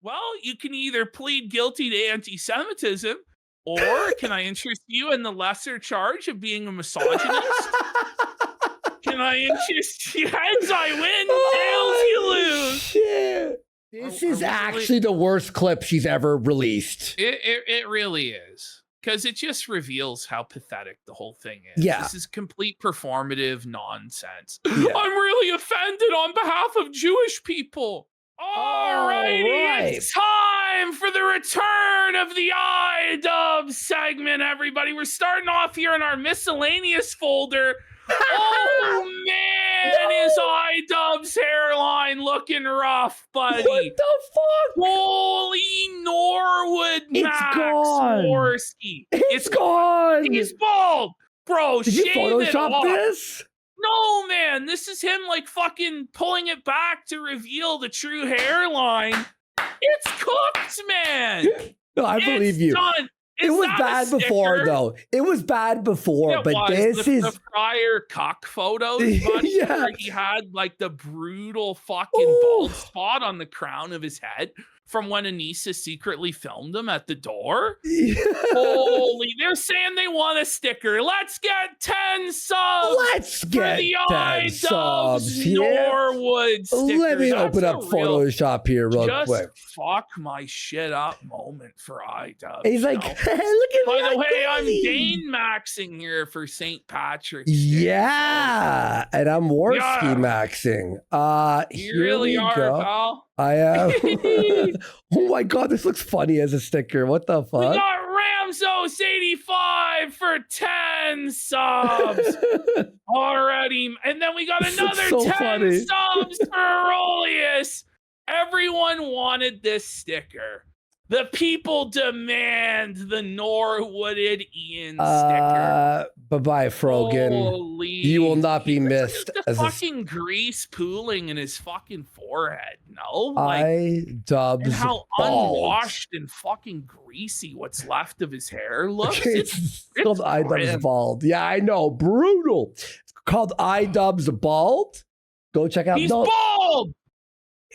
Well, you can either plead guilty to anti-Semitism, or can I interest you in the lesser charge of being a misogynist? Can I interest you? Heads I win, tails you lose. Shit. This is actually the worst clip she's ever released. It really is. Because it just reveals how pathetic the whole thing is. Yeah. This is complete performative nonsense. Yeah. I'm really offended on behalf of Jewish people. Alrighty, it's time for the return of the iDubbbz segment, everybody. We're starting off here in our miscellaneous folder. Oh man, is iDubbbz hairline looking rough, buddy? What the fuck? Holy Norwood Max gone. Morsky. It's gone. He's bald. Bro, Did you shave it Photoshop off. this? No, man. This is him like fucking pulling it back to reveal the true hairline. It's cooked, man. No, I believe you. Done. It was bad before, though. It was bad before, but this is the prior cock photos, buddy, Yeah. where he had like the brutal fucking bald spot on the crown of his head from when Anisa secretly filmed him at the door. Holy, they're saying they want a sticker. Let's get 10 subs. Let's get the 10 subs here. Norwood sticker. Let me That's open up a real Photoshop here real just quick. fuck my shit up moment for iDubbbz. He's like, you know? hey, look at me. By the way, I'm Daisy. Dane maxing here for St. Patrick's Day. Yeah, and I'm Worski maxing. You Here really we are, go. pal. I am. Oh my god, this looks funny as a sticker. What the We fuck? got Ramsos85 for 10 subs already. And then we got This another looks so 10 funny. subs for Aurelius. Everyone wanted this sticker. The people demand the Norwooded Ian sticker. Bye-bye, Frogan. Holy, You will not be missed. the As fucking grease pooling in his fucking forehead. No, like, iDubbbz and how bald. unwashed and fucking greasy what's left of his hair looks. It's called iDubbbz grim. bald. Yeah, I know. Brutal. It's called iDubbbz bald. Go check out. He's bald.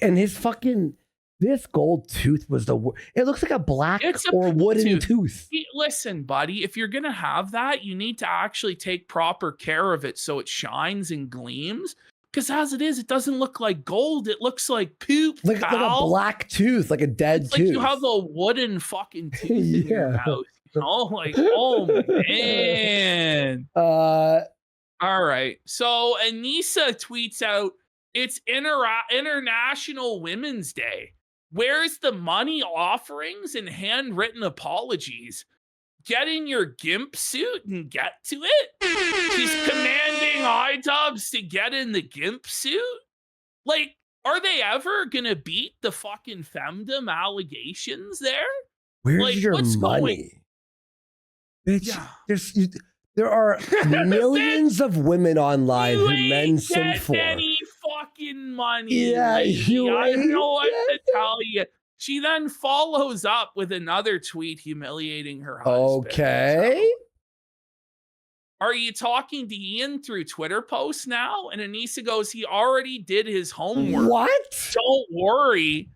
And his fucking this gold tooth was the. It looks like a black It's a or wooden tooth. tooth. Listen, buddy, if you're gonna have that, you need to actually take proper care of it so it shines and gleams. Because as it is, it doesn't look like gold. It looks like poop. Like a black tooth, like a dead it's tooth. like you have a wooden fucking tooth in your mouth. You know, like, oh man. All right. So Anisa tweets out, it's International Women's Day. Where's the money offerings and handwritten apologies? Get in your gimp suit and get to it? She's commanding iDubbbz to get in the gimp suit? Like, are they ever gonna beat the fucking femdom allegations there? Where's like, your what's money? Bitch, Yeah. there are millions of women online You who ain't men sim getting for. any fucking money. Yeah, lady. you I don't know what ain't to tell you. She then follows up with another tweet humiliating her husband. Okay. So, are you talking to Ian through Twitter posts now? And Anisa goes, he already did his homework. What? Don't worry.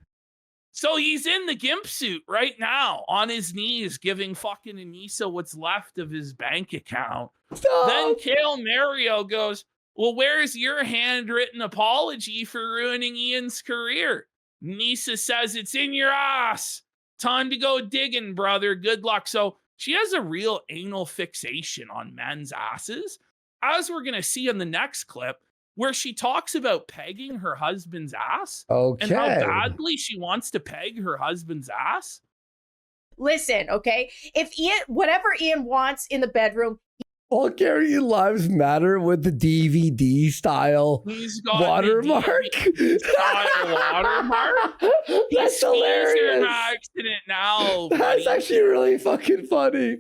So he's in the gimp suit right now on his knees giving fucking Anisa what's left of his bank account. Stop. Then Kale Mario goes, well, where's your handwritten apology for ruining Ian's career? Anisa says, it's in your ass. Time to go digging, brother. Good luck. So she has a real anal fixation on men's asses, as we're going to see in the next clip, where she talks about pegging her husband's ass. Okay. And how badly she wants to peg her husband's ass. Listen, okay? If whatever Ian wants in the bedroom. Bulgarian Lives Matter with the DVD style He's got watermark. Style watermark. That's hilarious. Accident now. That's buddy. actually really fucking funny.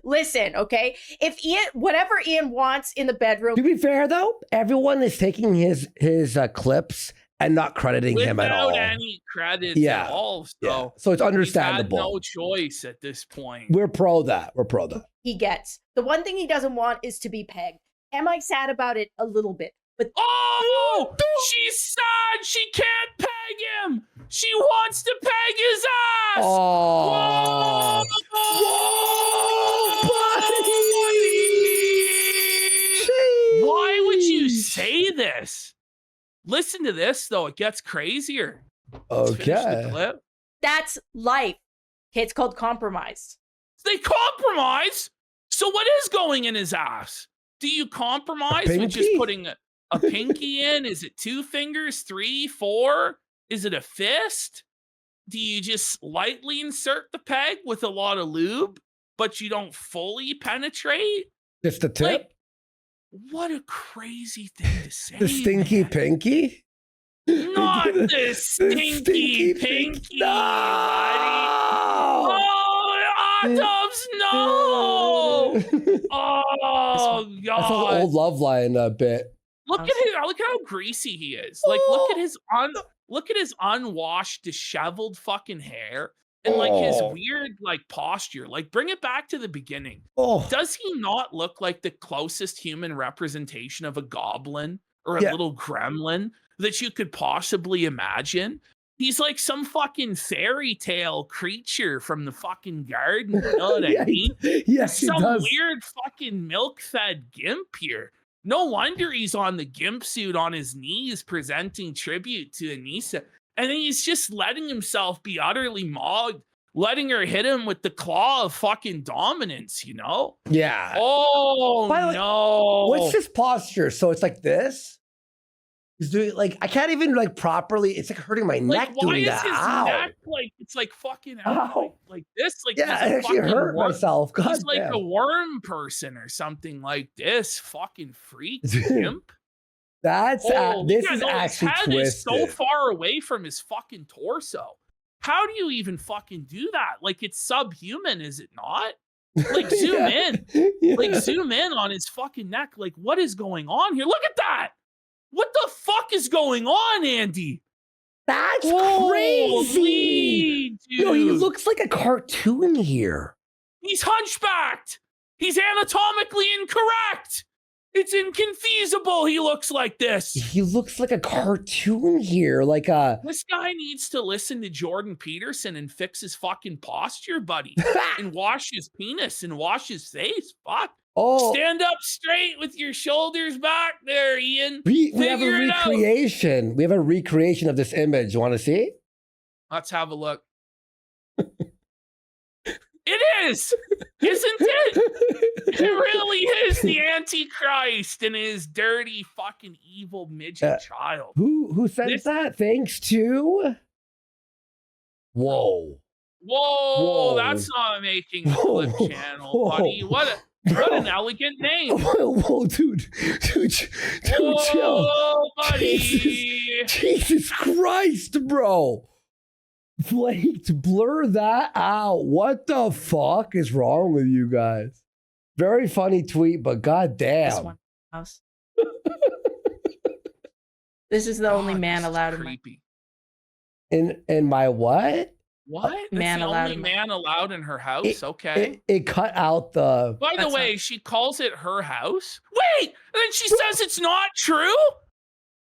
Listen, okay? If whatever Ian wants in the bedroom. To be fair, though, everyone is taking his clips and not crediting him at all. Without any credits at all. So, so it's understandable. He's had no choice at this point. We're pro that. We're pro that. He gets. The one thing he doesn't want is to be pegged. Am I sad about it? A little bit. But oh, she's sad. She can't peg him. She wants to peg ass. Oh. Whoa, buddy. Why would you say this? Listen to this, though. It gets crazier. Let's finish the clip. That's life. Okay, it's called compromise. They compromise? So what is going in his ass? Do you compromise with just putting a pinky in? Is it 2 fingers, 3, 4? Is it a fist? Do you just lightly insert the peg with a lot of lube, but you don't fully penetrate? Just the tip? Like, what a crazy thing to say. The stinky pinky? Not the stinky pinky, no! Oh, iDubbbz, no! Oh, God. That's an old Love Line bit. Look at how greasy he is. Like, look at his unwashed, disheveled fucking hair. And like his weird like posture, like bring it back to the beginning. Does he not look like the closest human representation of a goblin or a little gremlin that you could possibly imagine? He's like some fucking fairy tale creature from the fucking garden. You know what I mean? Yes, some weird fucking milk-fed gimp here. No wonder he's on the gimp suit on his knees presenting tribute to Anisa. And then he's just letting himself be utterly mogged, letting her hit him with the claw of fucking dominance, you know? Yeah. Oh, no. What's his posture? So it's like this? He's doing like, I can't even like properly, it's like hurting my neck doing that. Why is his neck like, it's like fucking out like this? Like, yeah, I actually hurt myself. God he's like a worm person or something like this. Fucking freak gimp. This is actually his head twisted. Is so far away from his fucking torso. How do you even fucking do that? Like, it's subhuman, is it not? Like, zoom in. Yeah. Like, zoom in on his fucking neck. Like, what is going on here? Look at that. What the fuck is going on, Andy? That's crazy. Dude. No, he looks like a cartoon here. He's hunchbacked. He's anatomically incorrect. It's inconceivable he looks like this. He looks like a cartoon here. Like this guy needs to listen to Jordan Peterson and fix his fucking posture, buddy. And wash his penis and wash his face. Fuck. Stand up straight with your shoulders back there, Ian. We have a recreation. We have a recreation of this image. You want to see? Let's have a look. It is, isn't it? It really is the Antichrist and his dirty fucking evil midget child. Who sent that? Thanks to? Whoa, that's not making the clip channel, buddy. What an elegant name. Whoa, dude, chill. Buddy. Jesus Christ, bro. Flaked, blur that out. What the fuck is wrong with you guys? Very funny tweet, but goddamn. This one house. This is the only man allowed in my in my what? What? Man allowed. Only man allowed in her house. Okay. It cut out the. By the way, she calls it her house. Wait, and then she says it's not true.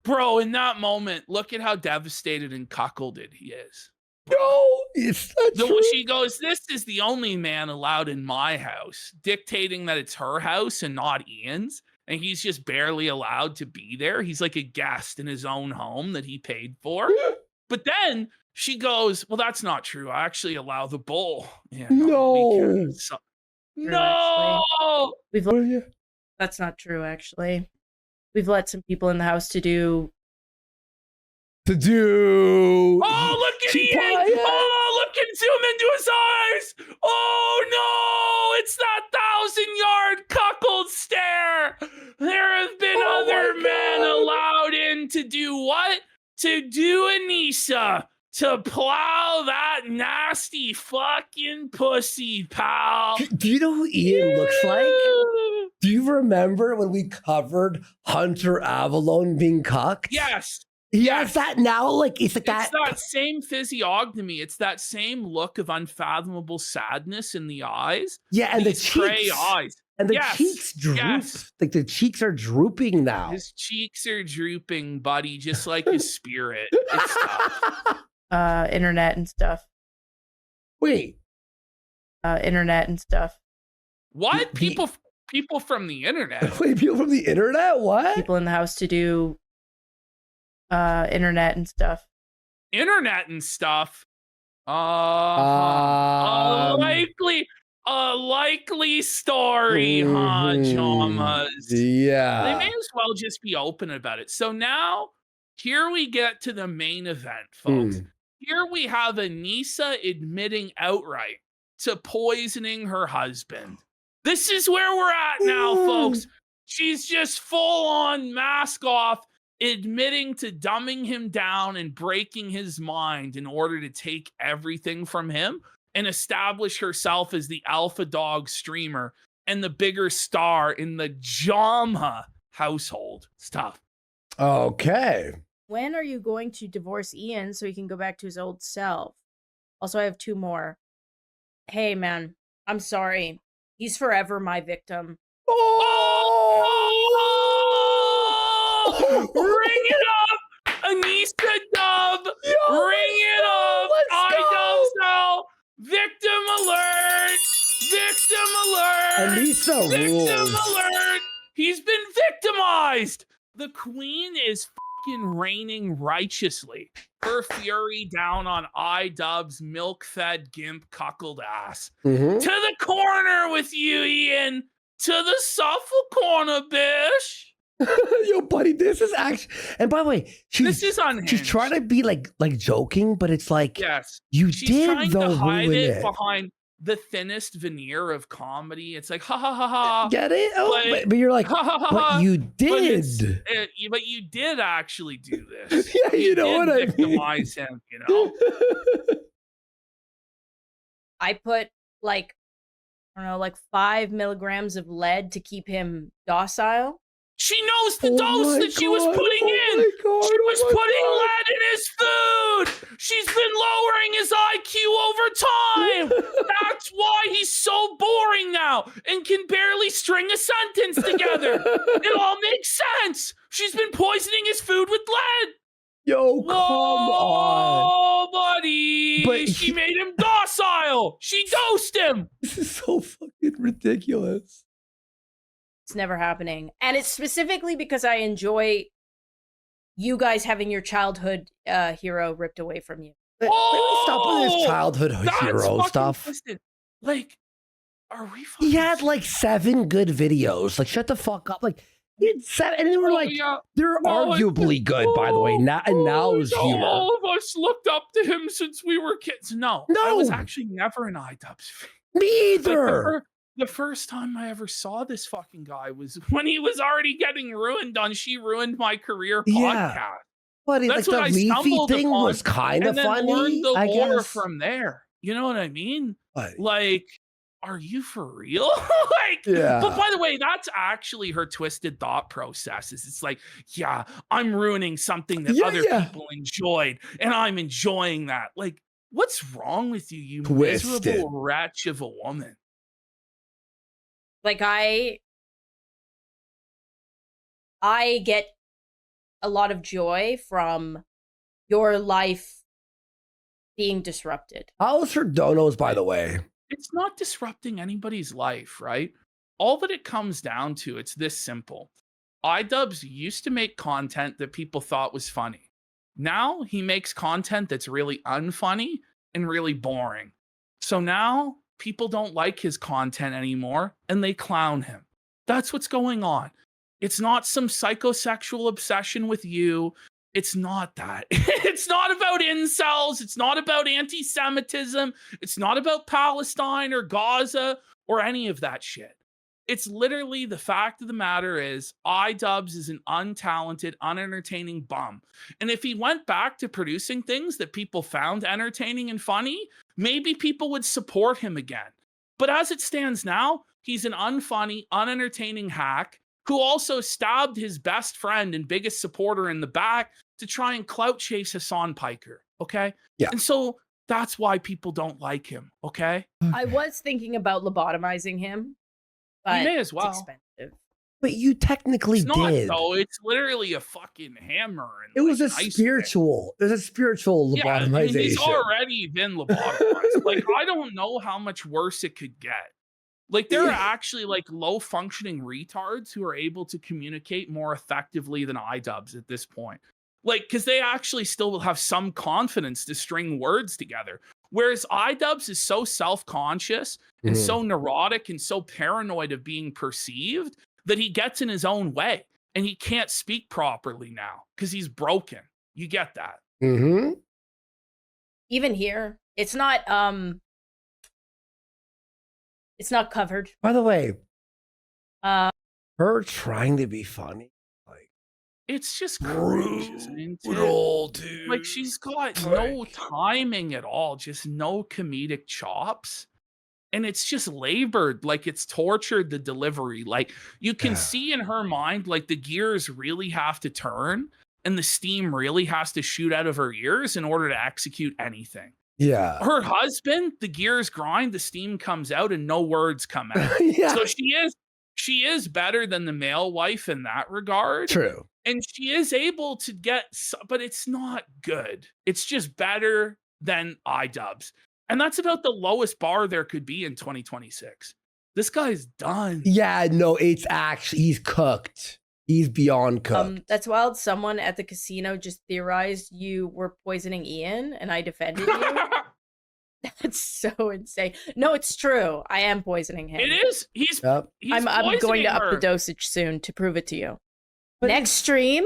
Bro, in that moment, look at how devastated and cuckolded he is. No, it's not true. She goes, this is the only man allowed in my house, dictating that it's her house and not Ian's. And he's just barely allowed to be there. He's like a guest in his own home that he paid for. But then she goes, well, that's not true. I actually allow the bull. Yeah, no. No. That's not true, actually. We've let some people in the house to do. Oh, look at Ian! Oh, look at zoom into his eyes! Oh no! It's that 1,000-yard cuckold stare! There have been other men allowed in to do what? To do Anisa. To plow that nasty fucking pussy, pal. Do you know who Ian looks like? Do you remember when we covered Hunter Avalon being cucked? Yes. He has that now, like it's like that. It's that same physiognomy. It's that same look of unfathomable sadness in the eyes. Yeah, and these the cheeks, gray eyes, and the cheeks droop. Yes. Like the cheeks are drooping now. His cheeks are drooping, buddy, just like his spirit. It's tough. Internet and stuff. Wait. Internet and stuff. What? People from the internet? Wait, people from the internet? What? People in the house to do internet and stuff. Internet and stuff? A likely story, huh, Jamas? Yeah. They may as well just be open about it. So now, here we get to the main event, folks. Here we have Anisa admitting outright to poisoning her husband. This is where we're at now, folks. She's just full on mask off, admitting to dumbing him down and breaking his mind in order to take everything from him and establish herself as the alpha dog streamer and the bigger star in the Jama household stuff. Okay. When are you going to divorce Ian so he can go back to his old self? Also, I have 2 more. Hey, man, I'm sorry. He's forever my victim. Ring it up, Anisa Dub. Ring it up, iDubbbz. Victim alert! Victim alert! Anisa Victim rules. alert! He's been victimized. The queen is fucking reigning righteously. Her fury down on iDubbbz milk-fed gimp cuckold ass. To the corner with you, Ian. To the Suffolk corner, bish. Yo, buddy, this is actually, and by the way, This is unhinged. she's trying to be like joking, but it's like, Yes, she's trying though to hide ruin it it behind the thinnest veneer of comedy. It's like, ha ha ha ha. Get it? Oh, but you're like, ha, ha, ha, but ha. you But did. but you did actually do this. Yeah, you know did what I mean. victimize him, you know? I put like, I don't know, like 5 milligrams of lead to keep him docile. She knows the dose that she was putting in. She was putting lead in his food. She's been lowering his IQ over time. That's why he's so boring now and can barely string a sentence together. It all makes sense. She's been poisoning his food with lead. Yo, come on. Oh, buddy. But she made him docile. She dosed him. This is so fucking ridiculous. It's never happening. And it's specifically because I enjoy you guys having your childhood hero ripped away from you. Maybe stop with this childhood hero stuff. Twisted. Like, are we fucking... He had like 7 good videos. Like, shut the fuck up. Like, he had 7, and they were like, they're arguably good, by the way. Now is humor. All of us looked up to him since we were kids. No, I was actually never an iDubbbz fan. Me either. The first time I ever saw this fucking guy was when he was already getting ruined on She Ruined My Career podcast. But That's like what the I Leafy stumbled thing upon, was kind of and then funny. learned the I lore guess from there. You know what I mean? What? Like, are you for real? Yeah. But by the way, that's actually her twisted thought processes. It's like, yeah, I'm ruining something that other people enjoyed, and I'm enjoying that. Like, what's wrong with you, you miserable wretch of a woman? Like I get a lot of joy from your life being disrupted. How's her donos, by the way? It's not disrupting anybody's life, right? All that it comes down to, it's this simple. iDubbbz used to make content that people thought was funny. Now he makes content that's really unfunny and really boring. So now people don't like his content anymore and they clown him. That's what's going on. It's not some psychosexual obsession with you. It's not that. It's not about incels. It's not about anti-Semitism. It's not about Palestine or Gaza or any of that shit. It's literally the fact of the matter is iDubbbz is an untalented, unentertaining bum. And if he went back to producing things that people found entertaining and funny, maybe people would support him again. But as it stands now, he's an unfunny, unentertaining hack who also stabbed his best friend and biggest supporter in the back to try and clout chase Hassan Piker, okay? Yeah. And so that's why people don't like him, okay? I was thinking about lobotomizing him, but you may as well. it's expensive. But you technically It's not, did. though. It's literally a fucking hammer. And It was a spiritual. It was a spiritual lobotomization. Yeah, I mean, he's already been lobotomized. Like, I don't know how much worse it could get. Like, there are actually like low functioning retards who are able to communicate more effectively than iDubbbz at this point. Like, because they actually still will have some confidence to string words together. Whereas iDubbbz is so self-conscious and so neurotic and so paranoid of being perceived that he gets in his own way and he can't speak properly now because he's broken. You get that. Even here, it's not covered. By the way, her trying to be funny, like, it's just brutal, dude. Like, she's got no timing at all, just no comedic chops. And it's just labored, like it's tortured the delivery. Like, you can see in her mind, like the gears really have to turn and the steam really has to shoot out of her ears in order to execute anything. Yeah. Her husband, the gears grind, the steam comes out and no words come out. So she is better than the male wife in that regard. True. And she is able to get, but it's not good. It's just better than iDubbbz. And that's about the lowest bar there could be in 2026. This guy's done. Yeah, no, it's actually, he's cooked. He's beyond cooked. That's wild. Someone at the casino just theorized you were poisoning Ian and I defended you. That's so insane. No, it's true. I am poisoning him. It is. He's I'm going to up the dosage soon to prove it to you. But next stream,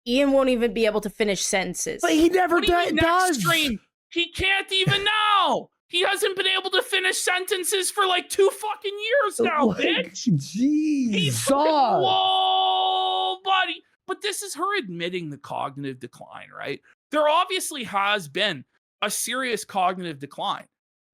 Ian won't even be able to finish sentences. But he never does. Next stream, he can't even now. He hasn't been able to finish sentences for like 2 fucking years now, bitch. Jeez. He's fucking, whoa, buddy. But this is her admitting the cognitive decline, right? There obviously has been a serious cognitive decline.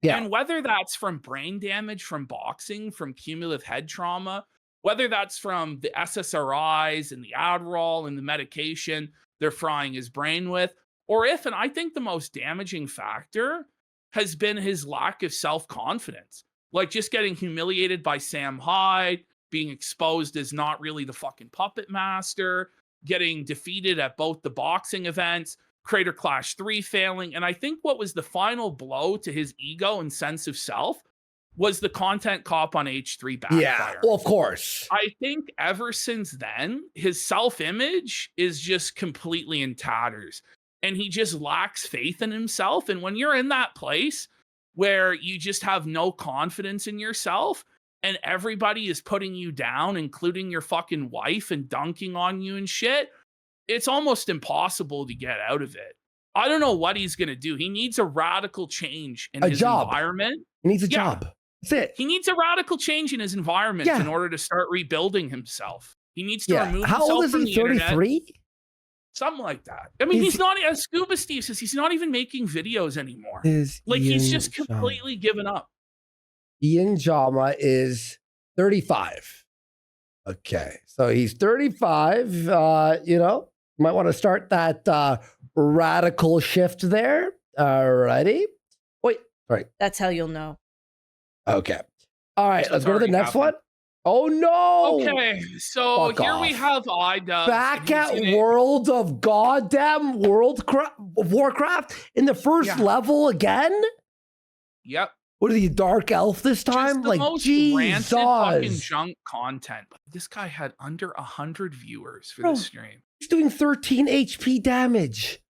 Yeah. And whether that's from brain damage from boxing, from cumulative head trauma, whether that's from the SSRIs and the Adderall and the medication they're frying his brain with, or if, and I think the most damaging factor has been his lack of self-confidence. Like just getting humiliated by Sam Hyde, being exposed as not really the fucking puppet master, getting defeated at both the boxing events, Crater Clash 3 failing. And I think what was the final blow to his ego and sense of self was the content cop on H3 backfire. Yeah, well, of course. I think ever since then, his self-image is just completely in tatters. And he just lacks faith in himself. And when you're in that place where you just have no confidence in yourself and everybody is putting you down, including your fucking wife, and dunking on you and shit, it's almost impossible to get out of it. I don't know what he's going to do. He needs a radical change in his environment. He needs a job. That's it. He needs a radical change in his environment in order to start rebuilding himself. He needs to remove himself. How old is he? 33? Something like that. I mean, he's not, as Scuba Steve says, he's not even making videos anymore. Like, he's just completely given up. Ian Jama is 35. Okay. So he's 35. You know, might want to start that radical shift there. Alrighty. Wait, sorry. That's how you'll know. Okay. All right. Let's go to the next one. Oh no! Okay, so here we have iDubbbz. Back at World of Goddamn Warcraft in the first level again? Yep. What are you, Dark Elf this time? Just the most rancid fucking junk content. This guy had under 100 viewers for this stream. He's doing 13 HP damage.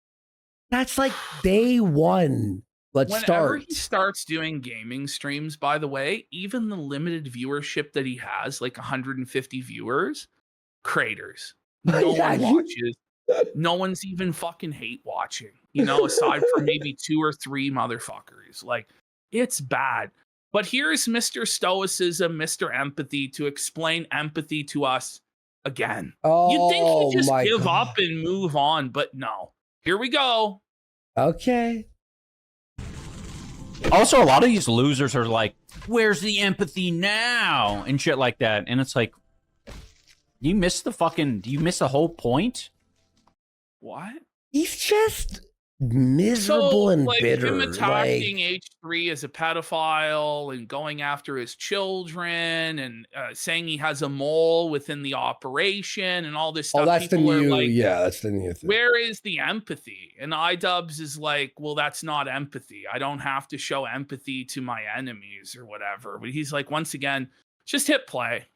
That's like day one. Whenever he starts doing gaming streams, by the way, even the limited viewership that he has, like 150 viewers, craters. No one watches. No one's even fucking hate watching, you know, aside from maybe 2 or 3 motherfuckers. Like, it's bad. But here's Mr. Stoicism, Mr. Empathy to explain empathy to us again. You'd think he'd just give up and move on, but no. Here we go. Okay. Also, a lot of these losers are like, where's the empathy now? And shit like that. And it's like, do you miss the whole point? What? He's just miserable and like, bitter. him attacking H3 as a pedophile and going after his children and saying he has a mole within the operation and all this stuff. Oh, that's the People are new, like, yeah, that's the new thing. where is the empathy? And iDubbbz is like, well, that's not empathy. I don't have to show empathy to my enemies or whatever. But he's like, once again, just hit play.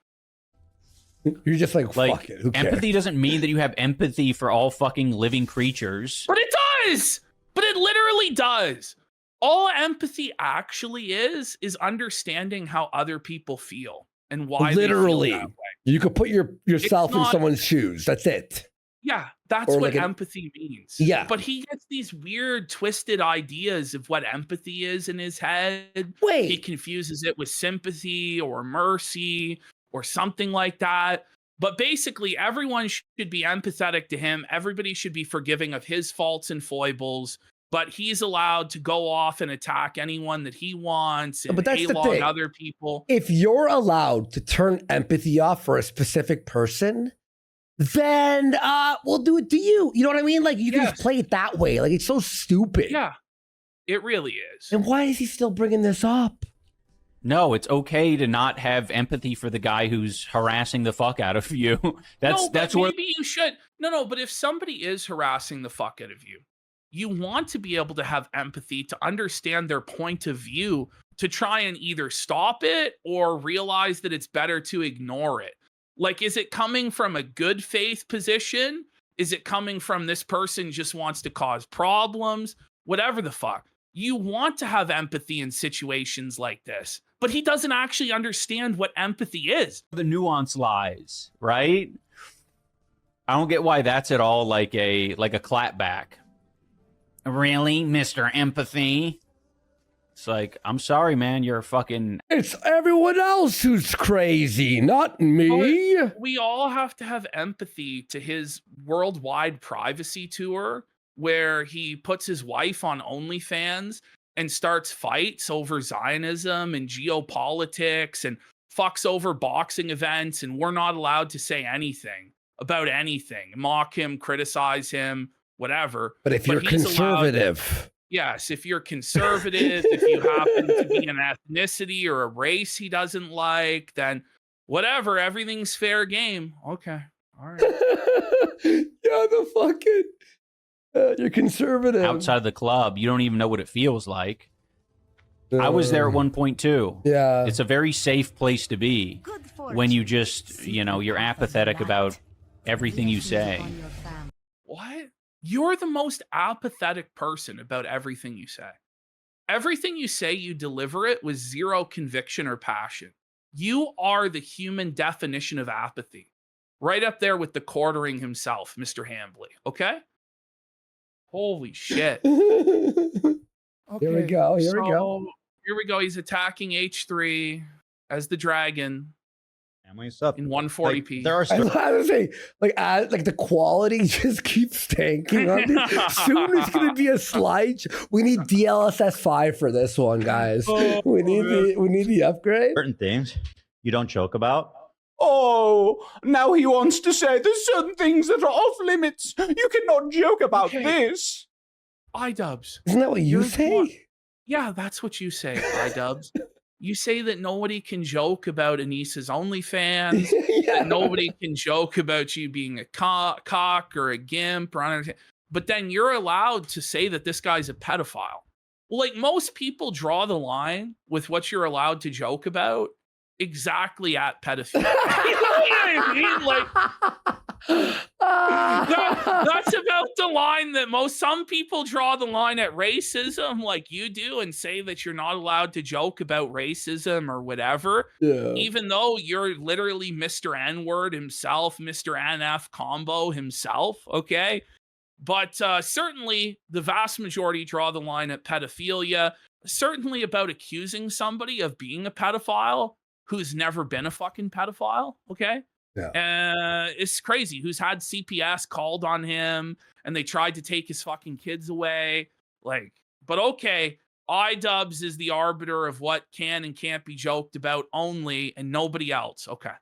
You're just like fuck it. Who cares? Empathy doesn't mean that you have empathy for all fucking living creatures. But it does. But it literally does. All empathy actually is understanding how other people feel and why literally they feel that way. You could put yourself in someone's shoes. That's it. Yeah, that's Or what like empathy means. Yeah. But he gets these weird, twisted ideas of what empathy is in his head. Wait. He confuses it with sympathy or mercy or something like that. But basically, everyone should be empathetic to him. Everybody should be forgiving of his faults and foibles. But he's allowed to go off and attack anyone that he wants and But that's the A-log thing. other people. If you're allowed to turn empathy off for a specific person, then we'll do it to you. You know what I mean? Like, you can just play it that way. Like, it's so stupid. Yeah, it really is. And why is he still bringing this up? No, it's okay to not have empathy for the guy who's harassing the fuck out of you. That's where maybe you should. No, but if somebody is harassing the fuck out of you, you want to be able to have empathy to understand their point of view, to try and either stop it or realize that it's better to ignore it. Like, is it coming from a good faith position? Is it coming from this person just wants to cause problems? Whatever the fuck. You want to have empathy in situations like this, but he doesn't actually understand what empathy is. the nuance lies, right? I don't get why that's at all like a clapback. Really, Mr. Empathy? It's like, I'm sorry, man, you're a fucking... It's everyone else who's crazy, not me. We all have to have empathy to his worldwide privacy tour, where he puts his wife on OnlyFans and starts fights over Zionism and geopolitics and fucks over boxing events, and we're not allowed to say anything about anything, mock him, criticize him, whatever. But if you're conservative... Yes, if you're conservative, if you happen to be an ethnicity or a race he doesn't like, then whatever, everything's fair game. Okay, all right. Yeah, the fucking... you're conservative. Outside of the club, you don't even know what it feels like. I was there at one point too. Yeah. It's a very safe place to be when you just, you're apathetic about everything you say. What? You're the most apathetic person about everything you say. Everything you say, you deliver it with zero conviction or passion. You are the human definition of apathy. Right up there with the quartering himself, Mr. Hambly. Okay? Holy shit. Okay, Here we go. Here we go. He's attacking H3 as the dragon. In 140p. There are like the quality just keeps tanking on this. Soon it's gonna be a slide. We need DLSS 5 for this one, guys. We need the upgrade. Certain things you don't joke about. Oh, now he wants to say there's certain things that are off limits. You cannot joke about this. iDubbbz. Isn't that what you say? Yeah, that's what you say, iDubbbz. You say that nobody can joke about Anisa's OnlyFans, that nobody can joke about you being a cock or a gimp, but then you're allowed to say that this guy's a pedophile. Well, like, most people draw the line with what you're allowed to joke about exactly at pedophilia. You know what I mean? Like, that's about the line that some people draw the line at racism, like you do, and say that you're not allowed to joke about racism or whatever. Yeah. Even though you're literally Mr. N-word himself, Mr. NF combo himself, okay? But certainly the vast majority draw the line at pedophilia. Certainly about accusing somebody of being a pedophile who's never been a fucking pedophile, okay? Yeah. It's crazy. Who's had CPS called on him and they tried to take his fucking kids away. Like, but okay, iDubbbz is the arbiter of what can and can't be joked about only, and nobody else. Okay.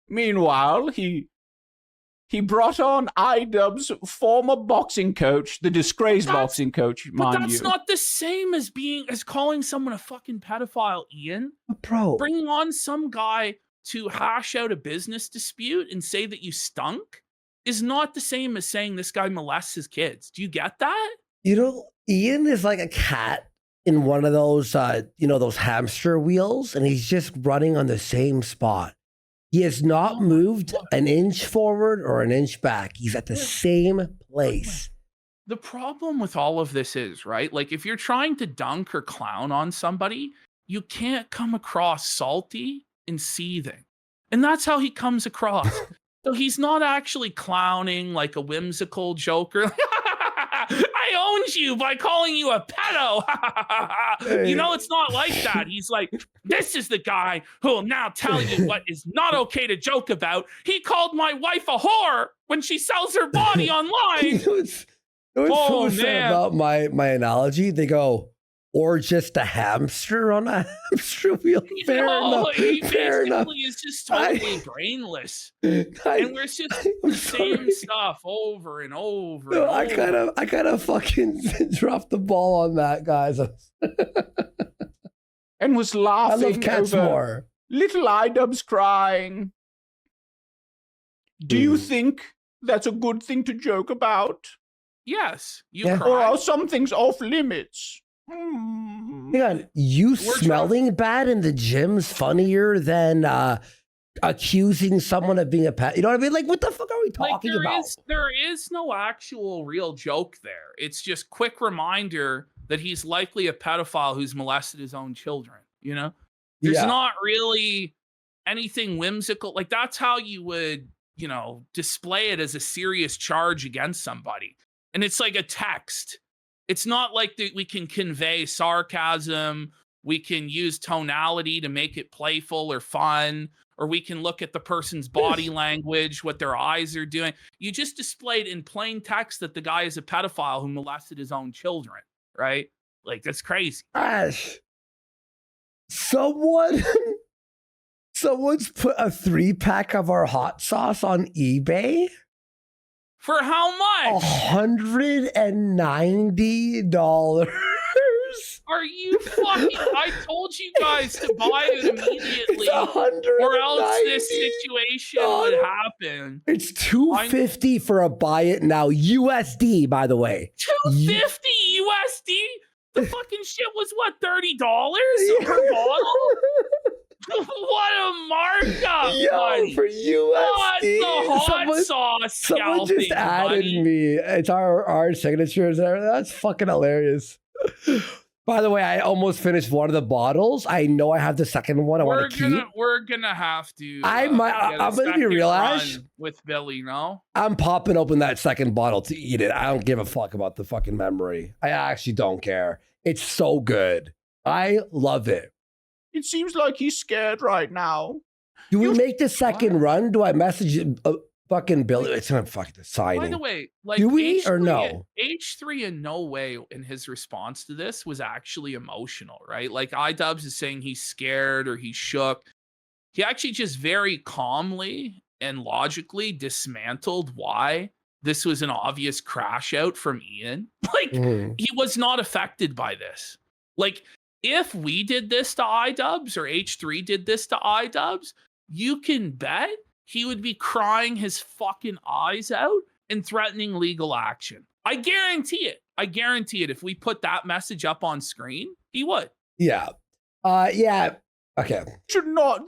Meanwhile, he He brought on iDubbbz former boxing coach, the disgraced boxing coach, mind you. But that's not the same as calling someone a fucking pedophile, Ian. Bro. Bringing on some guy to hash out a business dispute and say that you stunk is not the same as saying this guy molests his kids. Do you get that? You know, Ian is like a cat in one of those, those hamster wheels, and he's just running on the same spot. He has not moved an inch forward or an inch back. He's at the same place. The problem with all of this is, right? Like, if you're trying to dunk or clown on somebody, you can't come across salty and seething. And that's how he comes across. So he's not actually clowning like a whimsical joker. I owned you by calling you a pedo. You know, it's not like that. He's like, this is the guy who will now tell you what is not okay to joke about. He called my wife a whore when she sells her body online. What's so sad about my analogy? They go, or just a hamster on a hamster wheel. Fair enough. He Fair enough. basically is just totally brainless. And we're just the same stuff over and over. No, and over. I kind of fucking dropped the ball on that, guys. And was I laughing love cats over more. little iDubbbz crying. Do you think that's a good thing to joke about? Yes, you Yeah. cry. Or are some things off limits? Hmm. Hang on, you smelling bad in the gym's funnier than accusing someone of being a pet. You know what I mean? Like, what the fuck are we talking about? There is no actual real joke there. It's just quick reminder that he's likely a pedophile who's molested his own children. You know, there's not really anything whimsical. Like, that's how you would, display it as a serious charge against somebody. And it's like a text. It's not like that we can convey sarcasm. We can use tonality to make it playful or fun, or we can look at the person's body language, what their eyes are doing. You just displayed in plain text that the guy is a pedophile who molested his own children, right? Like, that's crazy. Ash, someone's put a 3-pack of our hot sauce on eBay. For how much? $190. Are you fucking? I told you guys to buy it immediately, or else this situation would happen. It's $250 for a buy it now USD, by the way. $250 USD? The fucking shit was what, $30 per bottle? What a markup, buddy. For USD. What the hot sauce Someone just added me. It's our signatures and everything. That's fucking hilarious. By the way, I almost finished one of the bottles. I know I have the second one. We're gonna have to. I'm gonna be real, Ash. With Billy, no? I'm popping open that second bottle to eat it. I don't give a fuck about the fucking memory. I actually don't care. It's so good. I love it. It seems like he's scared right now. Do we make the second run? Do I message fucking Billy? It's not fucking signing. By the way, like, do we H3, or no? H3 in no way in his response to this was actually emotional, right? Like, iDubbbz is saying he's scared or he's shook. He actually just very calmly and logically dismantled why this was an obvious crash out from Ian. Like, he was not affected by this. Like, if we did this to iDubbbz or H3 did this to iDubbbz, you can bet he would be crying his fucking eyes out and threatening legal action. I guarantee it. I guarantee it. If we put that message up on screen, he would. Yeah. Yeah. Okay.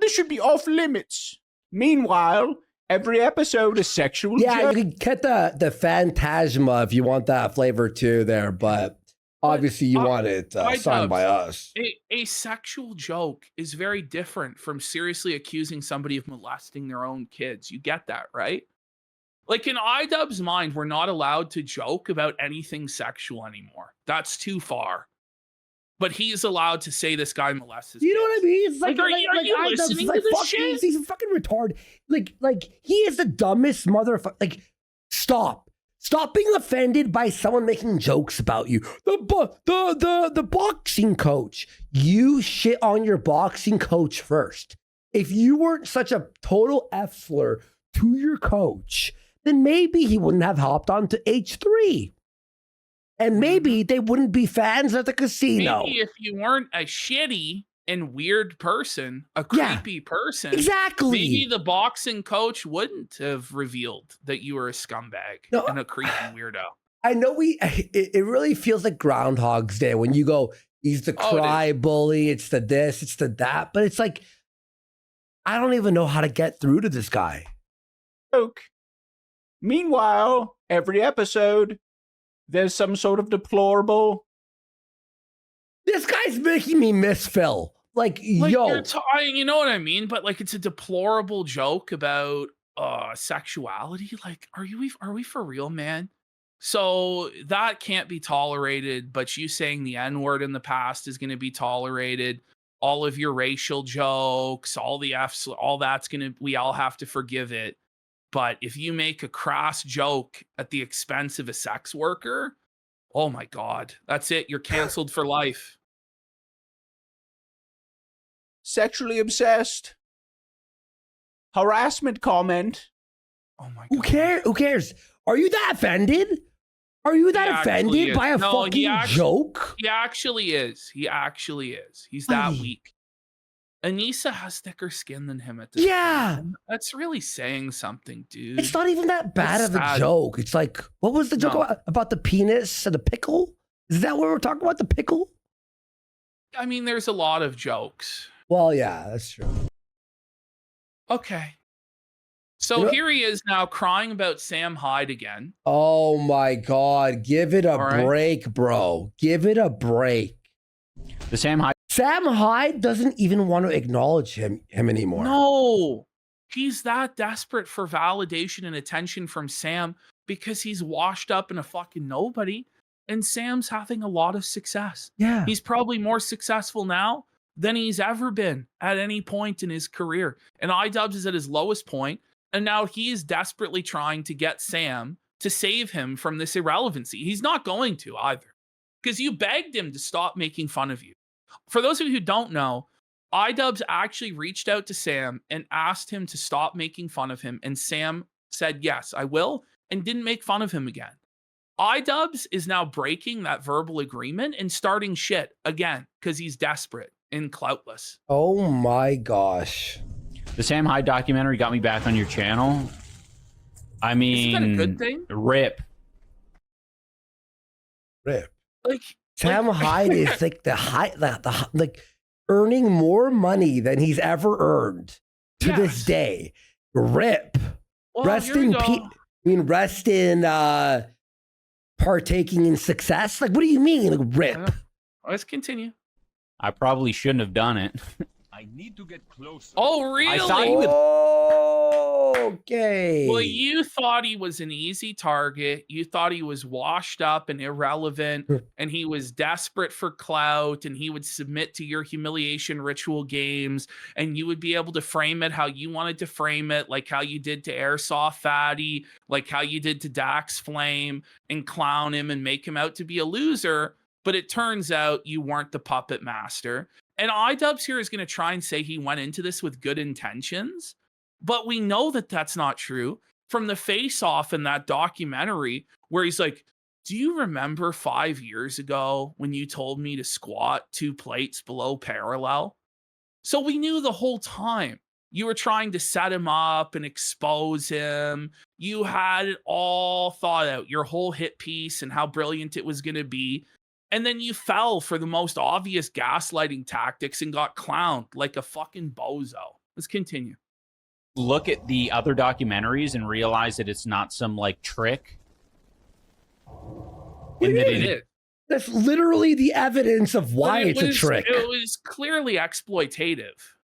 This should be off limits. Meanwhile, every episode is sexual. Yeah, you can get the Phantasma if you want that flavor too there, but obviously you want it signed by us. A sexual joke is very different from seriously accusing somebody of molesting their own kids. You get that, right? Like, in iDubbbz's mind, we're not allowed to joke about anything sexual anymore. That's too far. But he's allowed to say this guy molests his kids. You know what I mean? It's like, are you listening to this shit? He's fucking retarded. Like he is the dumbest motherfucker. Like, stop being offended by someone making jokes about you. The boxing coach. You shit on your boxing coach first. If you weren't such a total F-slur to your coach, then maybe he wouldn't have hopped onto H3. And maybe they wouldn't be fans at the casino. Maybe if you weren't a shitty and weird person, a creepy person, exactly. Maybe the boxing coach wouldn't have revealed that you were a scumbag and a creepy weirdo. I know it really feels like Groundhog's Day when you go, he's the cry bully, it's the this, it's the that, but it's like, I don't even know how to get through to this guy. Meanwhile, every episode, there's some sort of deplorable. This guy's making me miss Phil. Like yo. You know what I mean? But like, it's a deplorable joke about sexuality. Like, are we for real, man? So that can't be tolerated, but you saying the N-word in the past is going to be tolerated. All of your racial jokes, all the F's, all that's we all have to forgive it. But if you make a crass joke at the expense of a sex worker, oh my God, that's it. You're canceled for life. Sexually obsessed. Harassment comment. Oh my God. Who cares? Are you that offended? Are you that offended by a fucking joke? He actually is. He's that weak. Anisa has thicker skin than him at this point. That's really saying something, dude. It's not even that bad of a joke. It's like, what was the joke about the penis and the pickle? Is that what we're talking about, the pickle? I mean, there's a lot of jokes. Well, yeah, that's true. Okay. So here he is now crying about Sam Hyde again. Oh my God. Give it a break, bro. Give it a break. Sam Hyde doesn't even want to acknowledge him anymore. No. He's that desperate for validation and attention from Sam because he's washed up in a fucking nobody. And Sam's having a lot of success. Yeah. He's probably more successful now than he's ever been at any point in his career. And iDubbbz is at his lowest point. And now he is desperately trying to get Sam to save him from this irrelevancy. He's not going to either because you begged him to stop making fun of you. For those of you who don't know, iDubbbz actually reached out to Sam and asked him to stop making fun of him. And Sam said, yes, I will, and didn't make fun of him again. iDubbbz is now breaking that verbal agreement and starting shit again because he's desperate and cloutless. Oh my gosh. The Sam Hyde documentary got me back on your channel. I mean, isn't that a good thing? Rip. Like Sam Hyde is like like earning more money than he's ever earned to this day. Rip. Well, rest in partaking in success. Like, what do you mean? Like, rip. Let's continue. I probably shouldn't have done it. I need to get closer. Oh, really? I thought he would. Okay. Well, you thought he was an easy target. You thought he was washed up and irrelevant, and he was desperate for clout, and he would submit to your humiliation ritual games, and you would be able to frame it how you wanted to frame it, like how you did to Airsoft Fatty, like how you did to Dax Flame, and clown him and make him out to be a loser. But it turns out you weren't the puppet master. And iDubbbz here is going to try and say he went into this with good intentions. But we know that that's not true from the face-off in that documentary where he's like, do you remember 5 years ago when you told me to squat 2 plates below parallel? So we knew the whole time you were trying to set him up and expose him. You had it all thought out, your whole hit piece and how brilliant it was going to be. And then you fell for the most obvious gaslighting tactics and got clowned like a fucking bozo. Let's continue. Look at the other documentaries and realize that it's not some like trick. And that it is. That's literally the evidence of why it's a trick. It was clearly exploitative.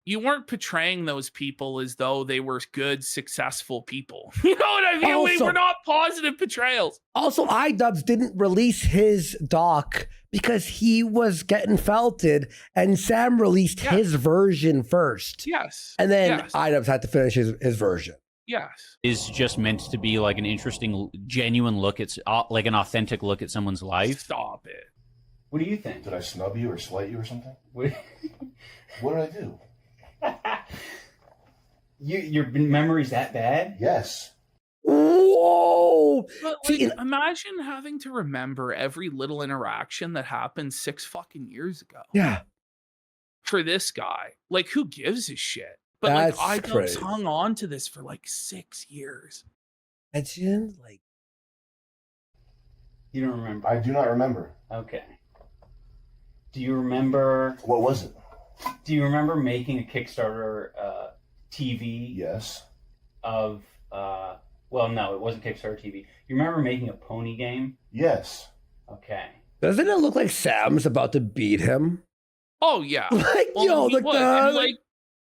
You weren't portraying those people as though they were good, successful people. You know what I mean? We were not positive portrayals. Also, iDubbbz didn't release his doc because he was getting felted, and Sam released his version first. Yes. And then iDubbbz had to finish his version. Yes. Is just meant to be like an interesting, genuine look at, like an authentic look at someone's life. Stop it. What do you think? Did I snub you or slight you or something? What did I do? Your memory's that bad? Yes. What? Whoa! But like, imagine having to remember every little interaction that happened 6 fucking years ago. Yeah. For this guy, like, who gives a shit? But That's like, crazy. iDubbbz hung on to this for like 6 years. Imagine, like, You don't remember? I do not remember. Okay. Do you remember? What was it? Do you remember making a Kickstarter TV? Yes. Of well, no, it wasn't Kickstarter TV. You remember making a pony game? Yes. Okay. doesn't it look like Sam's about to beat him? Oh yeah, Like, yo, he like would. the- And, like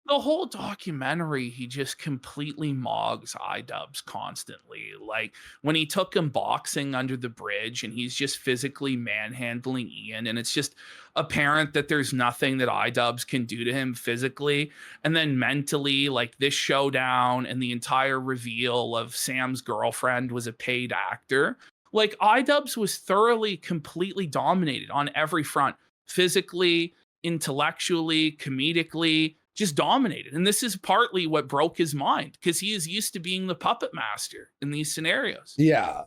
the whole documentary, he just completely mogs iDubbbz constantly. Like when he took him boxing under the bridge, and he's just physically manhandling Ian, and it's just apparent that there's nothing that iDubbbz can do to him physically, and then mentally, like this showdown and the entire reveal of Sam's girlfriend was a paid actor. Like iDubbbz was thoroughly, completely dominated on every front, physically, intellectually, comedically, just dominated. And this is partly what broke his mind, because he is used to being the puppet master in these scenarios. Yeah.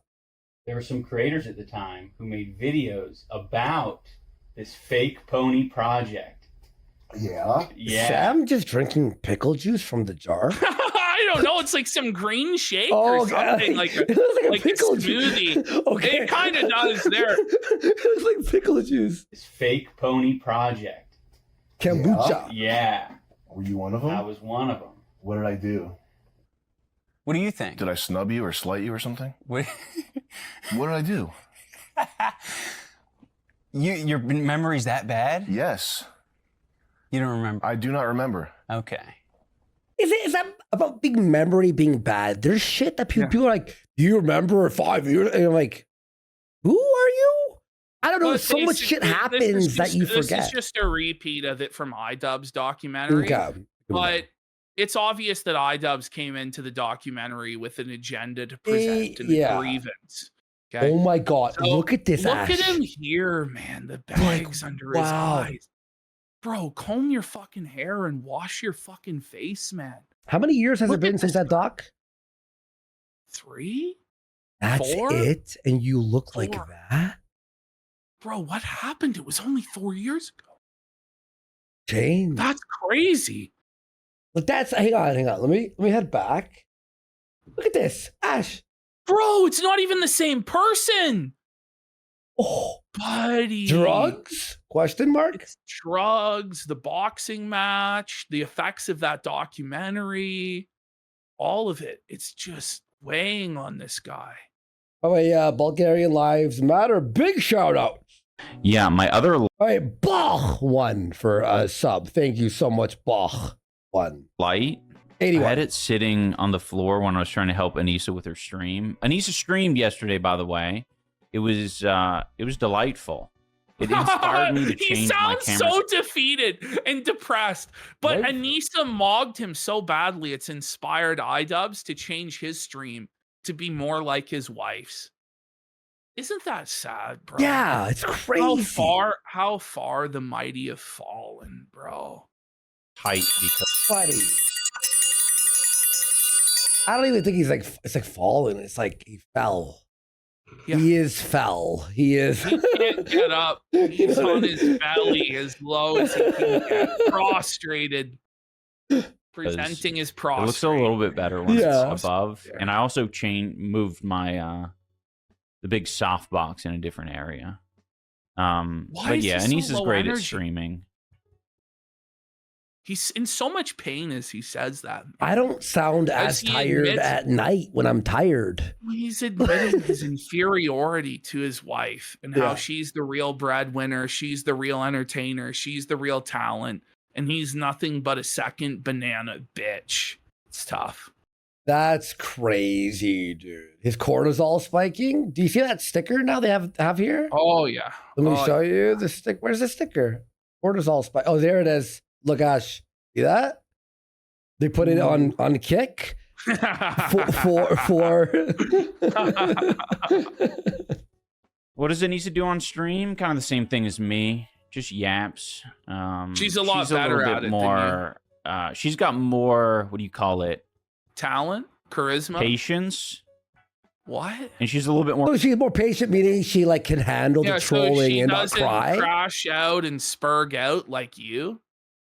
There were some creators at the time who made videos about this fake pony project. Yeah. Yeah. Sam just drinking pickle juice from the jar? I don't know. It's like some green shake Oh, or something, like a, it looks like a pickle smoothie. juice. Okay. It kind of does there. It looks like pickle juice. This fake pony project. Kombucha. Yeah. Were you one of them? I was one of them. What did I do? What do you think? Did I snub you or slight you or something? What? What did I do? Your memory's that bad? Yes. You don't remember? I do not remember. Okay. Is that about big memory being bad? There's shit that people are like, do you remember 5 years? And I'm like, who are you? I don't know. Well, So much shit basically, happens that you This forget. is just a repeat of it from iDubbbz documentary. Okay. But it's obvious that iDubbbz came into the documentary with an agenda to present to the yeah. grievance. Okay. Oh my God. So, look at this Look ass. at him here, man. The bags under his wow. eyes. Bro, comb your fucking hair and wash your fucking face, man. How many years has Look it been at since this. that doc? 3? That's 4? it? And you look like 4. that? Bro, what happened? It was only 4 years ago. Jane. That's crazy. Look, that's hang on. Let me head back. Look at this. Ash. Bro, it's not even the same person. Oh, buddy. Drugs? Question mark? It's drugs, the boxing match, the effects of that documentary, all of it. It's just weighing on this guy. Oh, yeah. Bulgarian Lives Matter. Big shout out. Yeah, my other All right. Bach won for a sub. Thank you so much, Bach. One. light. 81. I had it sitting on the floor when I was trying to help Anisa with her stream. Anisa streamed yesterday, by the way. It was delightful. It inspired me to change my He camera. sounds so defeated and depressed. But Right? Anisa mogged him so badly, it's inspired iDubbbz to change his stream to be more like his wife's. Isn't that sad, bro? Yeah, it's crazy. How far the mighty have fallen, bro. Height because Buddy. I don't even think he's like, it's like fallen. It's like he fell. Yeah. He is fell. He is. He can't get up. He's on his belly as low as he can get. Prostrated. Presenting his it prostrate. looks a little bit better when Yeah. it's above. Yeah. And I also moved my the big soft box in a different area. Why But is yeah, he so Anisa's low great at energy? streaming. He's in so much pain as he says that. I don't sound As as he tired admits- at night when I'm tired. He's admitting his inferiority to his wife and how Yeah. she's the real breadwinner, she's the real entertainer, she's the real talent, and he's nothing but a second banana bitch. It's tough. That's crazy, dude. His cortisol spiking. Do you see that sticker now they have here? Oh yeah. Let me Oh, show you the stick. Where's the sticker? Cortisol spike. Oh, there it is. Look, Ash. See that? They put it on Kick for What does Anisa do on stream? Kind of the same thing as me. Just yaps. She's a lot better little at bit it more. She's got more. What do you call it? Talent, charisma. Patience. What? And she's a little bit more. Oh, she's more patient, meaning she like can handle the trolling she and not doesn't cry. crash out and spurg out like you.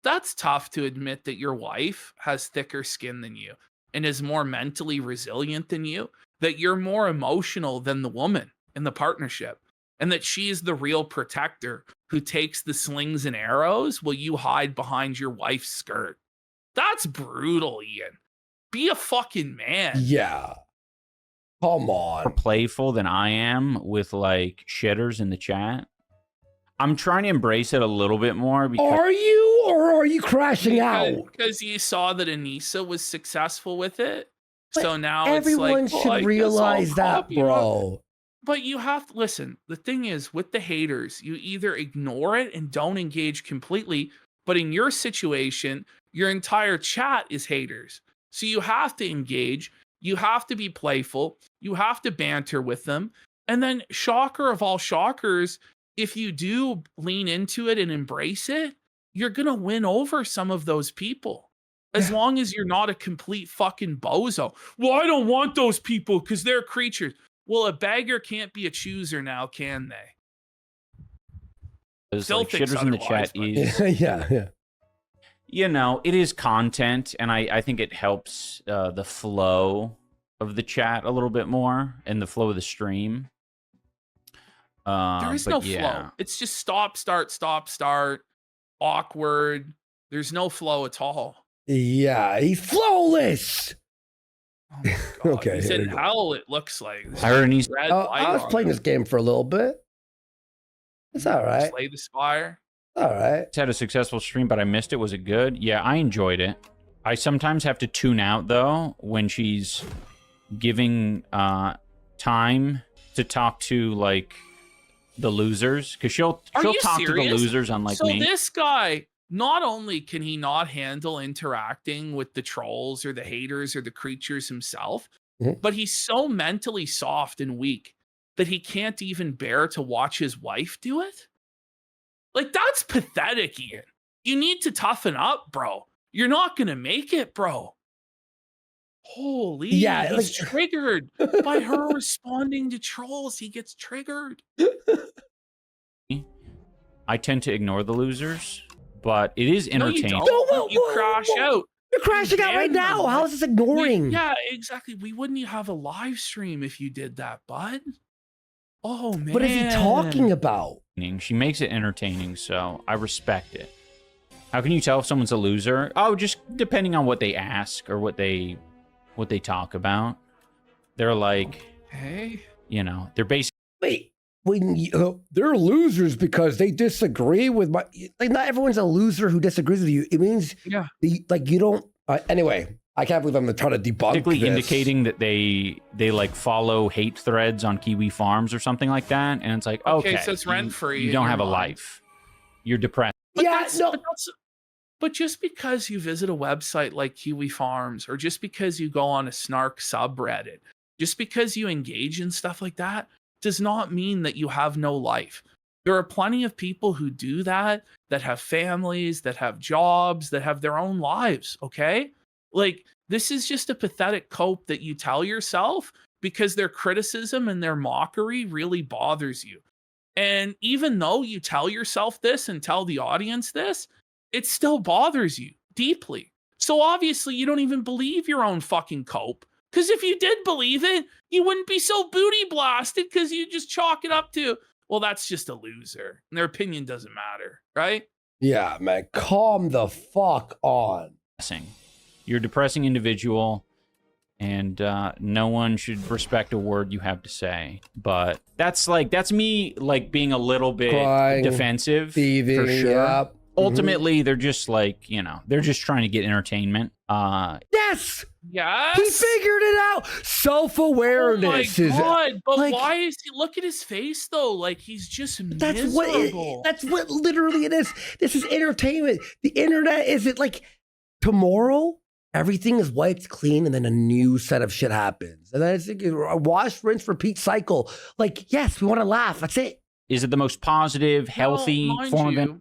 That's tough to admit that your wife has thicker skin than you and is more mentally resilient than you, that you're more emotional than the woman in the partnership, and that she is the real protector who takes the slings and arrows while you hide behind your wife's skirt. That's brutal, Ian. Be a fucking man. Yeah. Come more on. playful than I am with like shitters in the chat. I'm trying to embrace it a little bit more. Because Are you, or are you crashing out? Because you saw that Anisa was successful with it. But so now everyone it's like, should well, realize that, bro. But you have to listen. The thing is, with the haters, you either ignore it and don't engage completely. But in your situation, your entire chat is haters. So you have to engage. You have to be playful. You have to banter with them. And then, shocker of all shockers, if you do lean into it and embrace it, you're going to win over some of those people. As long as you're not a complete fucking bozo. Well, I don't want those people because they're creatures. Well, a beggar can't be a chooser now, can they? Still like shitters in the chat is yeah. You know, it is content, and I think it helps the flow of the chat a little bit more and the flow of the stream. There is no flow. It's just stop, start, awkward. There's no flow at all. Yeah, he's flawless. Oh my God. Okay. He's in hell, it looks like. I was playing this game for a little bit. It's all right. Slay the Spire. All right. It's had a successful stream, but I missed it. Was it good? Yeah, I enjoyed it. I sometimes have to tune out, though, when she's giving time to talk to, like, the losers. Because she'll talk to the losers, unlike me. So this guy, not only can he not handle interacting with the trolls or the haters or the creatures himself, but he's so mentally soft and weak that he can't even bear to watch his wife do it. Like, that's pathetic, Ian. You need to toughen up, bro. You're not going to make it, bro. Holy, yeah, he's triggered by her responding to trolls. He gets triggered. I tend to ignore the losers, but it is entertaining. No, you don't. You crash out. You're crashing out right now. How is this ignoring? Yeah, exactly. We wouldn't have a live stream if you did that, bud. Oh, man. What is he talking about? She makes it entertaining, so I respect it. How can you tell if someone's a loser? Oh, just depending on what they ask or what they talk about. They're like, hey, you know, they're basically. Wait, when they're losers because they disagree with my. Like, not everyone's a loser who disagrees with you. It means, like, you don't. Anyway, I can't believe I'm trying to debunk this. Indicating that they like follow hate threads on Kiwi Farms or something like that, and it's like, okay, so it's rent free. You don't have a life. You're depressed. But just because you visit a website like Kiwi Farms, or just because you go on a snark subreddit, just because you engage in stuff like that, does not mean that you have no life. There are plenty of people who do that have families, that have jobs, that have their own lives, okay? Like, this is just a pathetic cope that you tell yourself because their criticism and their mockery really bothers you. And even though you tell yourself this and tell the audience this, it still bothers you deeply. So obviously you don't even believe your own fucking cope. Because if you did believe it, you wouldn't be so booty blasted because you just chalk it up to, well, that's just a loser. And their opinion doesn't matter, right? Yeah, man. Calm the fuck on. You're a depressing individual, and no one should respect a word you have to say. But that's me like being a little bit defensive, thieving, for sure. Yep. Ultimately, they're just like, you know, they're just trying to get entertainment. Yes. Yes. He figured it out. Self-awareness is. Oh my God! But like, why is he? Look at his face, though. Like, he's just miserable. That's what literally it is. This is entertainment. The internet isn't like tomorrow. Everything is wiped clean, and then a new set of shit happens, and then it's a wash, rinse, repeat cycle. Like, yes, we want to laugh. That's it. Is it the most positive, healthy form of it?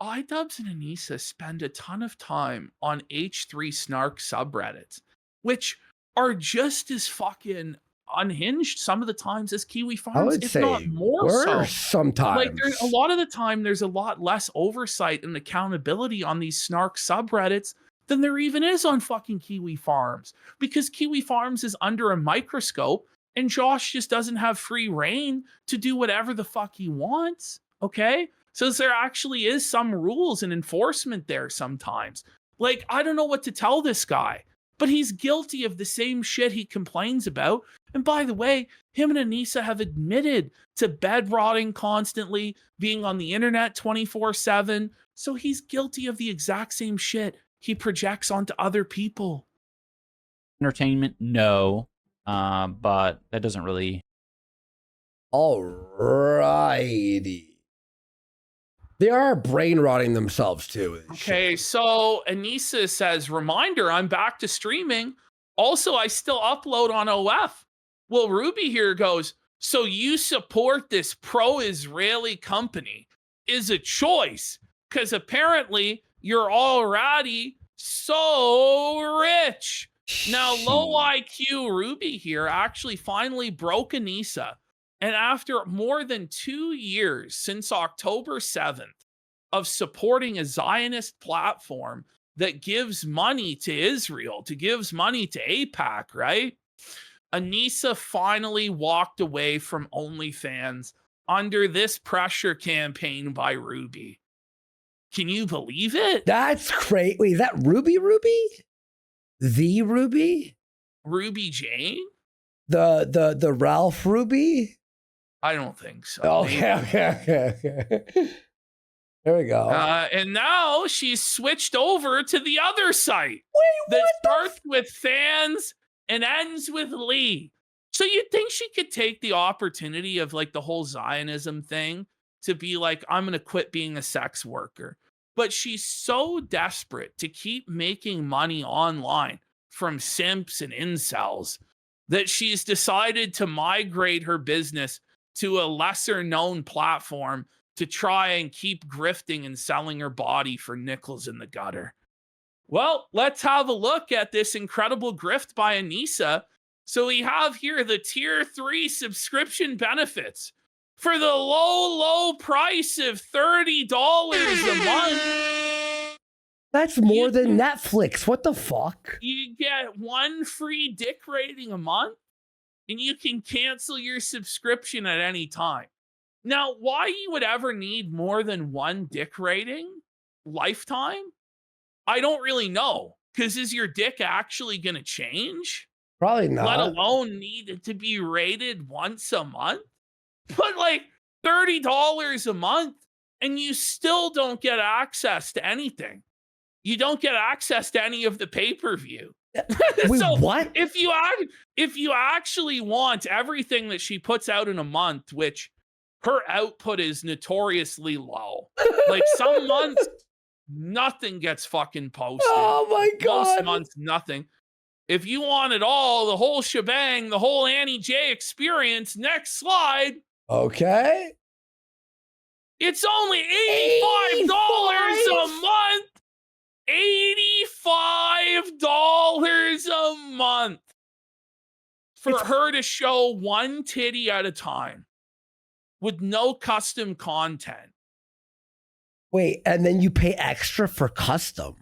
iDubbbz and Anisa spend a ton of time on H3 snark subreddits, which are just as fucking unhinged some of the times as Kiwi I Farms, would if say not more worse so. sometimes. Like a lot of the time, there's a lot less oversight and accountability on these snark subreddits than there even is on fucking Kiwi Farms, because Kiwi Farms is under a microscope and Josh just doesn't have free reign to do whatever the fuck he wants. Okay, so there actually is some rules and enforcement there sometimes. Like, I don't know what to tell this guy, but he's guilty of the same shit he complains about. And by the way, him and Anisa have admitted to bed rotting constantly, being on the internet 24/7. So he's guilty of the exact same shit he projects onto other people. Entertainment, no. But that doesn't really. Alrighty. They are brain rotting themselves too. Okay, so Anisa says, reminder, I'm back to streaming. Also, I still upload on OF. Well, Ruby here goes, so you support this pro-Israeli company is a choice, because apparently you're already so rich. Now, low IQ Ruby here actually finally broke Anisa. And after more than 2 years since October 7th of supporting a Zionist platform that gives money to Israel, to gives money to AIPAC, right? Anisa finally walked away from OnlyFans under this pressure campaign by Ruby. Can you believe it? That's great. Wait, is that Ruby? The Ruby? Ruby Jane? The Ralph Ruby? I don't think so. Okay. There we go. And now she's switched over to the other site. Wait, that starts with fans and ends with Lee. So you'd think she could take the opportunity of like the whole Zionism thing to be like, I'm going to quit being a sex worker. But she's so desperate to keep making money online from simps and incels that she's decided to migrate her business to a lesser known platform to try and keep grifting and selling her body for nickels in the gutter. Well, let's have a look at this incredible grift by Anisa. So we have here the tier 3 subscription benefits for the low price of $30 a month. That's more than Netflix. What the fuck? You get 1 free dick rating a month, and you can cancel your subscription at any time. Now, why you would ever need more than 1 dick rating lifetime, I don't really know. Because is your dick actually going to change? Probably not. Let alone need it to be rated once a month? But like $30 a month, and you still don't get access to anything. You don't get access to any of the pay-per-view. Wait, so what? If you actually want everything that she puts out in a month, which her output is notoriously low. Like some months, nothing gets fucking posted. Oh my God. Most months, nothing. If you want it all, the whole shebang, the whole Annie J experience, next slide. Okay. It's only $85 a month. $85 a month for her to show 1 titty at a time with no custom content. Wait, and then you pay extra for custom?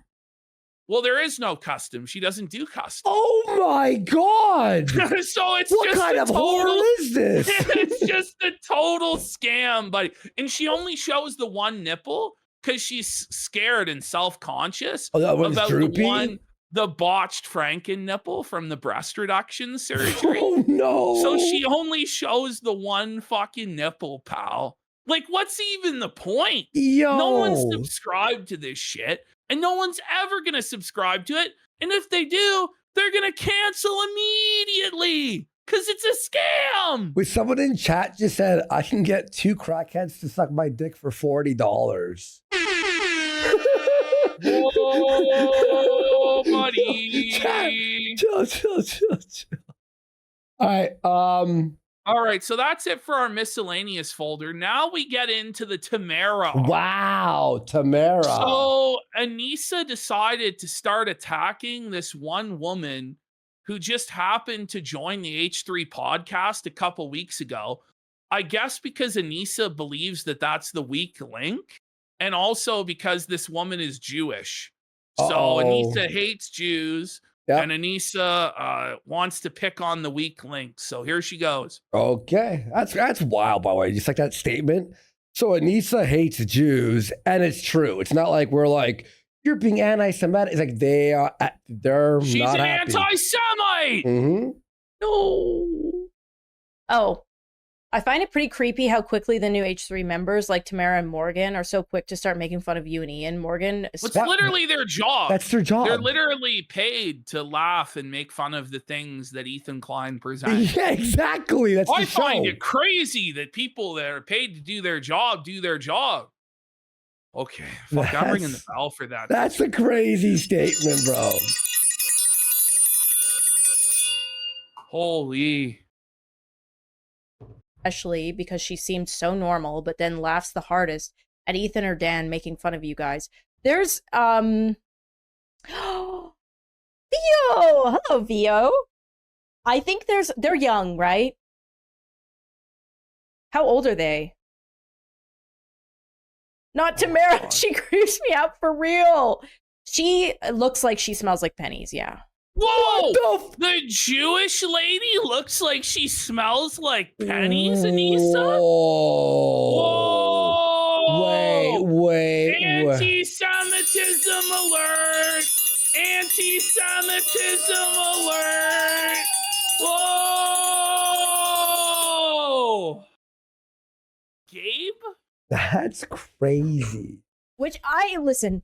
Well, there is no custom. She doesn't do custom. Oh my God. So it's what just kind of horror is this? It's just a total scam, buddy. And she only shows the 1 nipple because she's scared and self-conscious about the botched Franken nipple from the breast reduction surgery. Oh no. So she only shows the 1 fucking nipple, pal. Like, what's even the point? Yo. No one's subscribed to this shit, and no one's ever gonna subscribe to it. And if they do, they're gonna cancel immediately because it's a scam. Wait, someone in chat just said I can get 2 crackheads to suck my dick for $40. Whoa, buddy. Chill. All right. All right, so that's it for our miscellaneous folder. Now we get into the Tamara. Wow, Tamara. So Anisa decided to start attacking this one woman who just happened to join the H3 podcast a couple weeks ago. I guess because Anisa believes that that's the weak link, and also because this woman is Jewish. So Anisa hates Jews, and Anisa wants to pick on the weak link. So here she goes. Okay, that's wild, by the way. Just like that statement. So Anisa hates Jews, and it's true. It's not like we're like, you're being anti-Semitic. It's like they're She's not an happy. anti-Semite. Mm-hmm. No. Oh, I find it pretty creepy how quickly the new H3 members like Tamara and Morgan are so quick to start making fun of you and Ian. Morgan, It's literally their job. That's their job. They're literally paid to laugh and make fun of the things that Ethan Klein presents. Yeah, exactly. That's I the show. find it crazy that people that are paid to do their job do their job. Okay, fuck, I'm ringing the bell for that. That's a crazy statement, bro. Holy. especially because she seemed so normal, but then laughs the hardest at Ethan or Dan making fun of you guys. There's Vio! Hello, Vio. I think they're young, right? How old are they? Not Tamara. She creeps me out for real. She looks like she smells like pennies, yeah. Whoa! The Jewish lady looks like she smells like pennies, Anisa? Whoa! Wait. Anti-Semitism alert! Anti-Semitism alert! Whoa! Gabe? That's crazy. Listen.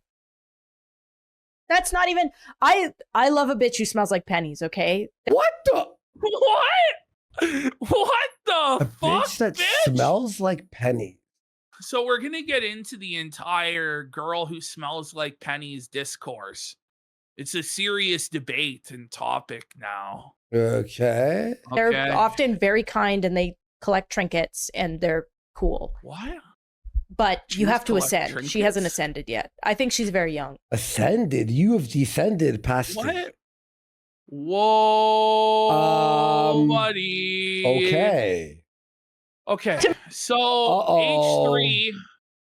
That's not even. I love a bitch who smells like pennies. Okay. What the? What the A fuck, bitch that smells like pennies. So we're gonna get into the entire girl who smells like pennies discourse. It's a serious debate and topic now. Okay. They're often very kind and they collect trinkets and they're cool. What? But you Jews have to collect ascend. trinkets? She hasn't ascended yet. I think she's very young. Ascended? You have descended past What? Whoa, buddy. Okay. Okay. So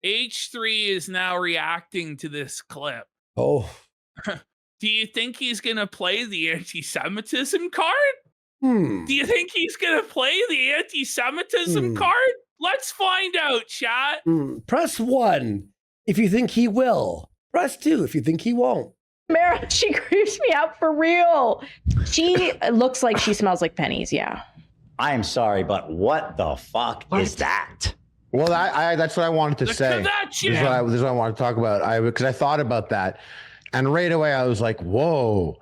H3 is now reacting to this clip. Oh. Do you think he's gonna play the anti-Semitism card? Do you think he's gonna play the anti-Semitism card? Let's find out, chat. Press 1 if you think he will. Press 2 if you think he won't. Mara, she creeps me out for real. She looks like she smells like pennies, yeah. I am sorry, but what the fuck is that? Well, that's what I wanted to say. This is what I want to talk about. Because I thought about that. And right away I was like, whoa,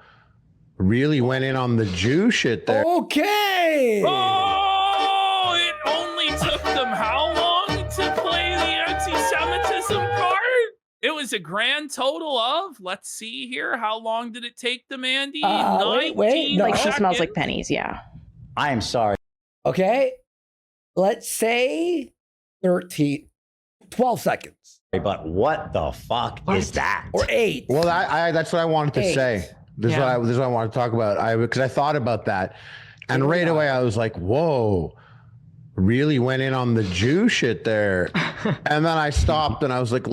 really went in on the Jew shit there. Okay. Oh, it only took them how long to play the anti-Semitism card? It was a grand total of, let's see here, how long did it take them, Andy? 19 Like she smells seconds. like pennies, yeah. I am sorry. Okay. Let's say 12 seconds. But what the fuck is that? Or 8. Well, that's what I wanted to 8. say. This is what I want to talk about. Because I thought about that. And right away I was like, whoa, really went in on the Jew shit there. And then I stopped and I was like,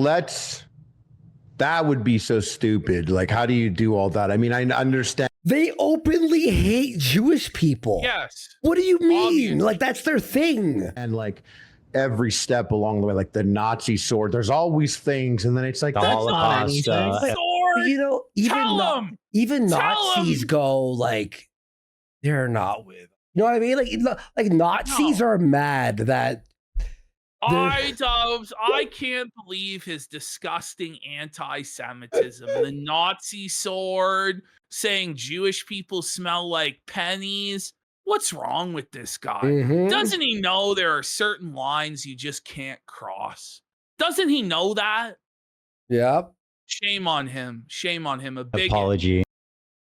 that would be so stupid. Like, how do you do all that? I mean, I understand. They openly hate Jewish people. Yes. What do you mean? Like, that's their thing. And like every step along the way, like the Nazi sword, there's always things. And then it's like, The Holocaust. You know, even Nazis go like, they're not with. You know what I mean? Like Nazis are mad that. iDubbbz, I can't believe his disgusting anti-Semitism. The Nazi sword, saying Jewish people smell like pennies. What's wrong with this guy? Doesn't he know there are certain lines you just can't cross? Doesn't he know that? Yep. Shame on him. Shame on him. A bigot. Apology.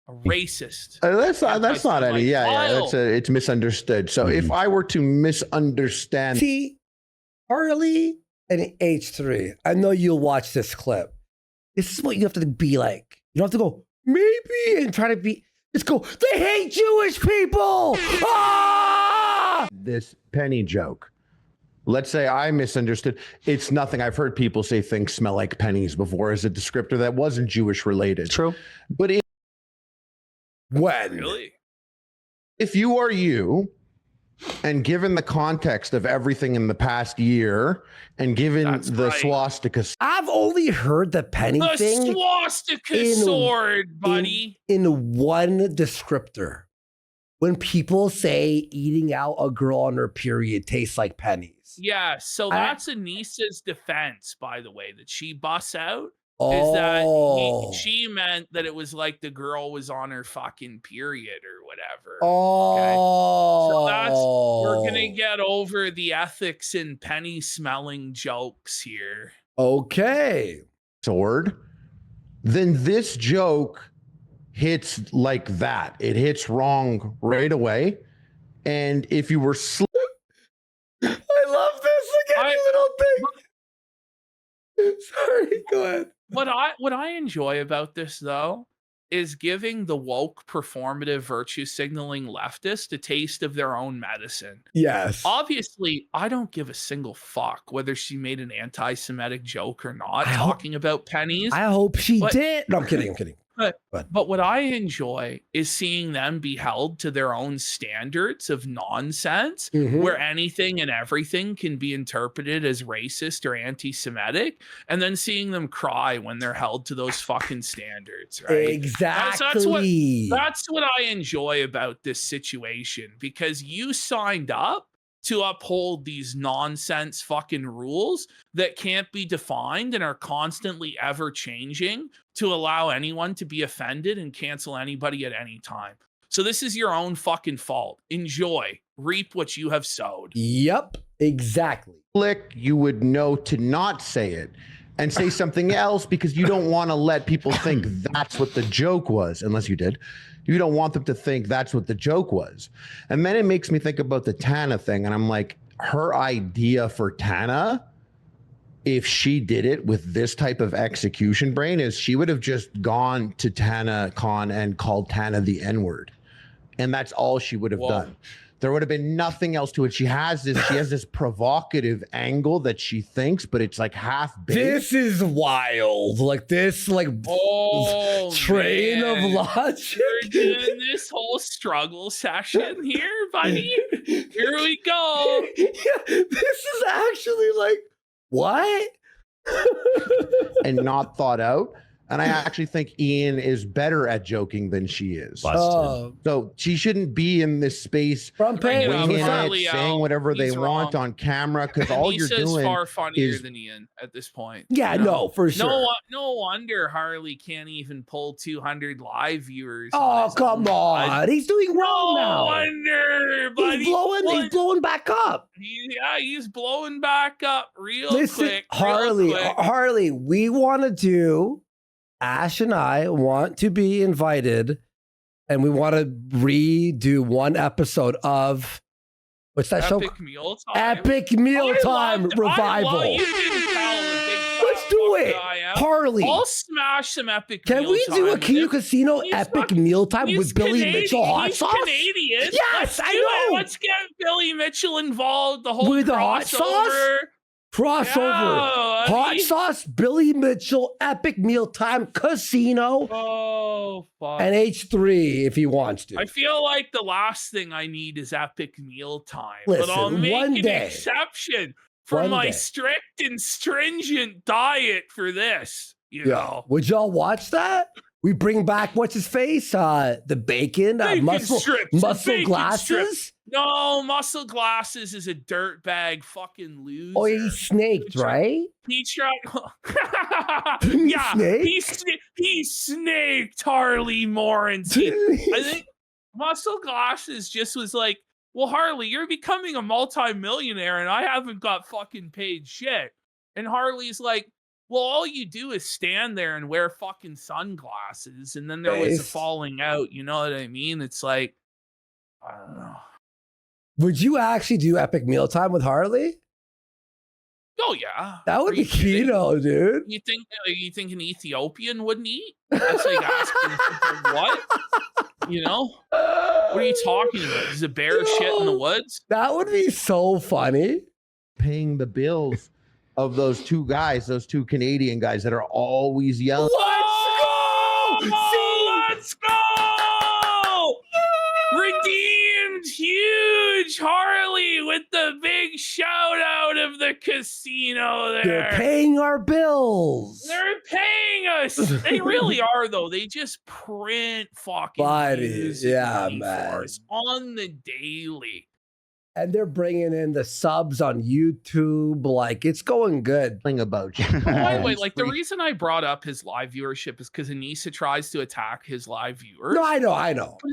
A racist. That's not any. Yeah. It's misunderstood. So if I were to misunderstand. See, Harley and H3, I know you'll watch this clip. This is what you have to be like. You don't have to go, maybe, and try to be. Let's go. They hate Jewish people. Ah! This penny joke. Let's say I misunderstood. It's nothing. I've heard people say things smell like pennies before as a descriptor that wasn't Jewish related. True. But Really? if you are you, and given the context of everything in the past year, and given the swastika, I've only heard the penny The thing swastika sword, buddy. in one descriptor. When people say eating out a girl on her period tastes like pennies. Yeah, so that's Anisa's defense, by the way, that she busts out. Is that she meant that it was like the girl was on her fucking period or whatever. So that's, we're gonna get over the ethics and penny smelling jokes here. Okay. Sword, then this joke hits like that. It hits wrong right away. And if you were I love this. Look at little thing. Sorry, go ahead. What I enjoy about this though is giving the woke performative virtue signaling leftist a taste of their own medicine. Yes. Obviously, I don't give a single fuck whether she made an anti-Semitic joke or not talking about pennies. I hope she did. No, I'm kidding. But what I enjoy is seeing them be held to their own standards of nonsense, where anything and everything can be interpreted as racist or anti-Semitic, and then seeing them cry when they're held to those fucking standards, right? Exactly. That's what I enjoy about this situation, because you signed up to uphold these nonsense fucking rules that can't be defined and are constantly ever changing to allow anyone to be offended and cancel anybody at any time. So this is your own fucking fault. Enjoy. Reap what you have sowed. Yep, exactly. You would know to not say it and say something else because you don't want to let people think that's what the joke was, unless you did. You don't want them to think that's what the joke was. And then it makes me think about the Tana thing. And I'm like, her idea for Tana, if she did it with this type of execution brain, is she would have just gone to TanaCon and called Tana the N-word. And that's all she would have done. There would have been nothing else to it. She has this provocative angle that she thinks, but it's like half baked. This is wild. Like this, train of logic. We're doing this whole struggle session here, buddy. Here we go. Yeah, this is actually like, what? And not thought out. And I actually think Ian is better at joking than she is. So she shouldn't be in this space winging it, saying whatever they want on camera, because all you're doing far funnier is than Ian at this point. Yeah, no, for sure. No wonder Harley can't even pull 200 live viewers. Oh, come on. He's doing wrong now. No wonder, buddy. He's blowing back up. He's blowing back up real quick. Harley, we want to do... Ash and I want to be invited, and we want to redo one episode of what's that show? Epic Mealtime Revival. Let's do it, Harley. I'll smash some Epic. Can we do a Q Casino Epic Mealtime with Billy Mitchell hot sauce? Canadian. Yes, I know. Let's get Billy Mitchell involved. The whole with the hot sauce. Crossover, hot sauce, Billy Mitchell, Epic Mealtime Casino, and H3 if he wants to. I feel like the last thing I need is Epic Mealtime, but I'll make an exception for my strict and stringent diet for this. You know, would y'all watch that? We bring back what's his face, the bacon muscle glasses. No, Muscle Glasses is a dirtbag fucking loser. Oh, he snaked, right? He tried. Yeah, he snaked Harley Morency. I think Muscle Glasses just was like, well, Harley, you're becoming a multi-millionaire and I haven't got fucking paid shit. And Harley's like, well, all you do is stand there and wear fucking sunglasses. And then there was a falling out. You know what I mean? It's like, I don't know. Would you actually do Epic Mealtime with Harley? Oh yeah, that would be keto, dude. You think an Ethiopian wouldn't eat? That's like asking for what? You know? What are you talking about? Is a bear shit in the woods? That would be so funny. Paying the bills of those two guys, those two Canadian guys that are always yelling. Let's go! Redeemed huge Harley with the big shout out of the casino there. They're paying our bills. They're paying us. They really are, though. They just print fucking views and money for us on the daily. And they're bringing in the subs on YouTube. Like, it's going good. Thing about you. By the way, like, the reason I brought up his live viewership is because Anisa tries to attack his live viewers. No, I know. But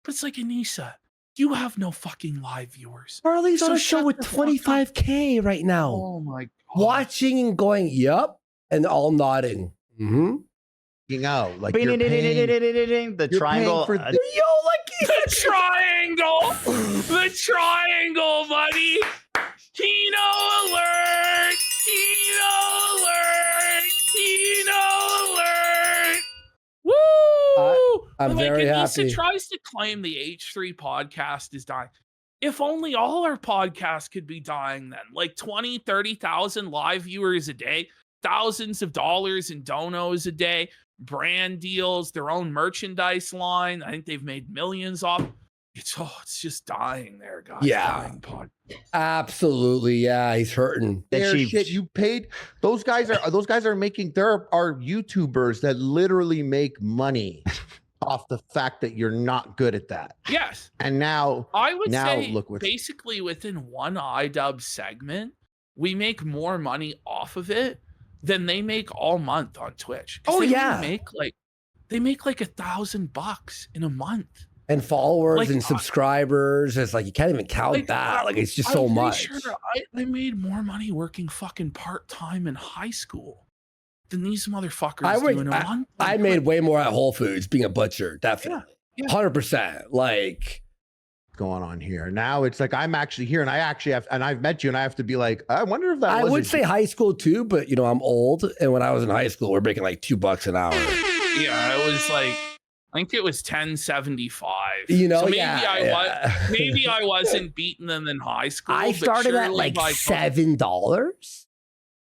it's like Anisa, you have no fucking live viewers. Harley's on a show with 25K right now. Oh my God. Watching and going, yup, and all nodding. Mm-hmm. You know, like the triangle. The triangle, buddy. Kino alert! Woo! I'm very happy. Anisa tries to claim the H3 podcast is dying. If only all our podcasts could be dying then. Like 20, 30,000 live viewers a day, thousands of dollars in donos a day, brand deals, their own merchandise line. I think they've made millions off. It's just dying there, guys. Yeah. Dying pod. Absolutely. Yeah, he's hurting. Shit, you paid those guys are making, there are YouTubers that literally make money off the fact that you're not good at that. Yes. And now I would say look what basically within one iDubbbz segment, we make more money off of it than they make all month on Twitch. Oh, they yeah. They make like $1,000 in a month. And followers Like, and subscribers. It's like you can't even count that. Like, it's just so much. Sure I made more money working fucking part-time in high school than these motherfuckers do in a month. I made way more at Whole Foods being a butcher, definitely. Yeah. 100%. Like, going on here now, it's like I'm actually here, and I actually have, and I've met you, and I have to be like, I wonder if that. I would say high school too, but you know, I'm old, and when I was in high school, we're making like $2 an hour. Yeah, it was like, I think it was $10.75. You know, so maybe maybe I wasn't beating them in high school. I started at like $7. I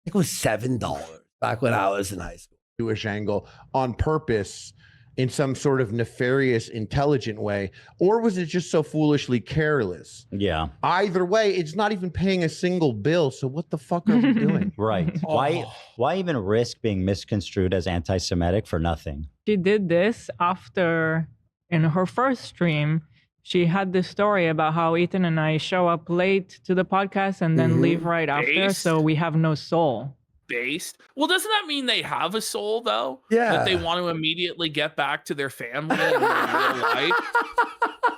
think it was $7 back when I was in high school. Jewish angle on purpose in some sort of nefarious, intelligent way, or was it just so foolishly careless? Yeah. Either way, it's not even paying a single bill. So what the fuck are we doing? Right. Why even risk being misconstrued as anti-Semitic for nothing? She did this after, in her first stream, she had this story about how Ethan and I show up late to the podcast and then leave right after, so we have no soul. Based. Well, doesn't that mean they have a soul though? Yeah. That they want to immediately get back to their family and their real life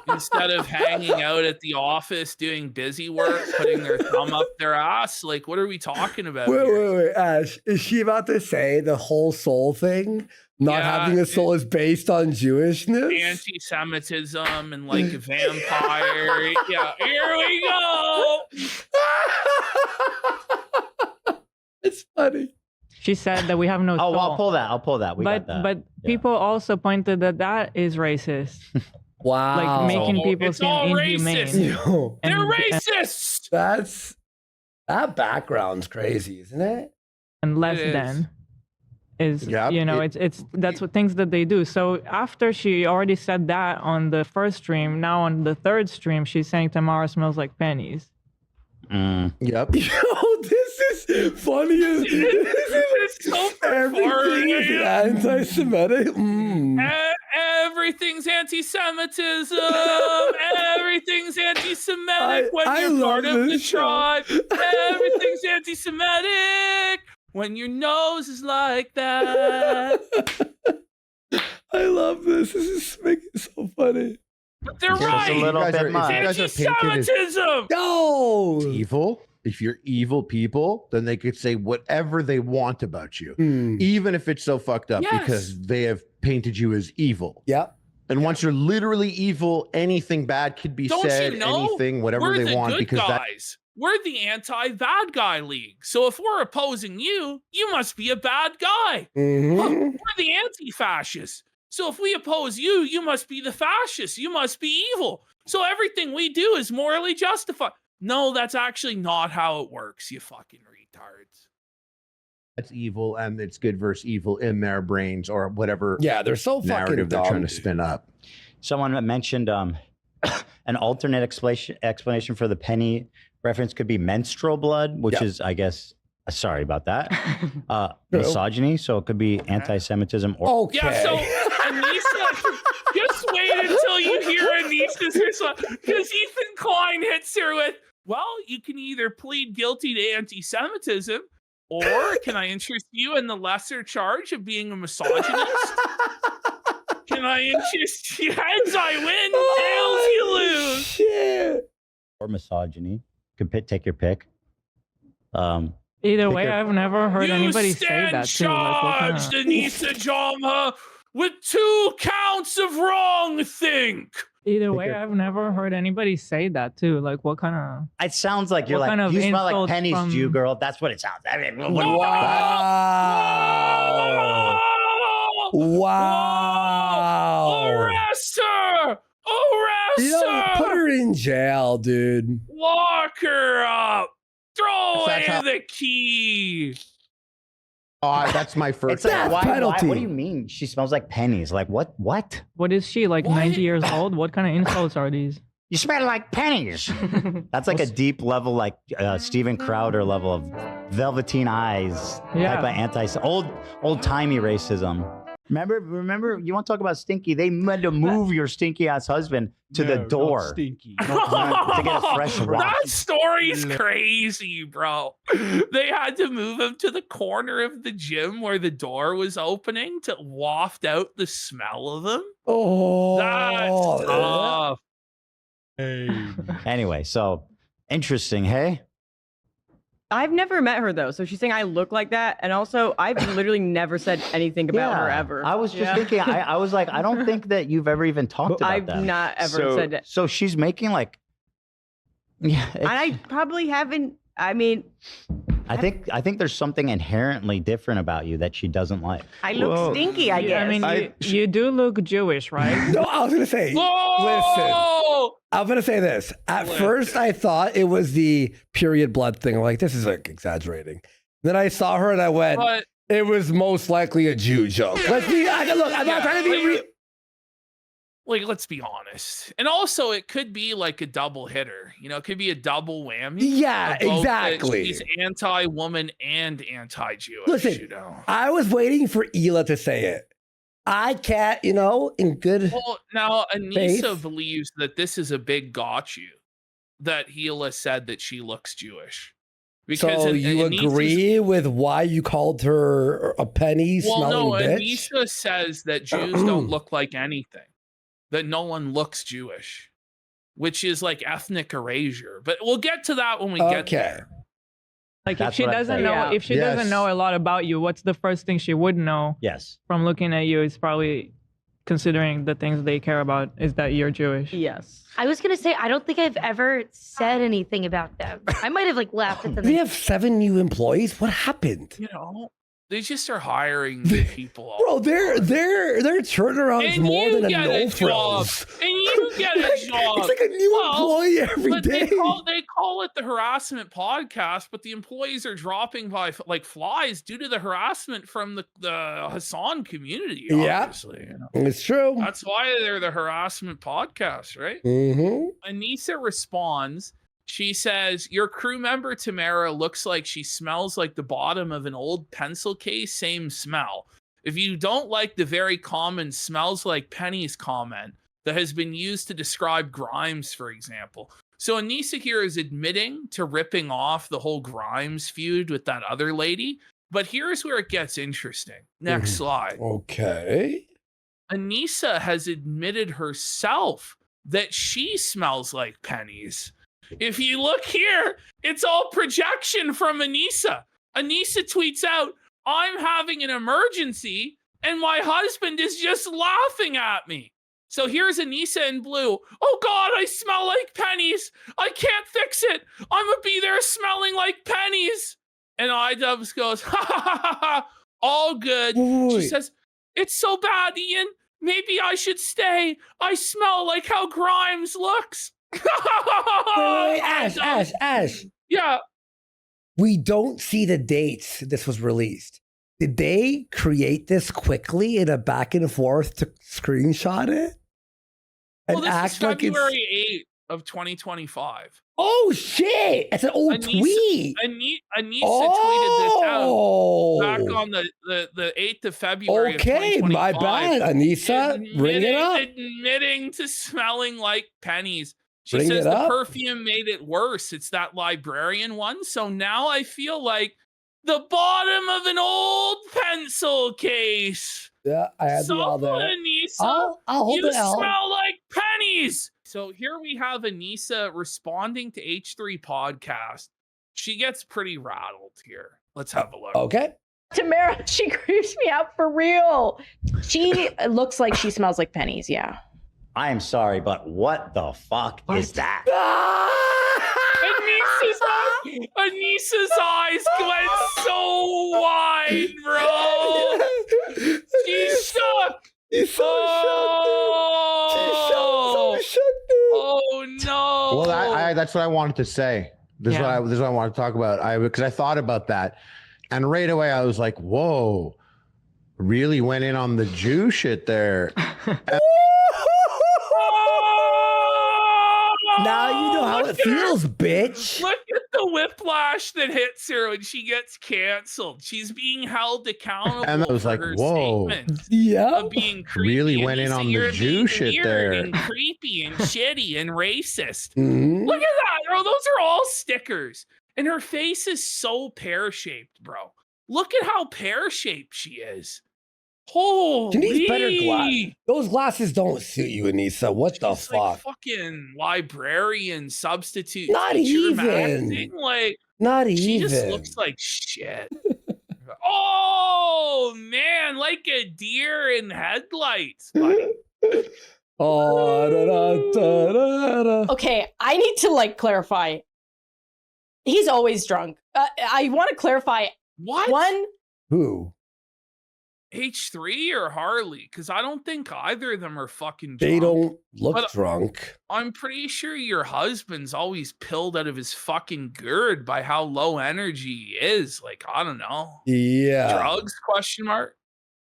instead of hanging out at the office doing busy work, putting their thumb up their ass. Like, what are we talking about? Wait, Ash. Is she about to say the whole soul thing? Not having a soul is based on Jewishness? Anti-Semitism and like a vampire. Yeah, here we go. It's funny. She said that we have no soul. I'll pull that. We got that. But people also pointed that is racist. Wow. Like making people it's seem all inhumane. racist. They're racist. That background's crazy, isn't it? And less than is, you know, that's what things that they do. So after she already said that on the first stream, now on the third stream, she's saying Tamara smells like pennies. Yep. Yo, this is funny. It's so Everything is anti-Semitic. Everything's anti-Semitism. Everything's anti-Semitic when you're part of the tribe. Everything's anti-Semitic when your nose is like that. I love this. This is making it so funny. But they're right. A little bit much. Anti-Semitism. No. Evil. If you're evil people, then they could say whatever they want about you, even if it's so fucked up, because they have painted you as evil. Yep. And once you're literally evil, anything bad could be said, anything, whatever they want, because we're the anti-bad guy league. So if we're opposing you, you must be a bad guy. We're the anti-fascists. So if we oppose you, you must be the fascist. You must be evil. So everything we do is morally justified. No, that's actually not how it works, you fucking retards. That's evil, and it's good versus evil in their brains or whatever. Yeah, they're so fucking narrative dumb, they're trying to dude. spin up. Someone mentioned an alternate explanation for the penny reference could be menstrual blood, which is, I guess, sorry about that, misogyny. So it could be anti-Semitism. Or Yeah, so Anisa, just wait until you hear Anisa's response. Because Ethan Klein hits her with, well, you can either plead guilty to anti-Semitism, or can I interest you in the lesser charge of being a misogynist? Can I interest you? Heads I win, tails you lose. Shit. Or misogyny. You can take your pick. Either way, I've never heard anybody say that too. Charged, Anisa Jama, with 2 counts of wrong think. Either way, I've never heard anybody say that too. Like, what kind of? It sounds like you're What like, kind of you smell like insults pennies, from- Jew girl. That's what it sounds. I mean, what Wow. Arrest her! Arrest her! Put her in jail, dude. Lock her up! Throw away That's how- the key! Oh, that's my first. It's like, why, what do you mean? She smells like pennies. Like what? What? What is she, like 90 years old? What kind of insults are these? You smell like pennies. That's like a deep level, like Steven Crowder level of velveteen eyes Yeah. type of old timey racism. Remember, you want to talk about stinky? They had to move your stinky ass husband to the door Stinky. to get a fresh rock. That story's crazy, bro. They had to move him to the corner of the gym where the door was opening to waft out the smell of him. Oh, That's tough. Anyway, so interesting, hey? I've never met her though, so she's saying I look like that, and also I've literally never said anything about her ever. I was just thinking, I was like, I don't think that you've ever even talked about I've that. not ever said that. So she's making like, yeah. And I probably haven't. I mean, I think there's something inherently different about you that she doesn't like. I look stinky, I guess. I mean, you do look Jewish, right? No, I was gonna say. Whoa! Listen, I'm gonna say this. At first, I thought it was the period blood thing. I'm like, this is like exaggerating. Then I saw her and I went, But- it was most likely a Jew joke. Let's be. Look, I'm not trying to be. Like, let's be honest. And also, it could be like a double hitter. You know, it could be a double whammy. Yeah, of both that exactly. She's anti-woman and anti-Jewish. Listen, you know. I was waiting for Hila to say it. I can't, in good. Well, now Anisa faith. believes that this is a big got you. That Hila said that she looks Jewish. So you agree with why you called her a penny smelling bitch? Anisa says that Jews don't look like anything. That no one looks Jewish, which is like ethnic erasure. But we'll get to that when we get there. Like That's if she what I'm doesn't saying. know, Yeah. if she doesn't know a lot about you, what's the first thing she would know? Yes. From looking at you, is probably considering the things they care about is that you're Jewish. Yes. I was gonna say I don't think I've ever said anything about them. I might have like laughed at them. We have 7 new employees. What happened? You know, they just are hiring people. Bro, their turnaround is And more you than a get no a job. frills. And you get a job. It's like a new employee every but day. They call it the harassment podcast, but the employees are dropping by like flies due to the harassment from the Hassan community. Yeah, Obviously, you know. it's true. That's why they're the harassment podcast, right? Mm-hmm. Anisa responds. She says, your crew member Tamara looks like she smells like the bottom of an old pencil case. Same smell. If you don't like the very common smells like pennies comment that has been used to describe Grimes, for example. So Anisa here is admitting to ripping off the whole Grimes feud with that other lady. But here's where it gets interesting. Next slide. Okay. Anisa has admitted herself that she smells like pennies. If you look here, it's all projection from Anisa. Anisa tweets out, I'm having an emergency and my husband is just laughing at me. So here's Anisa in blue. Oh God, I smell like pennies. I can't fix it. I'm gonna be there smelling like pennies. And iDubbbz goes, ha ha ha ha, all good. She says, it's so bad, Ian. Maybe I should stay. I smell like how Grimes looks. Wait, Ash. Yeah. We don't see the dates this was released. Did they create this quickly in a back and forth to screenshot it? Well, this is February 8th of 2025. Oh, shit. It's an old tweet. Anisa tweeted this out back on the 8th of February of 2025. My bad, Anisa. Bring it up. Admitting to smelling like pennies. She Bring says it the up. perfume made it worse. It's that librarian one. So now I feel like the bottom of an old pencil case. Yeah, I had the all there. Anisa, I'll hold you it out. smell like pennies. So here we have Anisa responding to H3 podcast. She gets pretty rattled here. Let's have a look. Okay. Tamara, she creeps me out for real. She looks like she smells like pennies. Yeah. I am sorry, but what the fuck is that? Anisa's eyes went so wide, bro. She's shocked. She's so shocked. Oh no. Well, that's what I wanted to say. This is what I want to talk about. Because I thought about that, and right away I was like, "Whoa, really went in on the Jew shit there." Now you know how it feels, bitch. Look at the whiplash that hits her when she gets canceled. She's being held accountable. And I was like, her "Whoa, of being creepy. really went in on the Jew shit there." And creepy and shitty and racist. Mm-hmm. Look at that, bro. Those are all stickers. And her face is so pear-shaped, bro. Look at how pear-shaped she is. Holy. She needs better glasses. Those glasses don't suit you, Anisa. What the fuck? Like fucking librarian substitute. Not teacher even. acting. Like, Not she even. just looks like shit. Oh man, like a deer in headlights, buddy. Okay, I need to clarify. He's always drunk. I want to clarify. What? One. Who? H3 or Harley? Because I don't think either of them are fucking drunk. They don't look But drunk. I'm pretty sure your husband's always pilled out of his fucking gourd by how low energy he is. Like, I don't know. Yeah. Drugs? Question mark.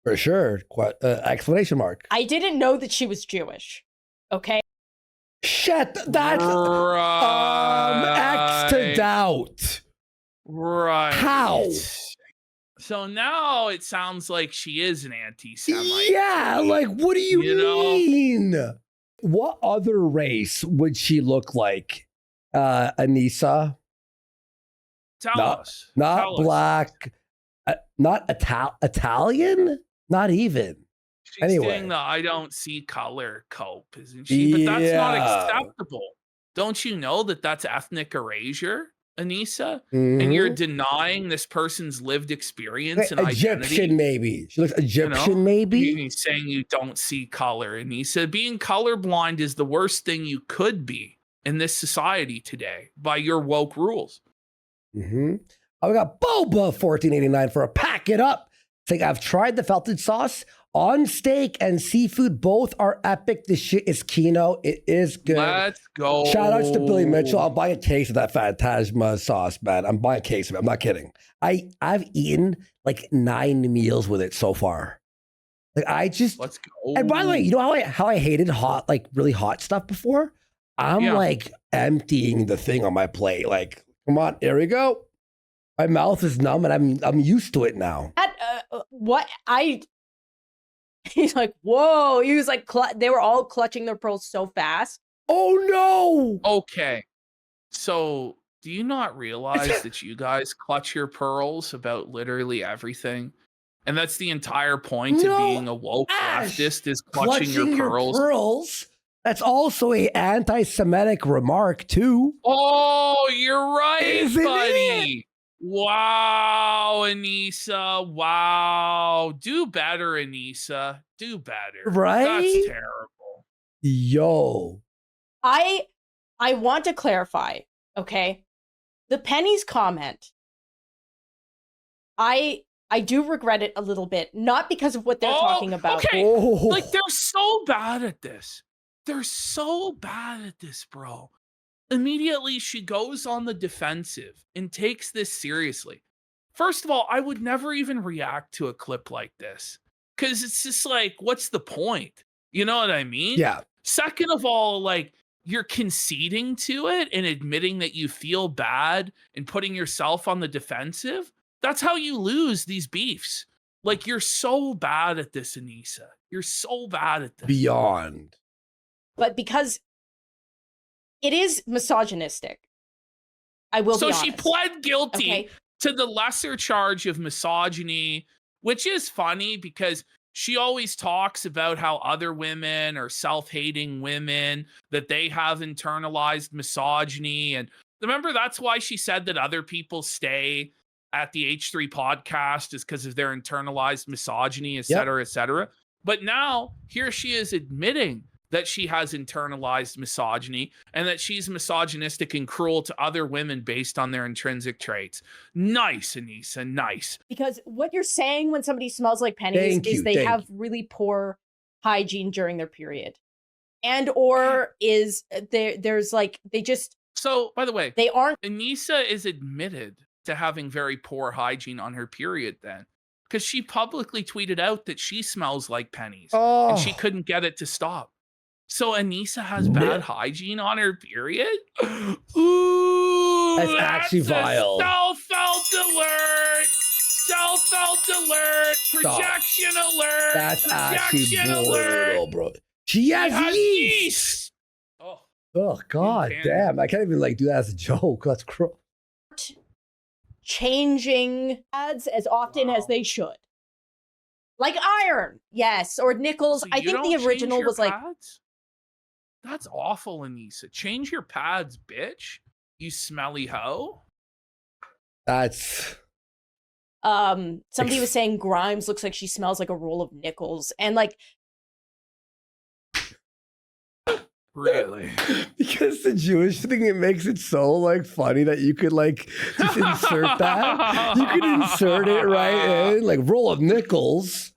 For sure. Exclamation mark. I didn't know that she was Jewish. Okay. Shit. That's X to doubt. Right. How? So now it sounds like she is an anti-Semite. Yeah, like what do you mean? What other race would she look like? Anisa? Tell us. Not black. Not Italian? Not even. She's saying the I don't see color cope, isn't she? But that's not acceptable. Don't you know that that's ethnic erasure, Anisa? Mm-hmm. And you're denying this person's lived experience and Egyptian, identity? maybe. She looks Egyptian, maybe. He's saying you don't see color. Anisa, being colorblind is the worst thing you could be in this society today by your woke rules. Mm-hmm. Oh, we got Boba $14.89 for a pack it up. Saying I've tried the felted sauce on steak and seafood. Both are epic. This shit is Kino. It is good. Let's go. Shout outs to Billy Mitchell. I'm buying a case of that Phantasma sauce, man. I'm buying a case of it. I'm not kidding. I've eaten like 9 meals with it so far. Like I just let's go. And by the way, you know how I hated hot, like really hot stuff before? I'm like emptying the thing on my plate. Like, come on, here we go. My mouth is numb and I'm used to it now. He's like, whoa. He was like, they were all clutching their pearls so fast. Oh no. Okay. So do you not realize that you guys clutch your pearls about literally everything? And that's the entire point of being a woke leftist is clutching your pearls. That's also a anti-Semitic remark too. Oh, you're right, Isn't buddy. Wow, Anisa. Wow. Do better, Anisa. Do better. Right? That's terrible. Yo. I want to clarify, okay? The pennies comment. I I do regret it a little bit, not because of what they're talking about. Okay, like they're so bad at this. They're so bad at this, bro. Immediately, she goes on the defensive and takes this seriously. First of all, I would never even react to a clip like this because it's just like, what's the point? You know what I mean? Yeah. Second of all, like, you're conceding to it and admitting that you feel bad and putting yourself on the defensive. That's how you lose these beefs. Like, you're so bad at this, Anisa. You're so bad at this. Beyond. But because it is misogynistic, I will be honest. So she pled guilty to the lesser charge of misogyny, which is funny because she always talks about how other women are self-hating women, that they have internalized misogyny. And remember, that's why she said that other people stay at the H3 podcast is because of their internalized misogyny, et cetera, et cetera. But now here she is admitting that she has internalized misogyny and that she's misogynistic and cruel to other women based on their intrinsic traits. Nice, Anisa, nice. Because what you're saying when somebody smells like pennies is they have really poor hygiene during their period. And or is there's like, they just... So, by the way, they aren't... Anisa is admitted to having very poor hygiene on her period then. Because she publicly tweeted out that she smells like pennies. And she couldn't get it to stop. So Anisa has bad hygiene on her period? Ooh, that's actually vile. Self-felt alert! Self-felt alert! Projection alert! That's actually brutal, bro. She has yeast! Oh, god damn. I can't even like do that as a joke. That's gross. Changing pads as often as they should. Like iron, yes, or nickels. So I think the original was like... Pads? That's awful, Anisa. Change your pads, bitch. You smelly hoe. That's... Somebody was saying Grimes looks like she smells like a roll of nickels. And like... Really? Because the Jewish thing, it makes it so like funny that you could like just insert that. You could insert it right in, like roll of nickels.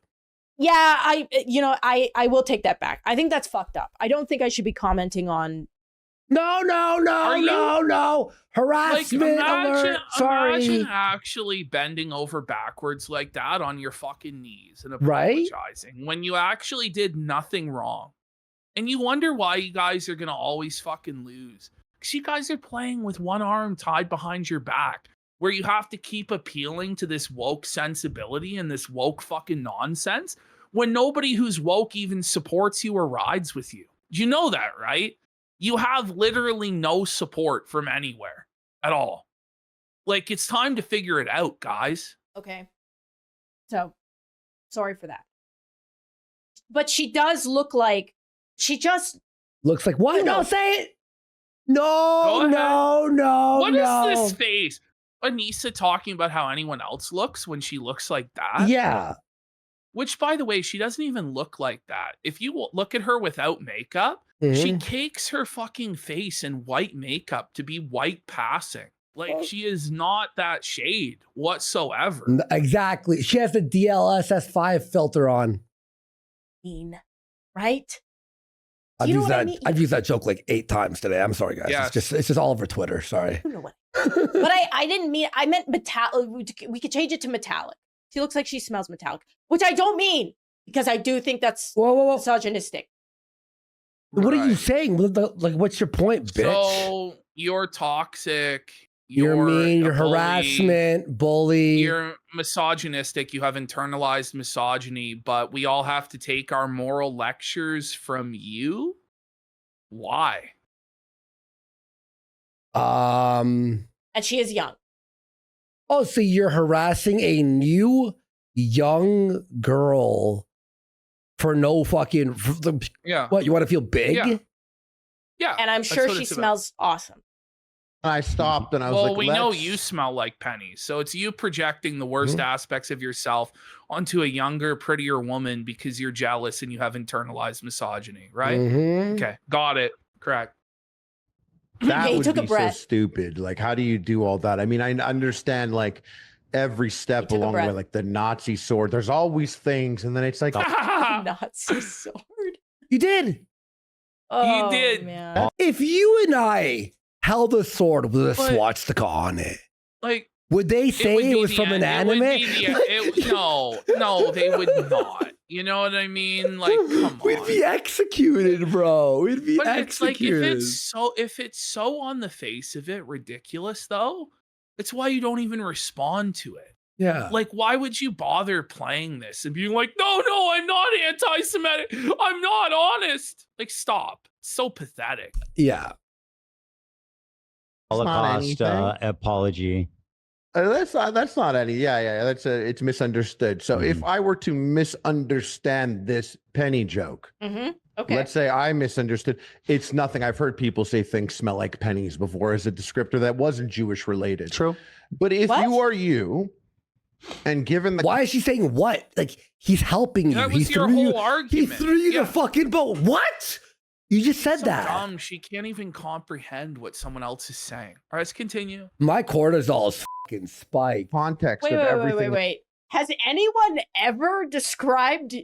Yeah, I will take that back. I think that's fucked up. I don't think I should be commenting on... No. Harassment alert. Sorry. Imagine actually bending over backwards like that on your fucking knees and apologizing when you actually did nothing wrong. And you wonder why you guys are going to always fucking lose. Because you guys are playing with one arm tied behind your back, where you have to keep appealing to this woke sensibility and this woke fucking nonsense when nobody who's woke even supports you or rides with you. You know that, right? You have literally no support from anywhere at all. Like, it's time to figure it out, guys. Okay. So, sorry for that. But she does look like... She just... Looks like what? No, say it! No. What is this face? Anisa talking about how anyone else looks when she looks like that? Yeah. Which, by the way, she doesn't even look like that. If you look at her without makeup, she cakes her fucking face in white makeup to be white passing. Like, she is not that shade whatsoever. Exactly. She has the DLSS5 filter on. Right? I've used that joke like 8 times today. I'm sorry, guys. Yes. It's just all over Twitter. Sorry. But I didn't mean... I meant metallic. We could change it to metallic. She looks like she smells metallic, which I don't mean, because I do think that's misogynistic. What are you saying? Like, what's your point, bitch? So, you're toxic. You're mean. You're harassment, bully. You're misogynistic. You have internalized misogyny, but we all have to take our moral lectures from you? Why? And she is young. Oh, so you're harassing a new young girl for no fucking... What, you want to feel big? Yeah. And I'm sure she smells awesome. I stopped and I was like, well, we know you smell like pennies. So it's you projecting the worst aspects of yourself onto a younger, prettier woman because you're jealous and you have internalized misogyny, right? Okay, got it. Correct. That would be so stupid. Like, how do you do all that? I mean, I understand, like, every step took a along the way, breath. like the Nazi sword. There's always things, and then it's like, Nazi sword. You did. Oh, you did. Man. If you and I held a sword with a But- swastika on it, Like, would they say would it be was the from an end- it would anime? be the- no, they would not. You know what I mean? Like, come on. We'd be executed, bro. We'd be But it's like executed. if it's so on the face of it ridiculous though, it's why you don't even respond to it. Yeah. Like, why would you bother playing this and being like, no, I'm not anti-Semitic. I'm not honest. Like, stop. It's so pathetic. Yeah. Holocaust apology. That's not any. Yeah. It's misunderstood. So if I were to misunderstand this penny joke, Okay. let's say I misunderstood. It's nothing. I've heard people say things smell like pennies before as a descriptor that wasn't Jewish related. True. But if you are you, and given the Why is she saying what? Like he's helping you. That He was your threw you. whole He argument. threw you Yeah. the fucking boat. What? You just said So that. dumb. She can't even comprehend what someone else is saying. All right, let's continue. My cortisol is fucking spiked. Context Wait. Has anyone ever described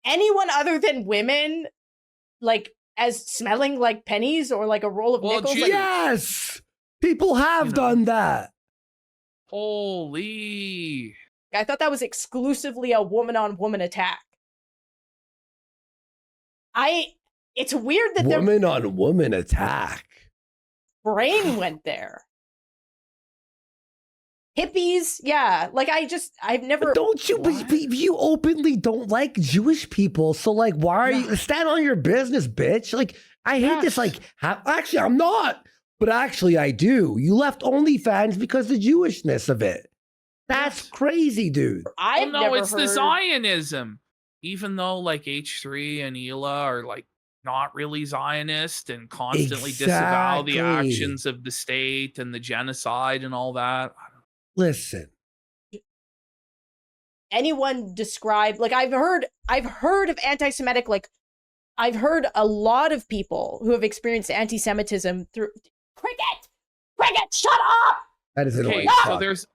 anyone other than women like as smelling like pennies or like a roll of nickels? Like, Yes, people have done that. Holy. I thought that was exclusively a woman-on-woman attack. It's weird that their Woman on woman attack. brain went there. Hippies, yeah. Like I've never. But don't you? But you openly don't like Jewish people. So like, why are you stand on your business, bitch? Like I hate this. Like actually, I'm not. But actually, I do. You left OnlyFans because of the Jewishness of it. That's crazy, dude. I've no, never it's the heard- Zionism. Even though like H3 and Hila are like not really Zionist and constantly disavow the Exactly. actions of the state and the genocide and all that. Listen, anyone describe like I've heard of anti-Semitic, like I've heard a lot of people who have experienced anti-Semitism through cricket, shut up. that is annoying. So there's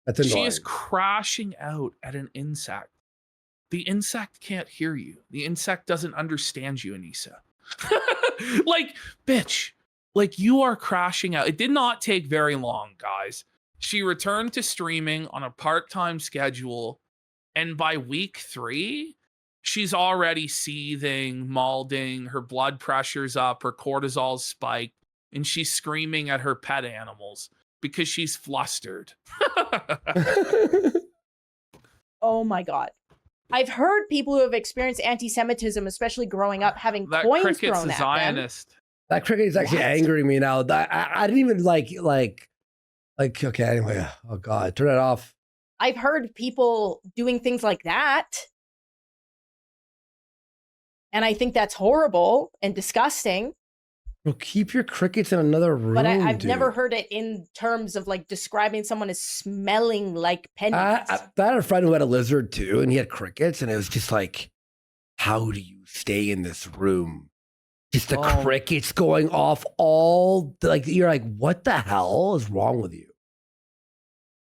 That's annoying. she is crashing out at an insect. The insect can't hear you. The insect doesn't understand you, Anisa. Like, bitch, like you are crashing out. It did not take very long, guys. She returned to streaming on a part-time schedule, and by week 3, she's already seething, malding, her blood pressure's up, her cortisol's spiked, and she's screaming at her pet animals because she's flustered. Oh my god. I've heard people who have experienced anti-Semitism, especially growing up, having That coins cricket's thrown a at them. Zionist. That cricket is actually angering me now. I didn't even like. Okay, anyway. Oh God, turn it off. I've heard people doing things like that. And I think that's horrible and disgusting. Well, keep your crickets in another room. But I've dude. never heard it in terms of like describing someone as smelling like pennies. I had a friend who had a lizard too, and he had crickets, and it was just like, how do you stay in this room? Just the crickets going off all like you're like, what the hell is wrong with you?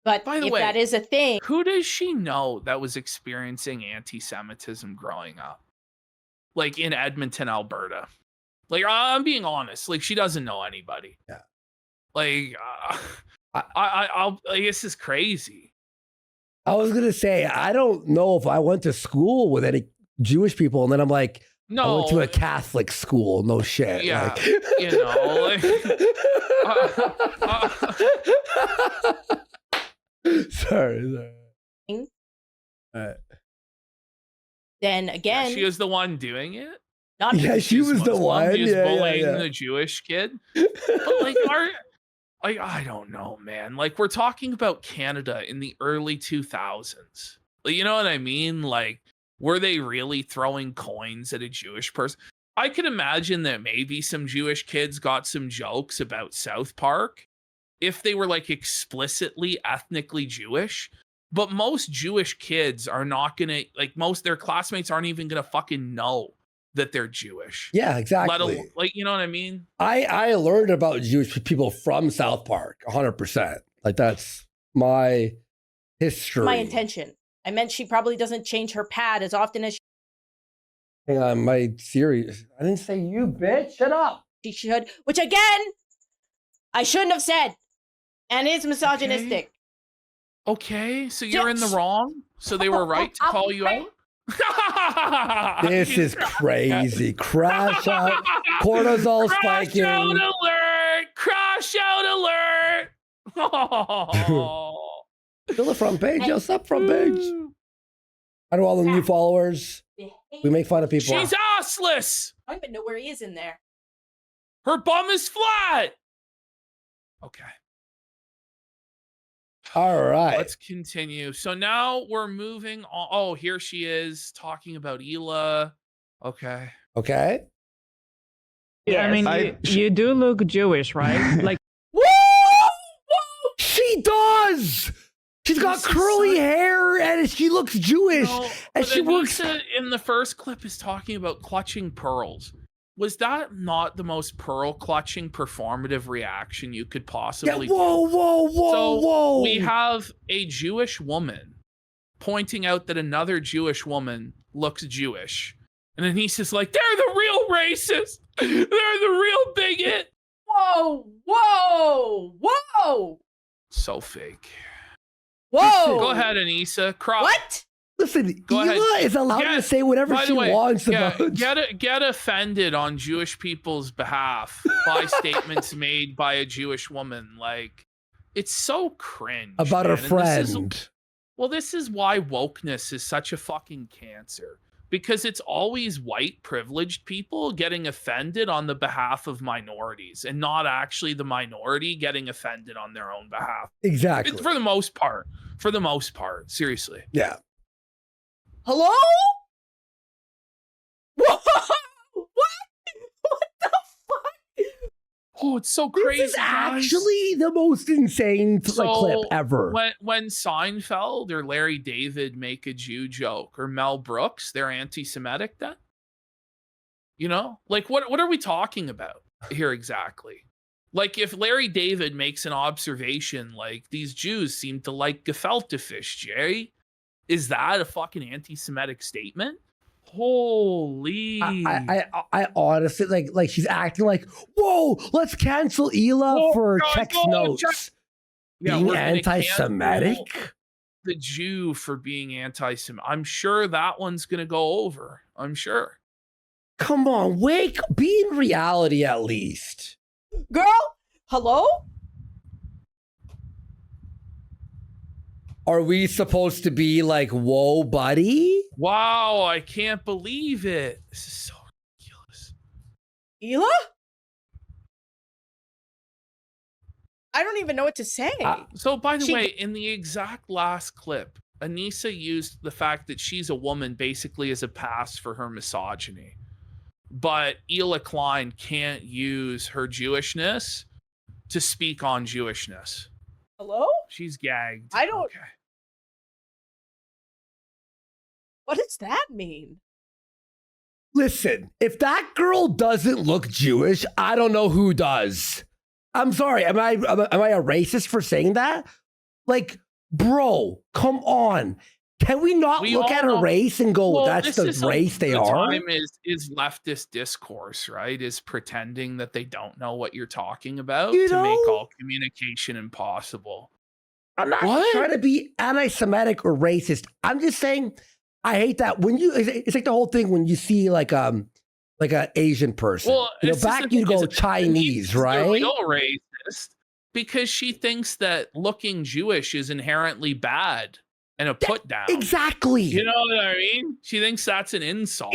But By the if way, that is a thing, who does she know that was experiencing anti-Semitism growing up? Like in Edmonton, Alberta. Like, I'm being honest. Like, she doesn't know anybody. Yeah. Like, I'll like, this is crazy. I was gonna say, I don't know if I went to school with any Jewish people, and then I'm like, I went to No. a Catholic school. No shit. Yeah, Like, you know. Like, sorry. All right. then again, she was the one doing it. not Yeah, because she was the Muslim, one. He was Yeah, bullying yeah. the Jewish kid. But like, I don't know, man. Like, we're talking about Canada in the early 2000s. Like, you know what I mean? Like, were they really throwing coins at a Jewish person? I could imagine that maybe some Jewish kids got some jokes about South Park if they were like explicitly ethnically Jewish. But most Jewish kids are not gonna, like, most their classmates aren't even gonna fucking know that they're Jewish. Yeah, Let exactly. alone, like, you know what I mean? I learned about Jewish people from South Park, 100%. Like that's my history. My intention. I meant she probably doesn't change her pad as often as Hang on, my series. I didn't say you, bitch. Shut up. she should, which again, I shouldn't have said. And is misogynistic. Okay, so you're in the wrong. So they were right to call you out. This is crazy. Crash out. Cortisol spiking. Crash out alert! Crash out alert! Oh. Still the front page. Yo, what's up, front page? How do all the new followers? We make fun of people. She's assless. I don't even know where he is in there. Her bum is flat. Okay. All right. Let's continue. So now we're moving on. Oh, here she is talking about Hila. Okay. Okay. Yeah, I mean, you do look Jewish, right? Like, she does. She's got curly hair and she looks Jewish. No, and she works. In the first clip is talking about clutching pearls. Was that not the most pearl clutching performative reaction you could possibly do? Whoa. We have a Jewish woman pointing out that another Jewish woman looks Jewish. And then he's just like, they're the real racist. They're the real bigot. Whoa. So fake. Whoa. Go ahead, Anisa. Cry. What? Listen, Go Hila ahead. is allowed to say whatever by she the way, wants about. Get offended on Jewish people's behalf by statements made by a Jewish woman. Like, it's so cringe. About her man. friend. This is why wokeness is such a fucking cancer. Because it's always white privileged people getting offended on the behalf of minorities and not actually the minority getting offended on their own behalf. Exactly. For the most part. Seriously. Yeah. Hello? What? What the fuck? Oh, it's so crazy. This is actually the most insane clip ever. When Seinfeld or Larry David make a Jew joke, or Mel Brooks, they're anti-Semitic then? You know? Like, what are we talking about here exactly? Like, if Larry David makes an observation like, these Jews seem to like gefilte fish, Jerry, is that a fucking anti-Semitic statement? Holy! I honestly like she's acting like, whoa, let's cancel Hila for text notes. Being anti-Semitic? The Jew for being anti-Semitic. I'm sure that one's gonna go over. I'm sure. Come on, be in reality at least. Girl, hello? Are we supposed to be like, whoa, buddy? Wow, I can't believe it. This is so ridiculous. Hila? I don't even know what to say. So, by the way, in the exact last clip, Anisa used the fact that she's a woman basically as a pass for her misogyny. But Hila Klein can't use her Jewishness to speak on Jewishness. Hello? She's gagged. I don't... Okay. What does that mean? Listen, if that girl doesn't look Jewish, I don't know who does. I'm sorry. Am I a racist for saying that? Like, bro, come on. Can we not look at a race and go, that's the race they are? Time is leftist discourse, right? Is pretending that they don't know what you're talking about to make all communication impossible. I'm not trying to be anti-Semitic or racist. I'm just saying, I hate that when it's like the whole thing when you see like an Asian person. Well, back you go Chinese, right? A real racist because she thinks that looking Jewish is inherently bad and a put down. Exactly. You know what I mean? She thinks that's an insult.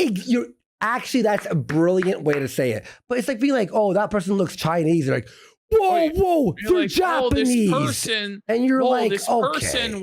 That's a brilliant way to say it. But it's like being like, oh, that person looks Chinese. They're like, whoa, they're like, Japanese. Oh, this person, and you're like, this person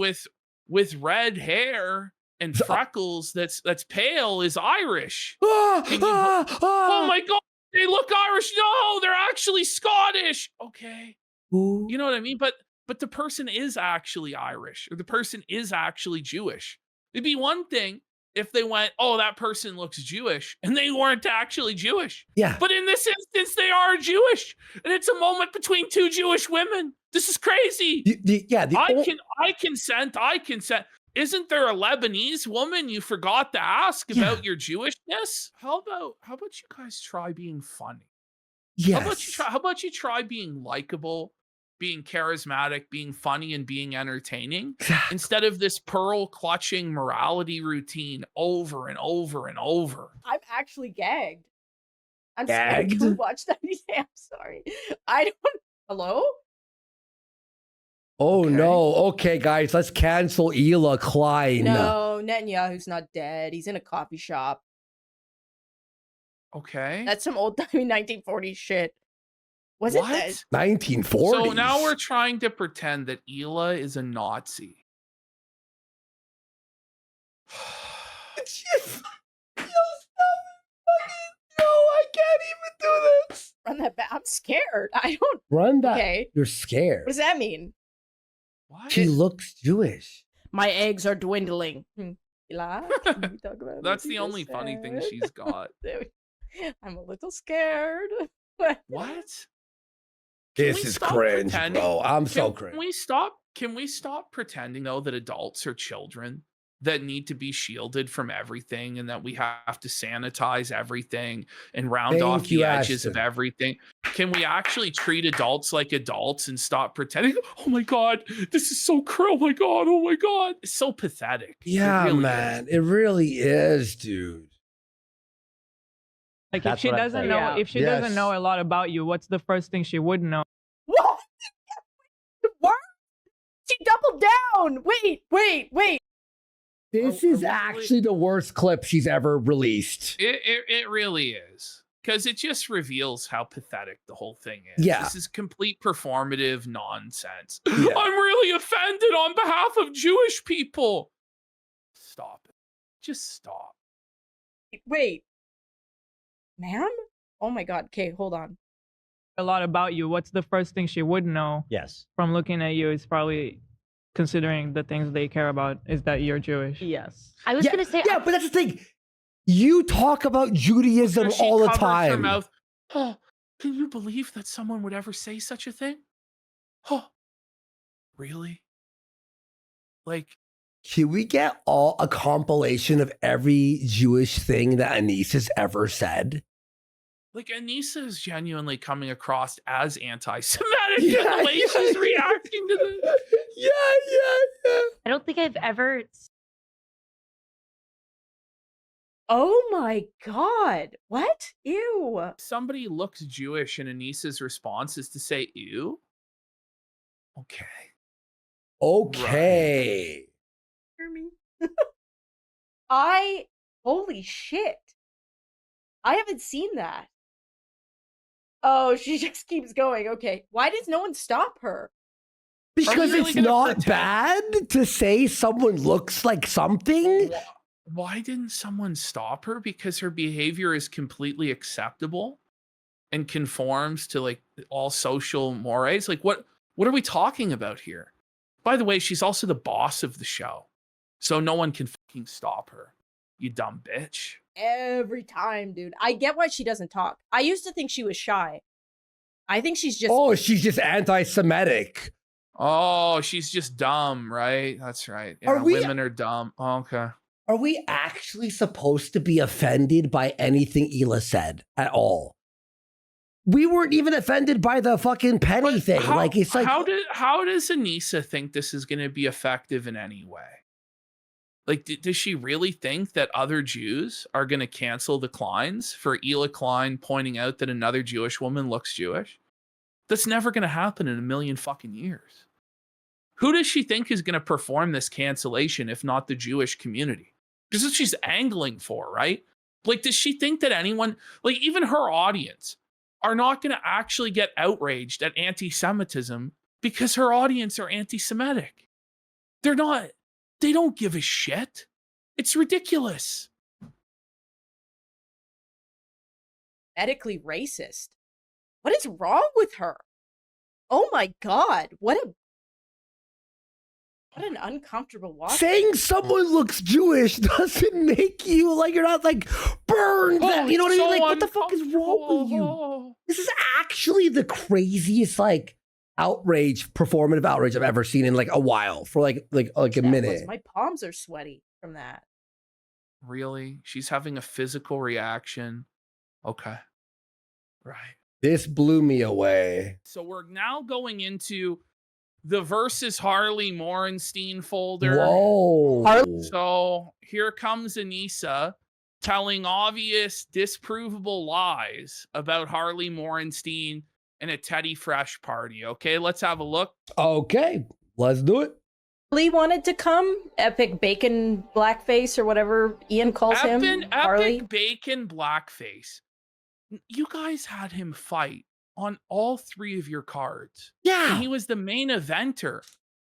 with red hair and freckles that's pale is Irish. Oh my God, they look Irish. No, they're actually Scottish. Okay. Ooh. You know what I mean? But the person is actually Irish or the person is actually Jewish. It'd be one thing if they went, oh, that person looks Jewish, and they weren't actually Jewish. Yeah. But in this instance, they are Jewish, and it's a moment between two Jewish women. This is crazy. I consent. Isn't there a Lebanese woman you forgot to ask about your Jewishness? How about you guys try being funny? Yes. How about you try being likable, being charismatic, being funny, and being entertaining instead of this pearl clutching morality routine over and over and over. I'm actually gagged. I'm gagged. scared to watch that. I'm sorry. I don't. Hello? Oh no. Okay, guys, let's cancel Ela Klein. No, Netanyahu's not dead. He's in a coffee shop. Okay. That's some old timey 1940s shit. Was it that? 1940s. So now we're trying to pretend that Ela is a Nazi. It's just, yo, I can't even do this. Run that back. I'm scared. I don't. Run that. Okay. You're scared. What does that mean? What? She looks Jewish. My eggs are dwindling. Ela, can we talk about That's what you the only just funny thing said? she's got. I'm a little scared. What? This is cringe, bro. I'm so cringe. Can we stop pretending though that adults are children that need to be shielded from everything and that we have to sanitize everything and round off the edges of everything? Can we actually treat adults like adults and stop pretending, oh my God, this is so cruel. Oh my God. It's so pathetic. Yeah, man. It really is, dude. Like if she doesn't know, if she doesn't know a lot about you, what's the first thing she would know? What? What? She doubled down. Wait. This is actually the worst clip she's ever released. It really is. Because it just reveals how pathetic the whole thing is. Yeah. This is complete performative nonsense. Yeah. I'm really offended on behalf of Jewish people. Stop it. Just stop. Wait. Ma'am? Oh my God. Okay, hold on. A lot about you. What's the first thing she would know? Yes. From looking at you is probably considering the things they care about is that you're Jewish. Yes. I was gonna say, yeah, but that's the thing. You talk about Judaism She all the covers her time. mouth. Oh, can you believe that someone would ever say such a thing? Oh, really? Like, can we get a compilation of every Jewish thing that Anisa's ever said? Like, Anisa is genuinely coming across as anti-Semitic in the way she's reacting to this. Yeah. I don't think I've ever. Oh my God. What? Ew. Somebody looks Jewish and Anisa's response is to say, ew? Okay. Okay. Hear me? Holy shit. I haven't seen that. Oh, she just keeps going. Okay. Why does no one stop her? Because it's not bad to say someone looks like something. Why didn't someone stop her? Because her behavior is completely acceptable and conforms to like all social mores. Like what are we talking about here? By the way, she's also the boss of the show. So no one can fucking stop her. You dumb bitch. Every time, dude. I get why she doesn't talk. I used to think she was shy. I think she's just... Oh, she's just anti-Semitic. Oh, she's just dumb, right? That's right. Yeah, women are dumb. Oh, okay. Are we actually supposed to be offended by anything Ela said at all? We weren't even offended by the fucking penny thing. How does Anisa think this is going to be effective in any way? Like, does she really think that other Jews are going to cancel the Kleins for Ela Klein pointing out that another Jewish woman looks Jewish? That's never going to happen in a million fucking years. Who does she think is going to perform this cancellation if not the Jewish community? Because that's what she's angling for, right? Like, does she think that anyone, like even her audience, are not going to actually get outraged at anti-Semitism because her audience are anti-Semitic? They're not. They don't give a shit. It's ridiculous. Medically racist. What is wrong with her? Oh my God. What a... What an uncomfortable walk. Saying someone looks Jewish doesn't make you like you're not like burned. You know what I mean? Like, what the fuck is wrong with you? This is actually the craziest like outrage, performative outrage I've ever seen in like a while for like a minute. My palms are sweaty from that. Really? She's having a physical reaction. Okay. Right. This blew me away. So we're now going into the versus Harley Morenstein folder. Whoa. So here comes Anisa telling obvious, disprovable lies about Harley Morenstein and a Teddy Fresh party. Okay, let's have a look. Okay, let's do it. Lee wanted to come. Epic bacon blackface or whatever Ian calls him. Harley. Epic bacon blackface. You guys had him fight on all 3 of your cards. Yeah. And he was the main eventer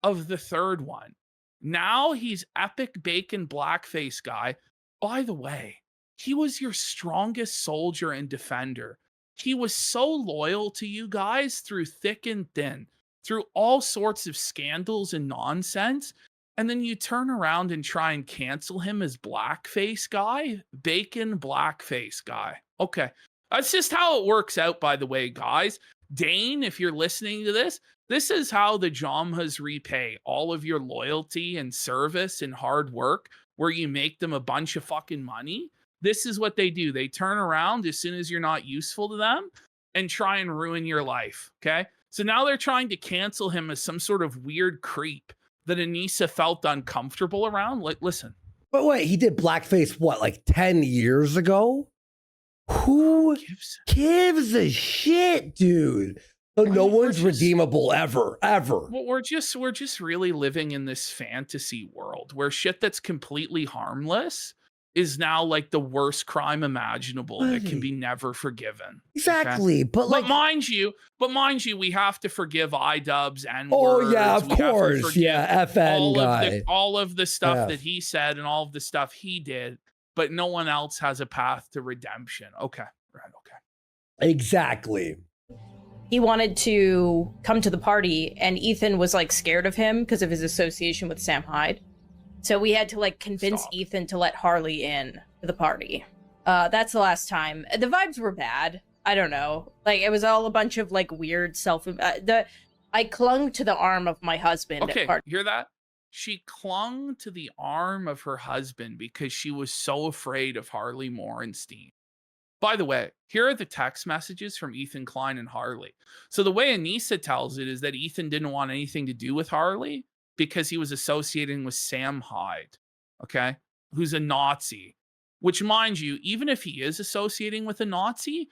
of the 3rd one. Now he's epic bacon blackface guy. By the way, he was your strongest soldier and defender. He was so loyal to you guys through thick and thin, through all sorts of scandals and nonsense. And then you turn around and try and cancel him as blackface guy, bacon blackface guy. Okay. That's just how it works out, by the way, guys. Dane, if you're listening to this, this is how the Jamhas repay all of your loyalty and service and hard work, where you make them a bunch of fucking money. This is what they do. They turn around as soon as you're not useful to them and try and ruin your life, okay? So now they're trying to cancel him as some sort of weird creep that Anisa felt uncomfortable around. Like, listen. But wait, he did blackface, what, like 10 years ago? Who gives a shit, dude? So no one's redeemable ever. Well, we're just really living in this fantasy world where shit that's completely harmless is now like the worst crime imaginable that can be never forgiven. Exactly. Okay? But mind you, we have to forgive iDubbbz and oh yeah, of course. Yeah, FN guy. All of the stuff that he said and all of the stuff he did, but no one else has a path to redemption. Okay. Right, okay. Exactly. He wanted to come to the party, and Ethan was like scared of him because of his association with Sam Hyde. So we had to like convince Ethan to let Harley in to the party. That's the last time. The vibes were bad. I don't know. Like it was all a bunch of like weird I clung to the arm of my husband. Okay, hear that? She clung to the arm of her husband because she was so afraid of Harley Morenstein. By the way, here are the text messages from Ethan Klein and Harley. So the way Anisa tells it is that Ethan didn't want anything to do with Harley because he was associating with Sam Hyde, okay, who's a Nazi. Which, mind you, even if he is associating with a Nazi,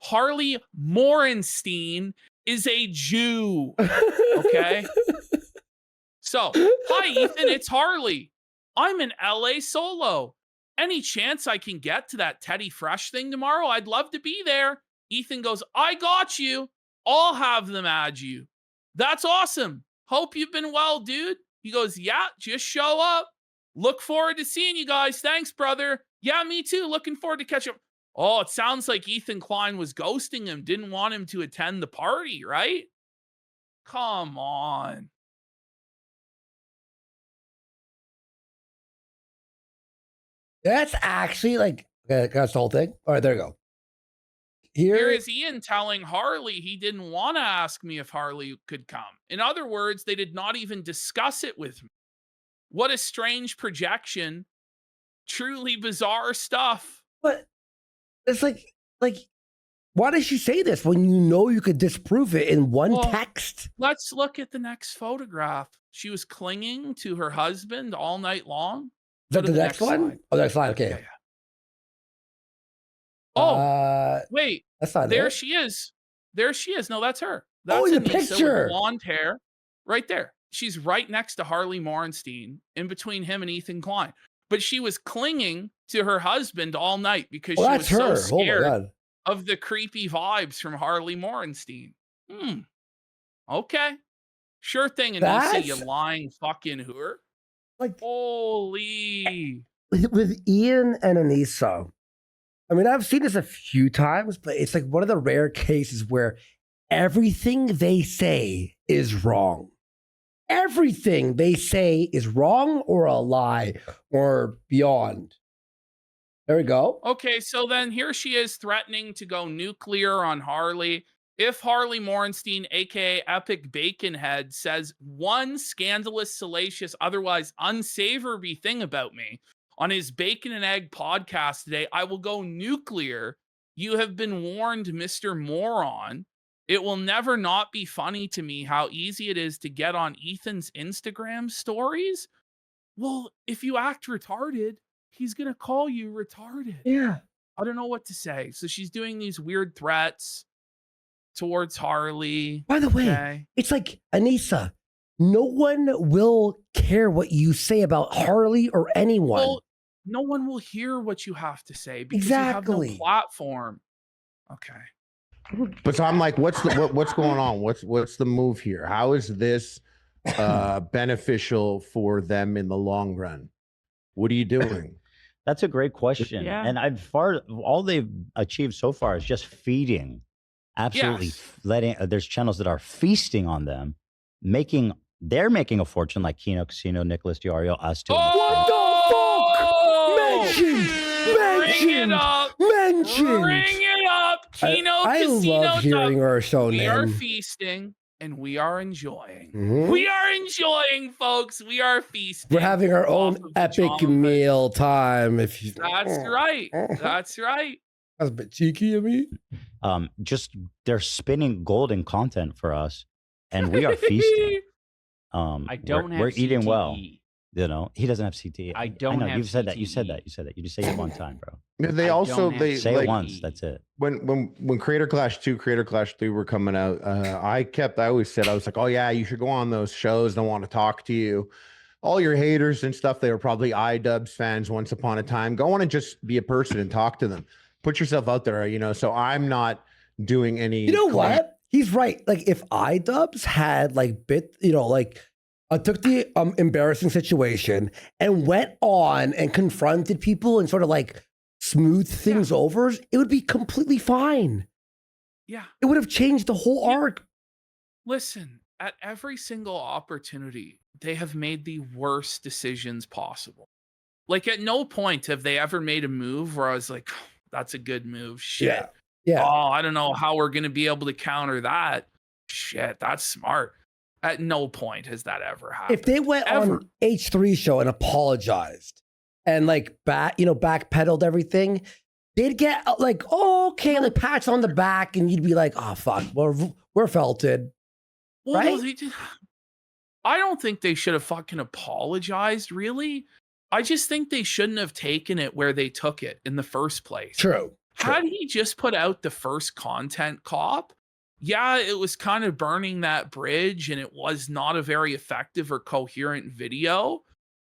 Harley Morenstein is a Jew, okay? So, hi, Ethan, it's Harley. I'm in LA solo. Any chance I can get to that Teddy Fresh thing tomorrow? I'd love to be there. Ethan goes, I got you. I'll have them add you. That's awesome. Hope you've been well, dude. He goes, yeah, just show up. Look forward to seeing you guys. Thanks, brother. Yeah, me too. Looking forward to catching up. Oh, it sounds like Ethan Klein was ghosting him. Didn't want him to attend the party, right? Come on. That's actually like, that's the whole thing. All right, there you go. Here is Ian telling Harley he didn't want to ask me if Harley could come. In other words, they did not even discuss it with me. What a strange projection. Truly bizarre stuff. But it's like, why does she say this when you know you could disprove it in one text? Let's look at the next photograph. She was clinging to her husband all night long. Is that the next one? Slide. Oh, next slide. Okay. Yeah. Oh, wait. That's not there. It. She is. There she is. No, that's her. That's the Anisa picture. With blonde hair. Right there. She's right next to Harley Morenstein, in between him and Ethan Klein. But she was clinging to her husband all night because she was so scared of the creepy vibes from Harley Morenstein. Okay. Sure thing, Anisa, you lying fucking whore. Like, holy. With Ian and Anisa, I mean, I've seen this a few times, but it's like one of the rare cases where everything they say is wrong. everything they say is wrong or a lie or beyond. There we go. Okay, so then here she is threatening to go nuclear on Harley. If Harley Morenstein, aka Epic Baconhead, says one scandalous, salacious, otherwise unsavory thing about me on his Bacon and Egg podcast today, I will go nuclear. You have been warned, Mr. Moron. It will never not be funny to me how easy it is to get on Ethan's Instagram stories. Well, if you act retarded, he's going to call you retarded. Yeah. I don't know what to say. So she's doing these weird threats towards Harley. By the way, it's like, Anisa, no one will care what you say about Harley or anyone. Well, no one will hear what you have to say because Exactly. you have no platform. Okay. But so I'm like, what's going on? What's the move here? How is this beneficial for them in the long run? What are you doing? That's a great question. Yeah. And all they've achieved so far is just feeding, absolutely letting. There's channels that are feasting on them, they're making a fortune, like Kino Casino, Nicholas Diario, us too. What the fuck? Mentioned. Bring it up. Kino I Casino. love hearing her show We name. are feasting and we are enjoying. Mhm. We are enjoying, folks. We are feasting. We're having our own epic meal time. If you, That's right. That's right. That's a bit cheeky of me. Just they're spinning golden content for us, and we are feasting. I don't have we're eating well. CTE. You know, he doesn't have CTE. I don't know have you've said that. You said CTE. that. You said that. You just say it one time, bro. They also say like, it once. That's it. When Creator Clash 2, Creator Clash 3 were coming out, I always said, I was like, oh yeah, you should go on those shows. They want to talk to you. All your haters and stuff, they were probably iDubbbz fans once upon a time. Go on and just be a person and talk to them. Put yourself out there, you know. So I'm not doing any. You know what? He's right. Like if iDubbbz had took the embarrassing situation and went on and confronted people and sort of like smoothed things over, it would be completely fine. Yeah. It would have changed the whole arc. Listen, at every single opportunity, they have made the worst decisions possible. Like at no point have they ever made a move where I was like, oh, that's a good move. Shit. Yeah. Oh, I don't know how we're going to be able to counter that. Shit, that's smart. At no point has that ever happened. If they went on H3 show and apologized and backpedaled everything, they'd get like, oh, okay, like pats on the back, and you'd be like, oh fuck, we're felted. Well, right? No, I don't think they should have fucking apologized, really. I just think they shouldn't have taken it where they took it in the first place. True. Had he just put out the first content cop, yeah, it was kind of burning that bridge and it was not a very effective or coherent video.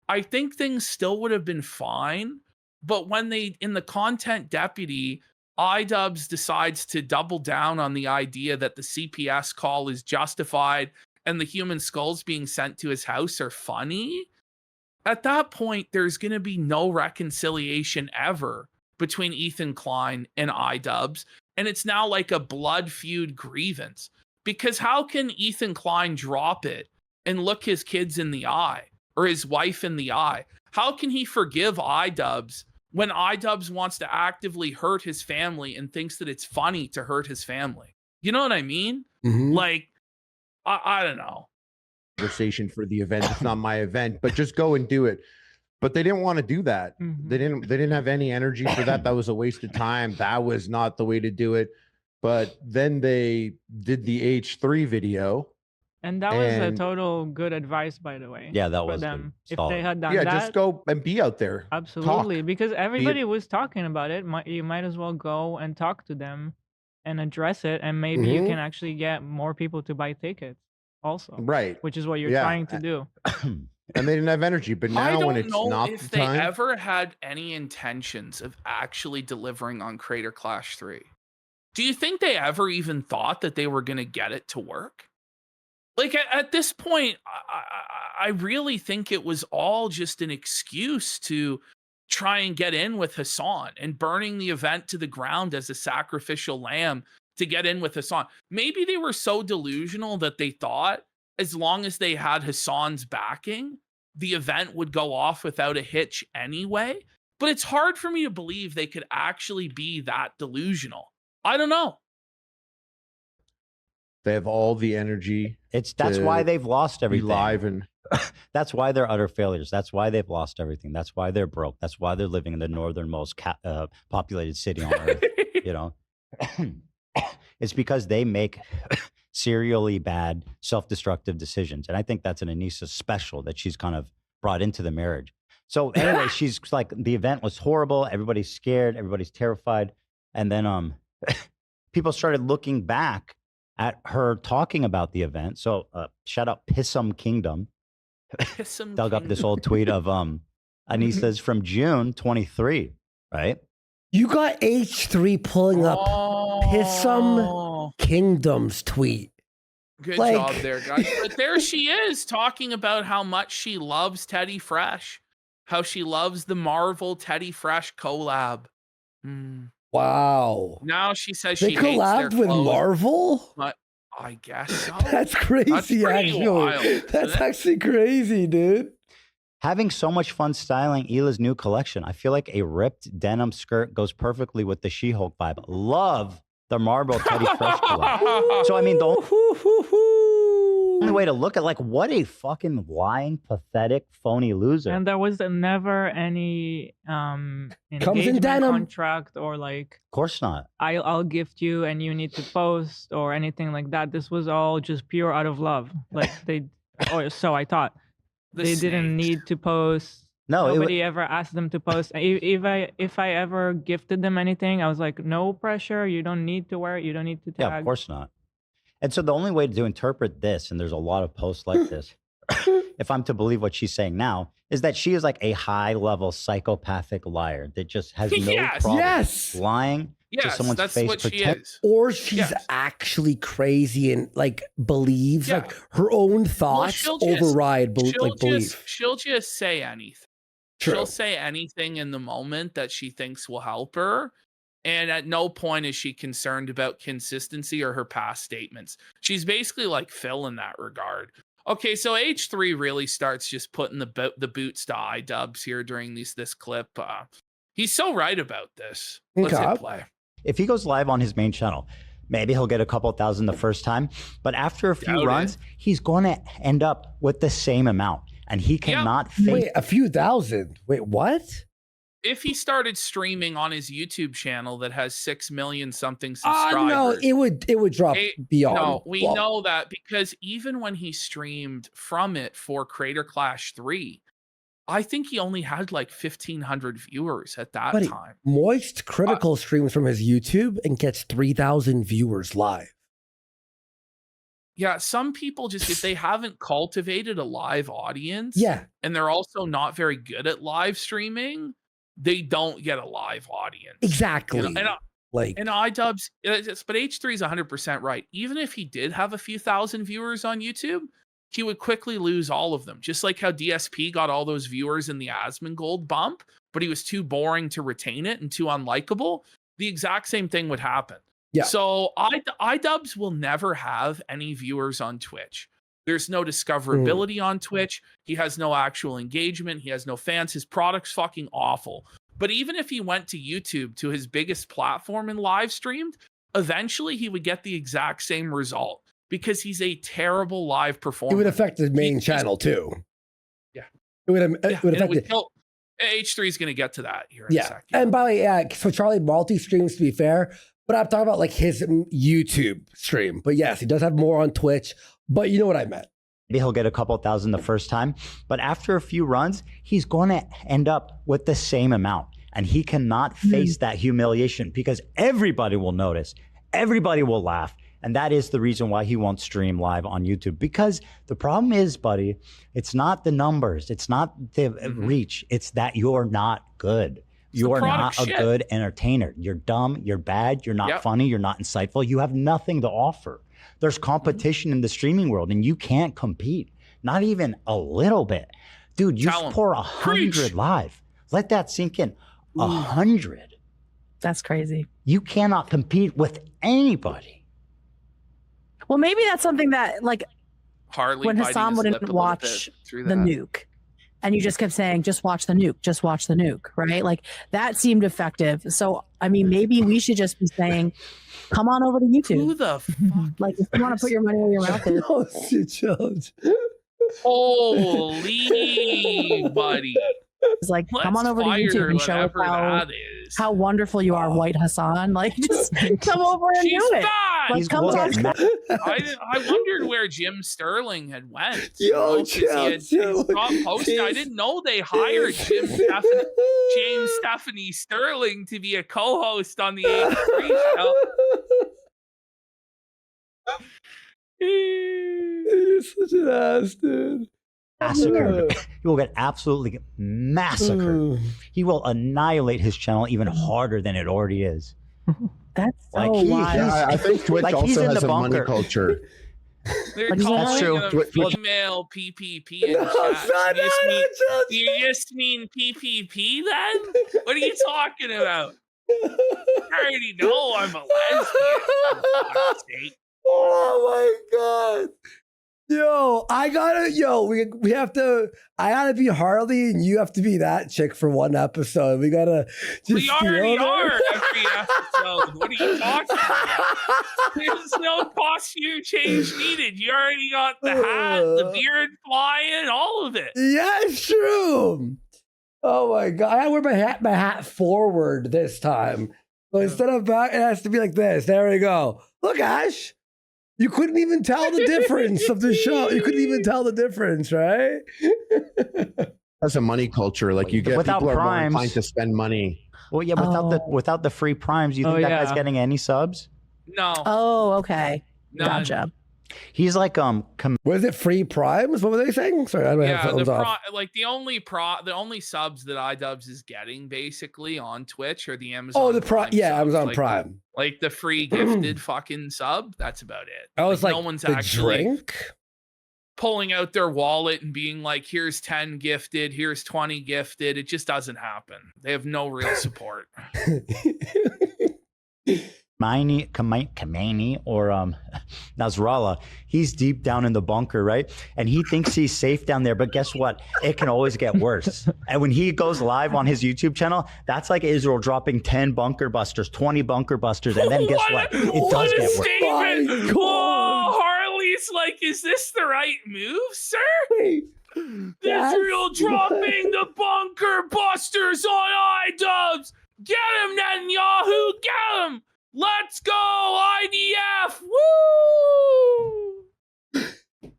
I think things still would have been fine. But when in the content deputy, iDubbbz decides to double down on the idea that the CPS call is justified and the human skulls being sent to his house are funny, at that point, there's going to be no reconciliation ever between Ethan Klein and iDubbbz. And it's now like a blood feud grievance. Because how can Ethan Klein drop it and look his kids in the eye or his wife in the eye? How can he forgive iDubbbz when iDubbbz wants to actively hurt his family and thinks that it's funny to hurt his family? You know what I mean? Mm-hmm. Like, I don't know. Conversation for the event. It's not my event, but just go and do it. But they didn't want to do that. Mm-hmm. They didn't have any energy for that. That was a waste of time. That was not the way to do it. But then they did the H3 video. And that was a total good advice, by the way. Yeah, that for was them. good. If they had done that. Yeah, just go and be out there. Absolutely. Talk. Because everybody was talking about it. You might as well go and talk to them and address it. And maybe you can actually get more people to buy tickets also. Right. Which is what you're trying to do. And they didn't have energy. But now when it's not I don't know if the they time, ever had any intentions of actually delivering on Creator Clash 3. Do you think they ever even thought that they were going to get it to work? Like at this point, I really think it was all just an excuse to try and get in with Hassan and burning the event to the ground as a sacrificial lamb to get in with Hassan. Maybe they were so delusional that they thought as long as they had Hassan's backing, the event would go off without a hitch anyway. But it's hard for me to believe they could actually be that delusional. I don't know. They have all the energy. That's why they've lost everything. Live and that's why they're utter failures. That's why they've lost everything. That's why they're broke. That's why they're living in the northernmost populated city on earth. You know, it's because they make serially bad, self-destructive decisions, and I think that's an Anisa special that she's kind of brought into the marriage. So anyway, she's like, the event was horrible. Everybody's scared. Everybody's terrified. And then people started looking back at her talking about the event. So shout out Pissum Kingdom. Dug up this old tweet of Anisa's from June 23, right? You got H3 pulling up Pissum Kingdom's tweet. Good job there, guys. But there she is talking about how much she loves Teddy Fresh. How she loves the Marvel Teddy Fresh collab. Wow. Now she says they she hates their collabed with clothes, Marvel? but I guess so. That's crazy, actually. Wild, That's actually crazy, dude. Having so much fun styling Hila's new collection. I feel like a ripped denim skirt goes perfectly with the She-Hulk vibe. Love the Marvel Teddy Fresh collab. So, I mean, the only way to look at, like, what a fucking lying, pathetic, phony loser. And there was never any Comes in engagement denim. contract or like, of course not. I'll gift you and you need to post or anything like that. This was all just pure out of love. Like or so I thought. They didn't need to post. No, nobody ever asked them to post. If I ever gifted them anything, I was like, no pressure. You don't need to wear it. You don't need to tag. Yeah, of course not. And so the only way to interpret this, and there's a lot of posts like this, if I'm to believe what she's saying now, is that she is like a high-level psychopathic liar that just has no problem lying to someone's that's face. what she is. Or she's actually crazy and like believes like her own thoughts override belief. She'll just say anything. True. She'll say anything in the moment that she thinks will help her. And at no point is she concerned about consistency or her past statements. She's basically like Phil in that regard. Okay, so H3 really starts just putting the boots to iDubbbz here during this clip. He's so right about this. Let's hit play. If he goes live on his main channel, maybe he'll get a couple thousand the first time. But after a few runs, he's going to end up with the same amount. And he cannot Wait, a few thousand? Wait, what? If he started streaming on his YouTube channel that has 6 million something subscribers, no, it would drop beyond. No, we know that because even when he streamed from it for Creator Clash 3, I think he only had like 1,500 viewers at that time. Moist Critical streams from his YouTube and gets 3,000 viewers live. Yeah, some people just, if they haven't cultivated a live audience, and they're also not very good at live streaming, they don't get a live audience. Exactly. You know, and iDubbbz, but H3 is 100% right. Even if he did have a few thousand viewers on YouTube, he would quickly lose all of them. Just like how DSP got all those viewers in the Asmongold bump, but he was too boring to retain it and too unlikable. The exact same thing would happen. Yeah. So iDubbbz will never have any viewers on Twitch. There's no discoverability on Twitch. He has no actual engagement. He has no fans. His product's fucking awful. But even if he went to YouTube, to his biggest platform, and live streamed, eventually he would get the exact same result because he's a terrible live performer. It would affect the main channel too. Yeah. It would affect it. H3 is going to get to that here in a second. And by the way, so Charlie multi-streams, to be fair, but I'm talking about like his YouTube stream. But yes, he does have more on Twitch. But you know what I meant. Maybe he'll get a couple thousand the first time. But after a few runs, he's going to end up with the same amount. And he cannot face that humiliation because everybody will notice. Everybody will laugh. And that is the reason why he won't stream live on YouTube. Because the problem is, buddy, it's not the numbers. It's not the reach. It's that you're not good. You are not a good entertainer. You're dumb. You're bad. You're not funny. You're not insightful. You have nothing to offer. There's competition in the streaming world, and you can't compete. Not even a little bit. Dude, you pour 100 live. Let that sink in. 100. That's crazy. You cannot compete with anybody. Well, maybe that's something that, like, Harley when biting Hassan his wouldn't lip a little watch bit through the that. nuke. And you just kept saying, just watch the nuke, just watch the nuke, right? Like that seemed effective. So, I mean, maybe we should just be saying, come on over to YouTube. Who the fuck? Like, if you want to put your money where your mouth is. Oh, Jones. Holy buddy. It's like, come on over to YouTube and show us how wonderful you are, White Hassan. Like, just come over and She's do it. back! Like, come on. I wondered where Jim Sterling had went. Yo, he stopped posting. I didn't know they hired James Stephanie Sterling to be a co-host on the H3 show. You're such an ass, dude. Massacred. He will get absolutely massacred. He will annihilate his channel even harder than it already is. That's like so wild. I think Twitch like also has the a money bunker. culture. They're That's calling true. him a female PPP in chat. You just mean PPP then? What are you talking about? I already know I'm a lesbian. Oh my god. Yo, I gotta be Harley and you have to be that chick for one episode. We gotta We already are every episode. What are you talking about? There's no costume change needed. You already got the hat, the beard flying, all of it. Yeah, it's true. Oh my god. I gotta wear my hat forward this time. So instead of back, it has to be like this. There we go. Look, Ash. You couldn't even tell the difference of the show. You couldn't even tell the difference, right? That's a money culture. Like you get Without people are more primes. inclined to spend money. Well, yeah, without the free primes, you think that guy's getting any subs? No. Oh, okay. None. Gotcha. He's like was it free primes? What were they saying? Sorry, I don't have phones off. the only subs that iDubbbz is getting basically on Twitch are the Amazon. Oh, the Prime. Yeah, subs, Amazon like Prime. Like the free gifted fucking sub. That's about it. I was like no one's the actually drink? pulling out their wallet and being like, "Here's 10 gifted. Here's 20 gifted." It just doesn't happen. They have no real support. Kamani or Nasrallah, he's deep down in the bunker, right? And he thinks he's safe down there, but guess what? It can always get worse. And when he goes live on his YouTube channel, that's like Israel dropping 10 bunker busters, 20 bunker busters, and then guess what? It does get worse. Statement. Oh, Harley's like, is this the right move, sir? Israel dropping the bunker busters on iDubbbz. Get him, Netanyahu. Get him. Let's go, IDF! Woo!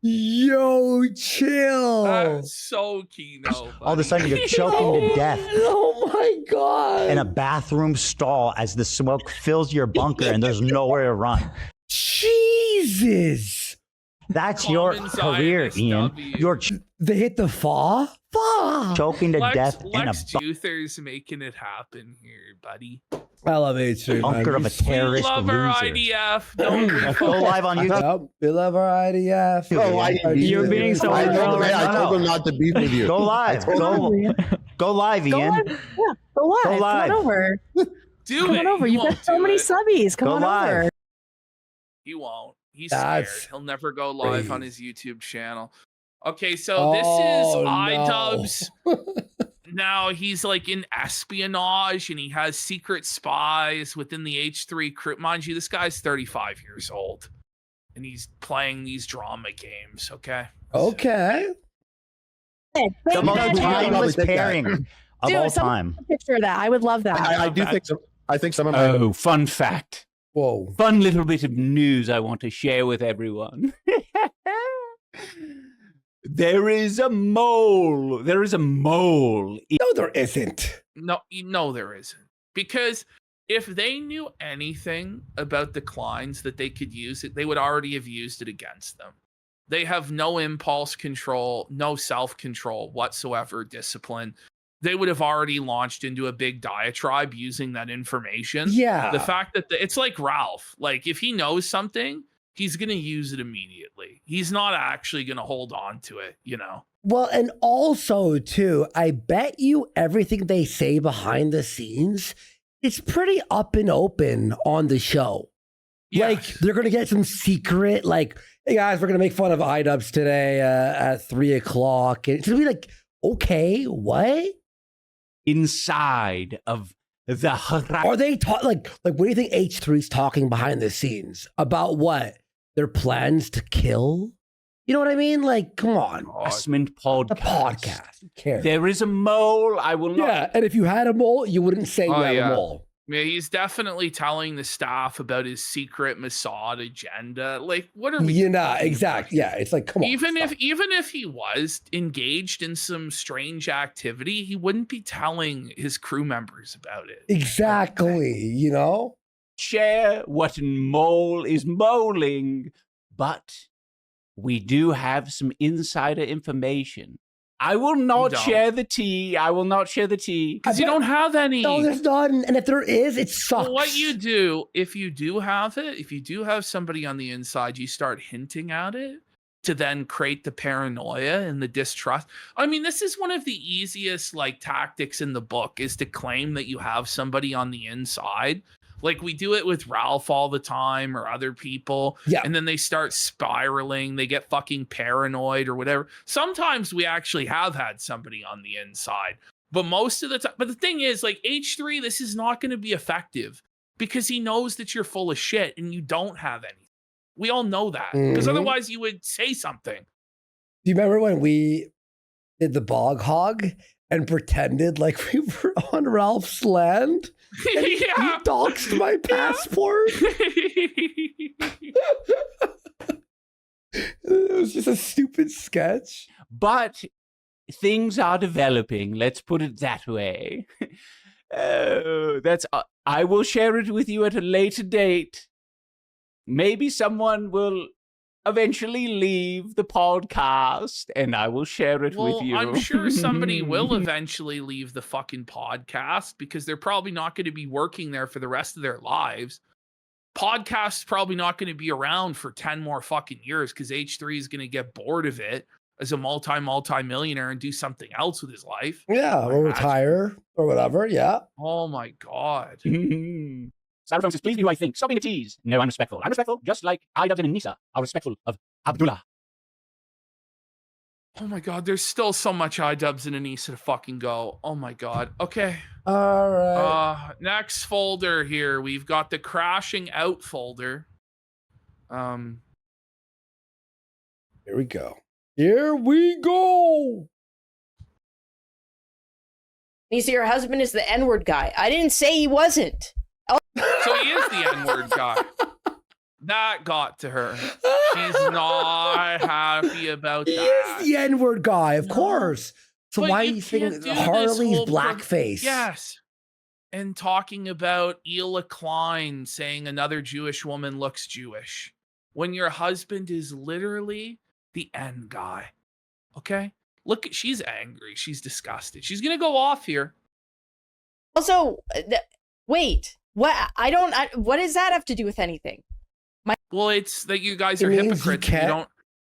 Yo, chill. That's so Kino. All of a sudden, you're choking to death. Oh my god! In a bathroom stall as the smoke fills your bunker and there's nowhere to run. Jesus! That's your career, Ian. They hit the fall? Choking to death in a Lex Luthor's making it happen here, buddy. I love H3. bunker of a terrorist We love loser. our IDF. Don't we? Go live on YouTube. Yep, we love our IDF. You're being so I real right told now. him not to beef with you. Go live. Go live, Go Ian. live. Yeah, go live. Come live. on over. Do Come it. on over. He You've got won't so do many it. subbies. Come Go on live. over. He won't. He's That's scared. He'll never go live on his YouTube channel. Okay, so Oh, this is no. iDubbbz. Now he's like in espionage and he has secret spies within the H3 crew. Mind you, this guy's 35 years old and he's playing these drama games. Okay. Okay. The most timeless Dude, pairing of all time. Picture of that. I would love that. I do think so. I think some of my Oh, fun fact. Whoa. Fun little bit of news I want to share with everyone. There is a mole. There is a mole. No, there isn't. No, there isn't. Because if they knew anything about the Kleins that they could use it, they would already have used it against them. They have no impulse control, no self-control whatsoever, discipline. They would have already launched into a big diatribe using that information. Yeah. The fact that it's like Ralph. Like, if he knows something, he's going to use it immediately. He's not actually going to hold on to it, you know? Well, and also, too, I bet you everything they say behind the scenes is pretty up and open on the show. Like they're gonna get some secret, like, hey guys, we're gonna make fun of iDubbbz today at 3:00. And it's gonna be like, okay, what? Inside of the Are they like what do you think H3's talking behind the scenes about? What their plans to kill? You know what I mean? Like, come on. Harassment podcast. The podcast. Who cares? There is a mole. I will not. Yeah, and if you had a mole, you wouldn't say you had a mole. Yeah, he's definitely telling the staff about his secret Mossad agenda. Like, what are we? Exactly. Yeah, it's like, come on. Even if he was engaged in some strange activity, he wouldn't be telling his crew members about it. Exactly. You know, share what mole is moling, but we do have some insider information. I will not share the tea. I will not share the tea. Because you don't have any. No, there's not. And if there is, it sucks. Well, what you do, if you do have it, if you do have somebody on the inside, you start hinting at it to then create the paranoia and the distrust. I mean, this is one of the easiest like tactics in the book, is to claim that you have somebody on the inside. Like we do it with Ralph all the time or other people. Yeah. And then they start spiraling. They get fucking paranoid or whatever. Sometimes we actually have had somebody on the inside. But most of the time, but the thing is, like H3, this is not going to be effective because he knows that you're full of shit and you don't have anything. We all know that because otherwise you would say something. Do you remember when we did the bog hog and pretended like we were on Ralph's land? And he doxed my passport. It was just a stupid sketch. But things are developing. Let's put it that way. I will share it with you at a later date. Maybe someone will eventually leave the podcast and I will share it with you. I'm sure somebody will eventually leave the fucking podcast because they're probably not going to be working there for the rest of their lives. Podcast's probably not going to be around for 10 more fucking years because H3 is going to get bored of it as a multi-millionaire and do something else with his life. Yeah, or retire or whatever. Yeah. Oh my God. Cyberphone says, please be who I think. Stop being a tease. No, I'm respectful. I'm respectful, just like iDubbbz and Anisa are respectful of Abdullah. Oh my God, there's still so much iDubbbz and Anisa to fucking go. Oh my God. Okay. All right. Next folder here. We've got the crashing out folder. Here we go. Here we go. Anisa, your husband is the N-word guy. I didn't say he wasn't. So he is the N-word guy. That got to her. She's not happy about that. He is the N-word guy, of course. So but why are you saying Harley's blackface? Yes. And talking about Ela Klein saying another Jewish woman looks Jewish. When your husband is literally the N guy. Okay? Look, she's angry. She's disgusted. She's going to go off here. Also, wait. What? What does that have to do with anything? Well, it's that you guys are hypocrites.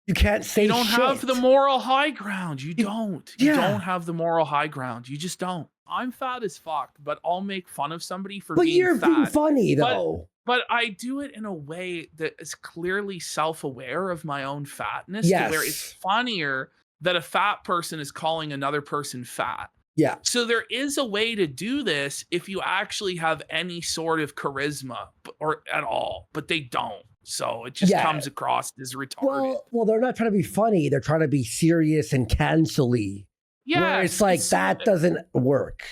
You can't say you don't shit. have the moral high ground. You don't. You don't have the moral high ground. You just don't. I'm fat as fuck, but I'll make fun of somebody for being fat. But you're being funny, though. But I do it in a way that is clearly self-aware of my own fatness. Yes. To where it's funnier that a fat person is calling another person fat. Yeah. So there is a way to do this if you actually have any sort of charisma or at all, but they don't. So it just comes across as retarded. Well, they're not trying to be funny. They're trying to be serious and cancel-y. Yeah. Where it's like, that doesn't work.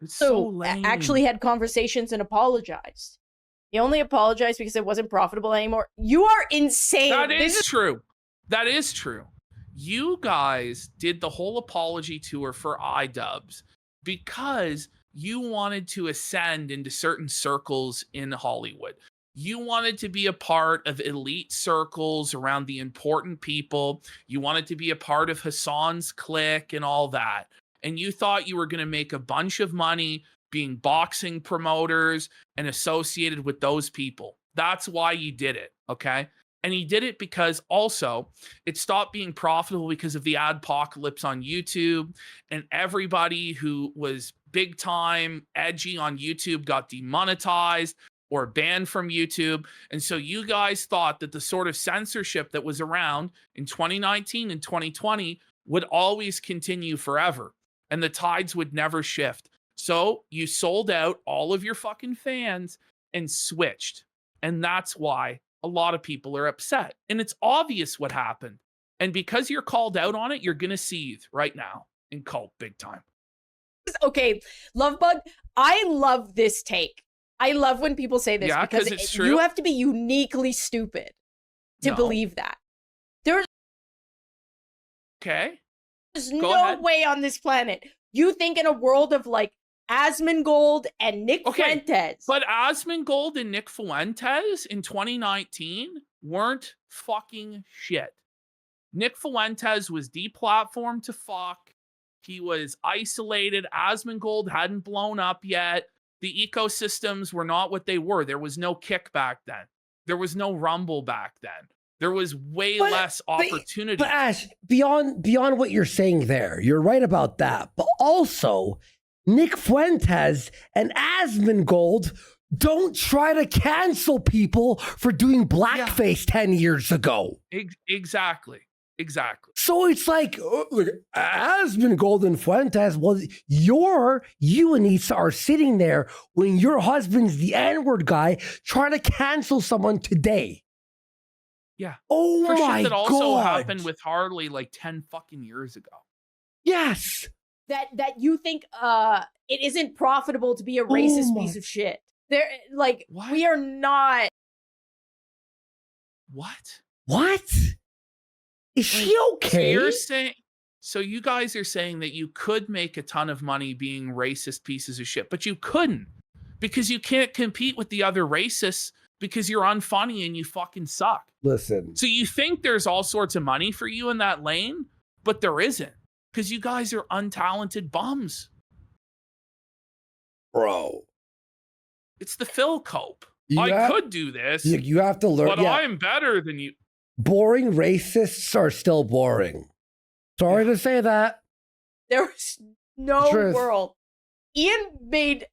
It's so lame. Actually had conversations and apologized. He only apologized because it wasn't profitable anymore. You are insane. That is true. That is true. You guys did the whole apology tour for iDubbbz because you wanted to ascend into certain circles in Hollywood. You wanted to be a part of elite circles around the important people. You wanted to be a part of Hassan's clique and all that. And you thought you were going to make a bunch of money being boxing promoters and associated with those people. That's why you did it, okay? And he did it because also it stopped being profitable because of the adpocalypse on YouTube, and everybody who was big time edgy on YouTube got demonetized. or banned from YouTube. And so you guys thought that the sort of censorship that was around in 2019 and 2020 would always continue forever, and the tides would never shift. So you sold out all of your fucking fans and switched. And that's why a lot of people are upset. And it's obvious what happened. And because you're called out on it, you're going to seethe right now in cult big time. Okay, Lovebug, I love this take. I love when people say this because it's true. You have to be uniquely stupid to believe that. There's no way on this planet you think in a world of like Asmongold and Nick Fuentes. But Asmongold and Nick Fuentes in 2019 weren't fucking shit. Nick Fuentes was deplatformed to fuck. He was isolated. Asmongold hadn't blown up yet. The ecosystems were not what they were. There was no Kick back then. There was no Rumble back then. There was way less opportunity. But Ash, beyond what you're saying there, you're right about that. But also, Nick Fuentes and Asmongold don't try to cancel people for doing blackface 10 years ago. Exactly. So it's like, look, Asmongold and Fuentes, well, you and Anisa are sitting there when your husband's the N-word guy trying to cancel someone today. Yeah. Oh for my shit that also God. happened with Harley like 10 fucking years ago. Yes. That you think it isn't profitable to be a racist piece of shit. There, like, we are not. What? Is she okay? So you guys are saying that you could make a ton of money being racist pieces of shit, but you couldn't because you can't compete with the other racists because you're unfunny and you fucking suck. Listen. So you think there's all sorts of money for you in that lane, but there isn't because you guys are untalented bums. Bro. It's the Phil Cope. Could do this. You have to learn. But I'm better than you. Boring racists are still boring. Sorry to say that. There's no world. Ian made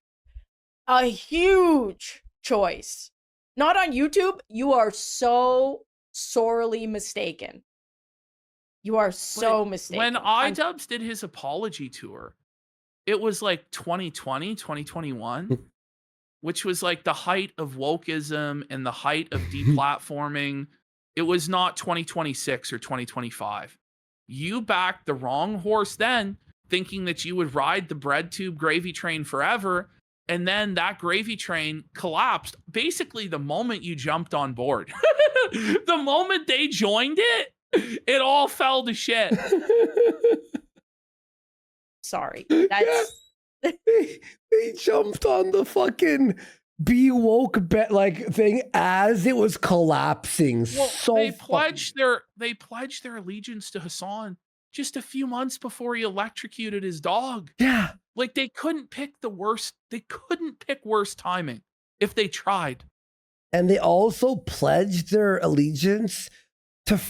a huge choice. Not on YouTube. You are so sorely mistaken. You are so mistaken. When iDubbbz did his apology tour, it was like 2020, 2021, which was like the height of wokeism and the height of deplatforming. It was not 2026 or 2025. You backed the wrong horse then, thinking that you would ride the bread tube gravy train forever. And then that gravy train collapsed basically the moment you jumped on board. The moment they joined it, it all fell to shit. Sorry. That's they jumped on the fucking be woke thing as it was collapsing. Well, they pledged their allegiance to Hassan just a few months before he electrocuted his dog. Yeah. Like they couldn't pick worse timing if they tried. And they also pledged their allegiance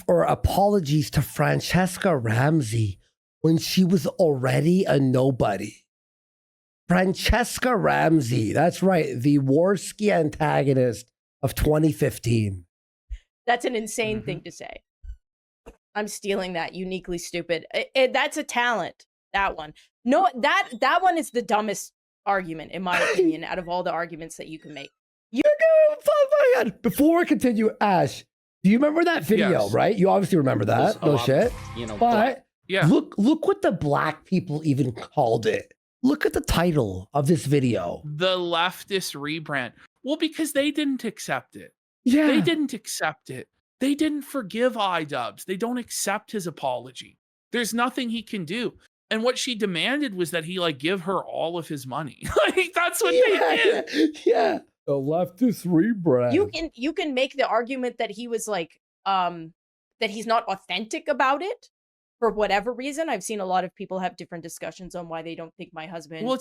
or apologies to Francesca Ramsey when she was already a nobody. Francesca Ramsey, that's right, the Warski antagonist of 2015. That's an insane thing to say. I'm stealing that. Uniquely stupid. That's a talent. That one. No, that one is the dumbest argument, in my opinion, out of all the arguments that you can make. Before I continue, Ash, do you remember that video, Yes. right? You obviously remember that. No shit. But look what the black people even called it. Look at the title of this video. The leftist rebrand. Well, because they didn't accept it. Yeah. They didn't accept it. They didn't forgive iDubbbz. They don't accept his apology. There's nothing he can do. And what she demanded was that he give her all of his money. That's what they did. Yeah. The leftist rebrand. You can make the argument that he was that he's not authentic about it. For whatever reason, I've seen a lot of people have different discussions on why they don't think my husband. Well,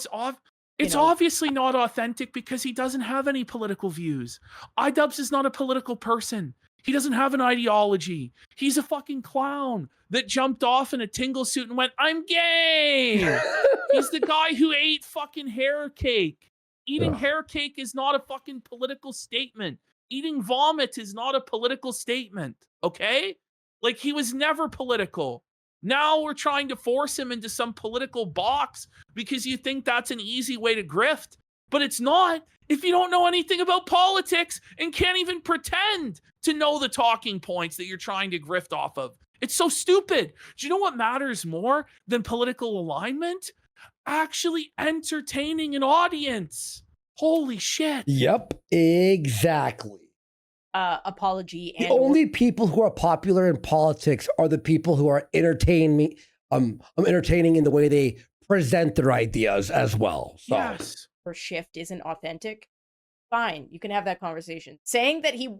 it's obviously not authentic because he doesn't have any political views. iDubbbz is not a political person. He doesn't have an ideology. He's a fucking clown that jumped off in a tingle suit and went, "I'm gay." He's the guy who ate fucking hair cake. Eating hair cake is not a fucking political statement. Eating vomit is not a political statement, okay? Like, he was never political. Now we're trying to force him into some political box because you think that's an easy way to grift. But it's not if you don't know anything about politics and can't even pretend to know the talking points that you're trying to grift off of. It's so stupid. Do you know what matters more than political alignment? Actually entertaining an audience. Holy shit. Yep, exactly. Apology. The only people who are popular in politics are the people who are entertaining in the way they present their ideas as well. So. Yes. Her shift isn't authentic. Fine, you can have that conversation. Saying that he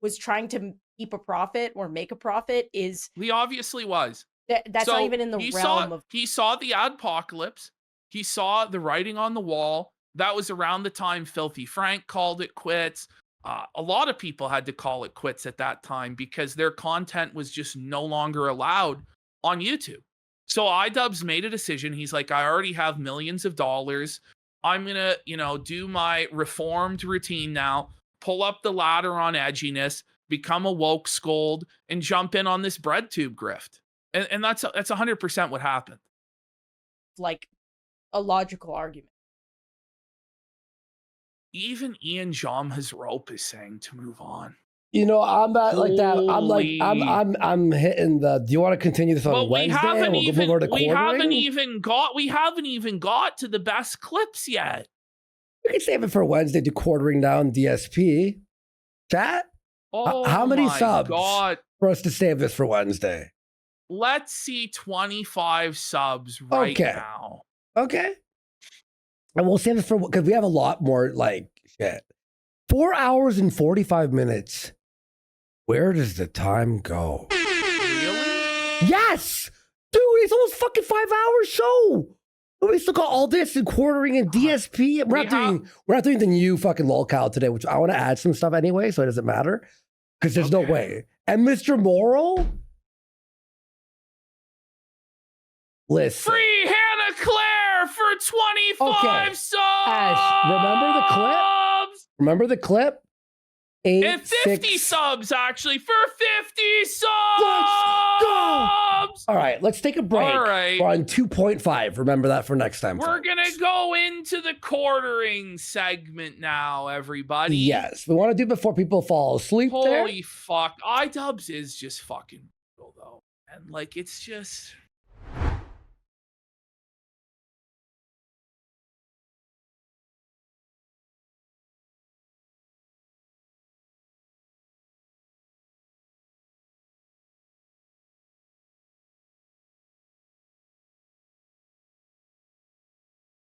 was trying to keep a profit or make a profit is... He obviously was. That's not even in the realm of... He saw the adpocalypse. He saw the writing on the wall. That was around the time Filthy Frank called it quits. A lot of people had to call it quits at that time because their content was just no longer allowed on YouTube. So iDubbbz made a decision. He's like, I already have millions of dollars. I'm going to, do my reformed routine now, pull up the ladder on edginess, become a woke scold, and jump in on this bread tube grift. And that's 100% what happened. Like a logical argument. Even Ian Jomha's rope is saying to move on. I'm at like that. I'm like, I'm hitting the. Do you want to continue this on Wednesday? We haven't even got to the best clips yet. We can save it for Wednesday. Do quartering down DSP. Chat. How many subs for us to save this for Wednesday? Let's see 25 subs right now. Okay. And we'll save this for, because we have a lot more like shit. 4 hours and 45 minutes. Where does the time go? Really? Yes! Dude, it's almost fucking 5 hours show. We still got all this and quartering and DSP. We're not doing the new fucking lolcow today, which I want to add some stuff anyway, so it doesn't matter. Because there's no way. And Mr. Morrow? Listen. Free Hannah Claire for 25 subs! Ash, remember the clip? Remember the clip? 50 subs, actually, for 50 subs! Let's go! All right, let's take a break. All right. We're on 2.5. Remember that for next time. We're going to go into the quartering segment now, everybody. Yes, we want to do before people fall asleep. Holy fuck. iDubbbz is just fucking brutal, though. And, like, it's just...